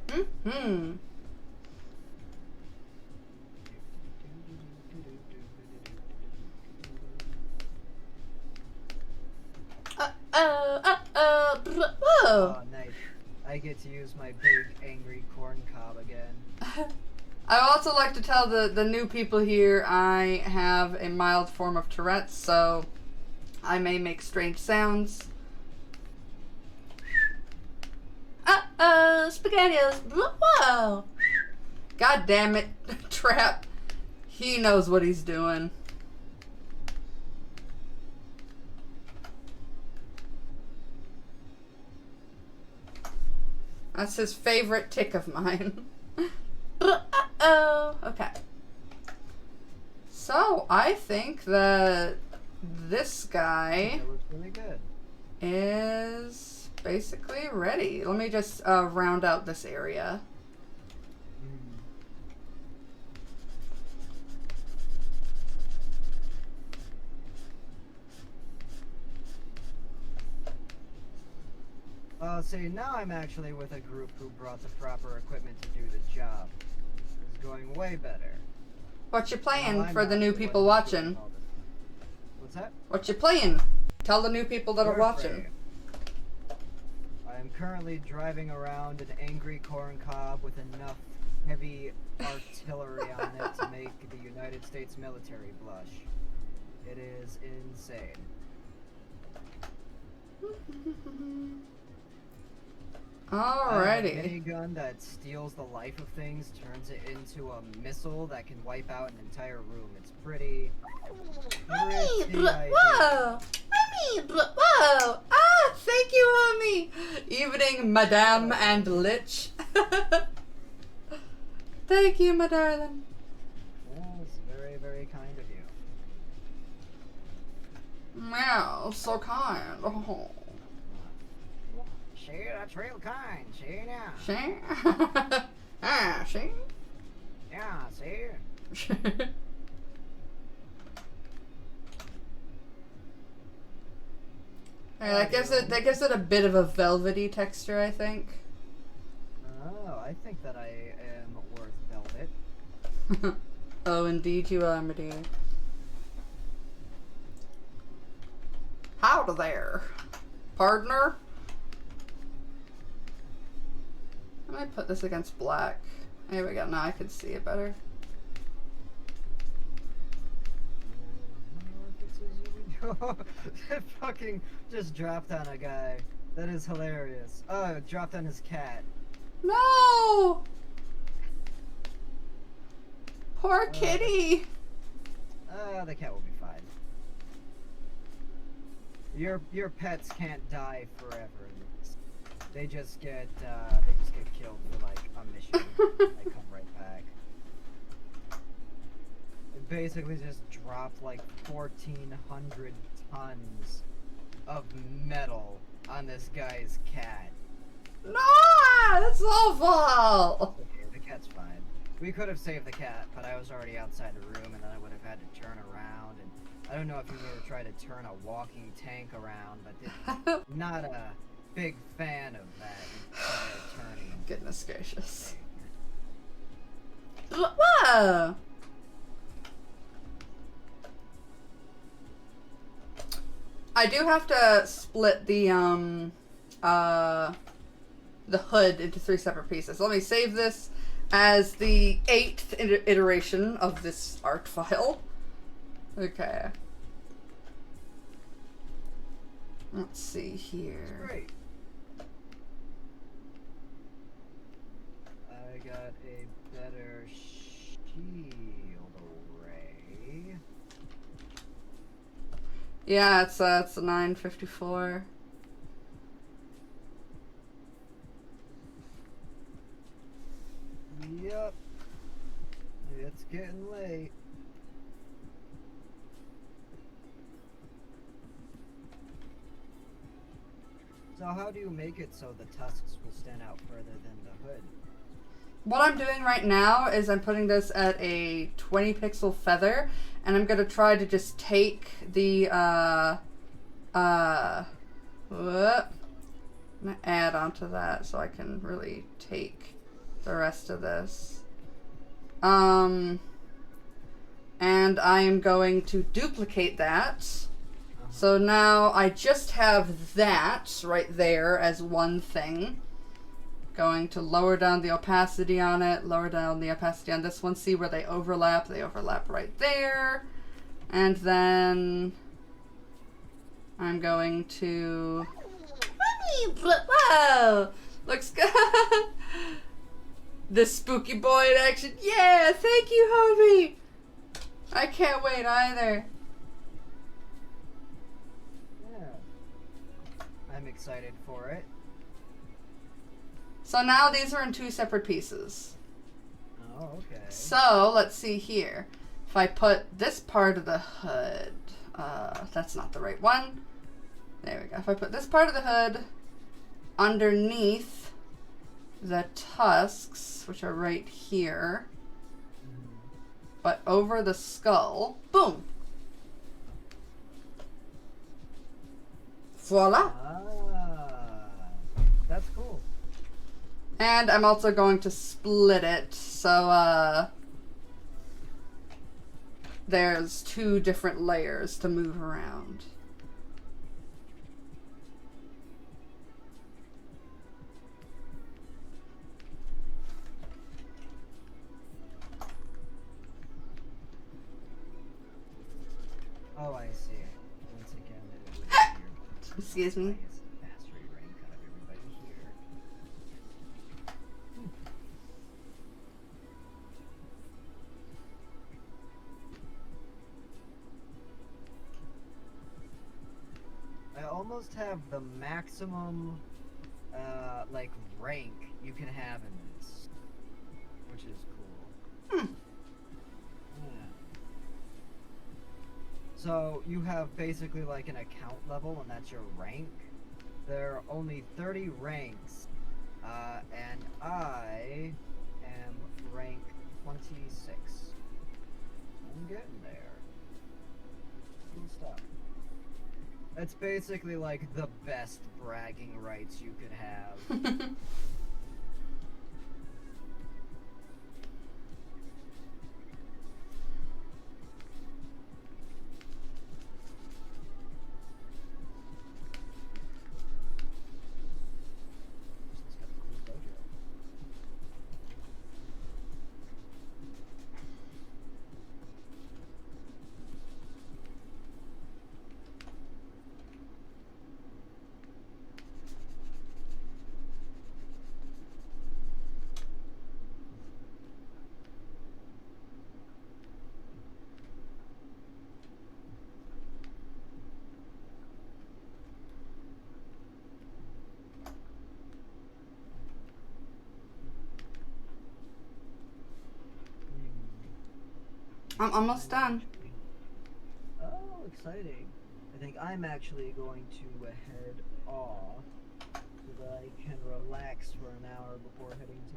Mm-hmm. Whoa. Oh, nice. I get to use my big angry corn cob again. I also like to tell the new people here I have a mild form of Tourette's, so I may make strange sounds. SpaghettiOs. Whoa! God damn it, Trap. He knows what he's doing. That's his favorite tick of mine. Okay. So, I think that this guy That looks really good. is basically ready. Let me just round out this area. See, now I'm actually with a group who brought the proper equipment to do the job. It's going way better. What you playing I'm for the new not people one who's doing watching? all this. What's that? What you playing? Tell the new people that are watching. Warfare. I am currently driving around an angry corn cob with enough heavy artillery on it to make the United States military blush. It is insane. Alrighty. A minigun that steals the life of things, turns it into a missile that can wipe out an entire room. It's pretty. Whoa! Whoa! Ah, thank you, homie! Evening, madame and lich. Thank you, my darling. It's very, very kind of you. Meow, so kind. Oh. See, that's real kind. See now. See? Ah, see? Yeah, see. Yeah, that gives it a bit of a velvety texture, I think. Oh, I think that I am worth velvet. Oh, indeed you are, my dear. Howdy there, partner. I might put this against black. There we go. Now I can see it better. It fucking just dropped on a guy. That is hilarious. Oh, it dropped on his cat. No! Poor kitty. The cat will be fine. Your pets can't die forever. They just get killed for like a mission. They come right back. It basically just dropped like 1,400 tons of metal on this guy's cat. No! That's awful! Okay, the cat's fine. We could have saved the cat, but I was already outside the room, and then I would have had to turn around. And I don't know if you've ever tried to turn a walking tank around, but not a big fan of that turning. Goodness gracious. Whoa! I do have to split the hood into 3 separate pieces. Let me save this as the 8th iteration of this art file. Okay. Let's see here. Great. I got a better Shield array. Yeah, it's a 9:54. Yep. It's getting late. So how do you make it so the tusks will stand out further than the hood? What I'm doing right now is I'm putting this at a 20 pixel feather, and I'm gonna try to just take the whoop, I'm gonna add onto that so I can really take the rest of this. And I am going to duplicate that. So now I just have that right there as one thing. Going to lower down the opacity on it, lower down the opacity on this one. See where they overlap? They overlap right there. And then I'm going to... Whoa! Looks good! The spooky boy in action. Yeah! Thank you, homie! I can't wait either. I'm excited for it. So now these are in two separate pieces. Oh, okay. So let's see here. If I put this part of the hood, that's not the right one. There we go. If I put this part of the hood underneath the tusks, which are right here, but over the skull, boom. Voila. That's cool. And I'm also going to split it, so there's two different layers to move around. Oh, I see. Once again, it was your Excuse me. bastard raincoat of everybody here. I almost have the maximum, like, rank you can have in this, which is cool. Yeah. So you have basically like an account level, and that's your rank. There are only 30 ranks, and I am rank 26. I'm getting there. Cool stuff. That's basically like the best bragging rights you could have. I'm almost done. Oh, exciting. I think I'm actually going to head off so that I can relax for an hour before heading to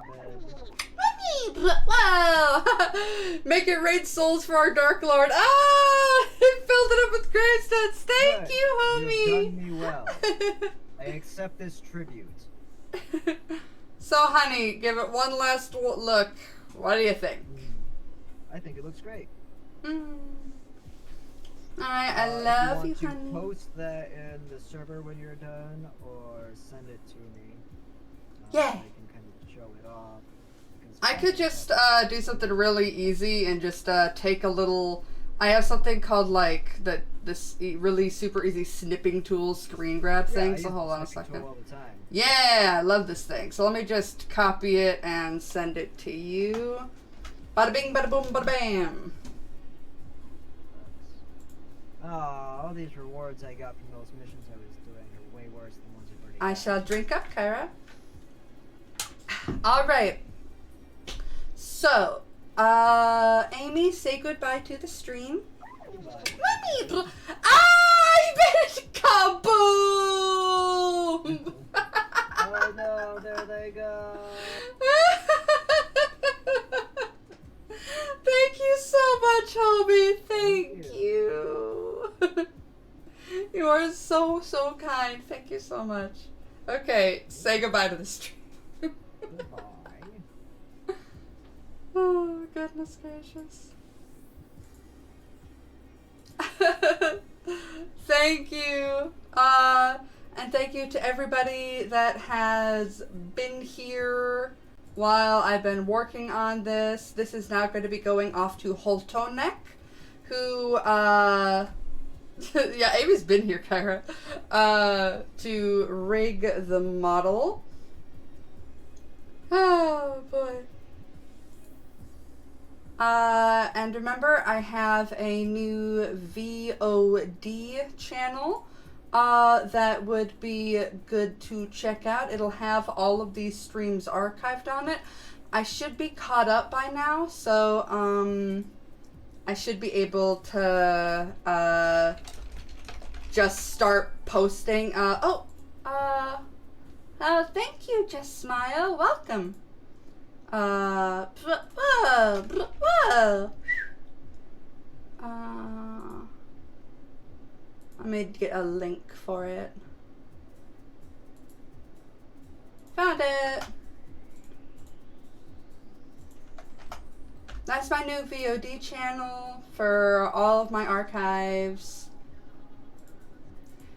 bed. Whoa! Make it rain souls for our Dark Lord. Ah! I filled it up with gravestones. Thank Good. you, homie. You've done me well. I accept this tribute. So, honey, give it one last look. What do you think? I think it looks great. Mm. Alright, I love you, if you honey. want to post that in the server when you're done, or send it to me. Yeah. I can kind of show it off. I could just do something really easy and just take a little. I have something called like this really super easy snipping tool screen grab thing. So hold on a second. All the time. Yeah, I love this thing. So let me just copy it and send it to you. Bada bing, bada boom, bada bam. Oh, all these rewards I got from those missions I was doing are way worse than ones I've already I got. shall drink up, Kyra. All right. So, Amy, say goodbye to the stream. Bye. I bet kaboom! Oh no, there they go. Thank you so much, homie. Thank you. You are so, so kind. Thank you so much. Okay, say goodbye to the stream. Goodbye. Oh, goodness gracious. Thank you. And thank you to everybody that has been here while I've been working on this. This is now going to be going off to Holtonek, who, yeah, Amy's been here, Kyra, to rig the model. Oh, boy. And remember, I have a new VOD channel that would be good to check out. It'll have all of these streams archived on it. I should be caught up by now, so I should be able to just start posting. Thank you, Just Smile. Welcome. Whoa. Let me get a link for it. Found it. That's my new VOD channel for all of my archives.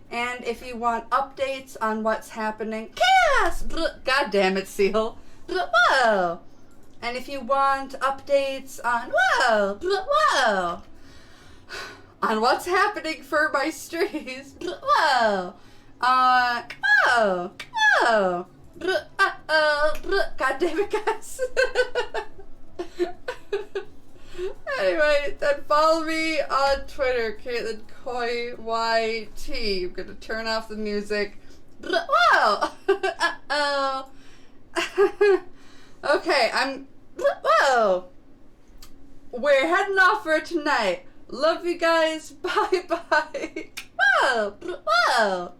And if you want updates on what's happening, chaos! God damn it, Seal. Whoa! And if you want updates on on what's happening for my streams, God damn it, guys. Anyway, then follow me on Twitter, Caitlin Coy YT. I'm gonna turn off the music. Whoa! Okay, whoa! We're heading off for tonight. Love you guys. Bye bye. Whoa! Whoa!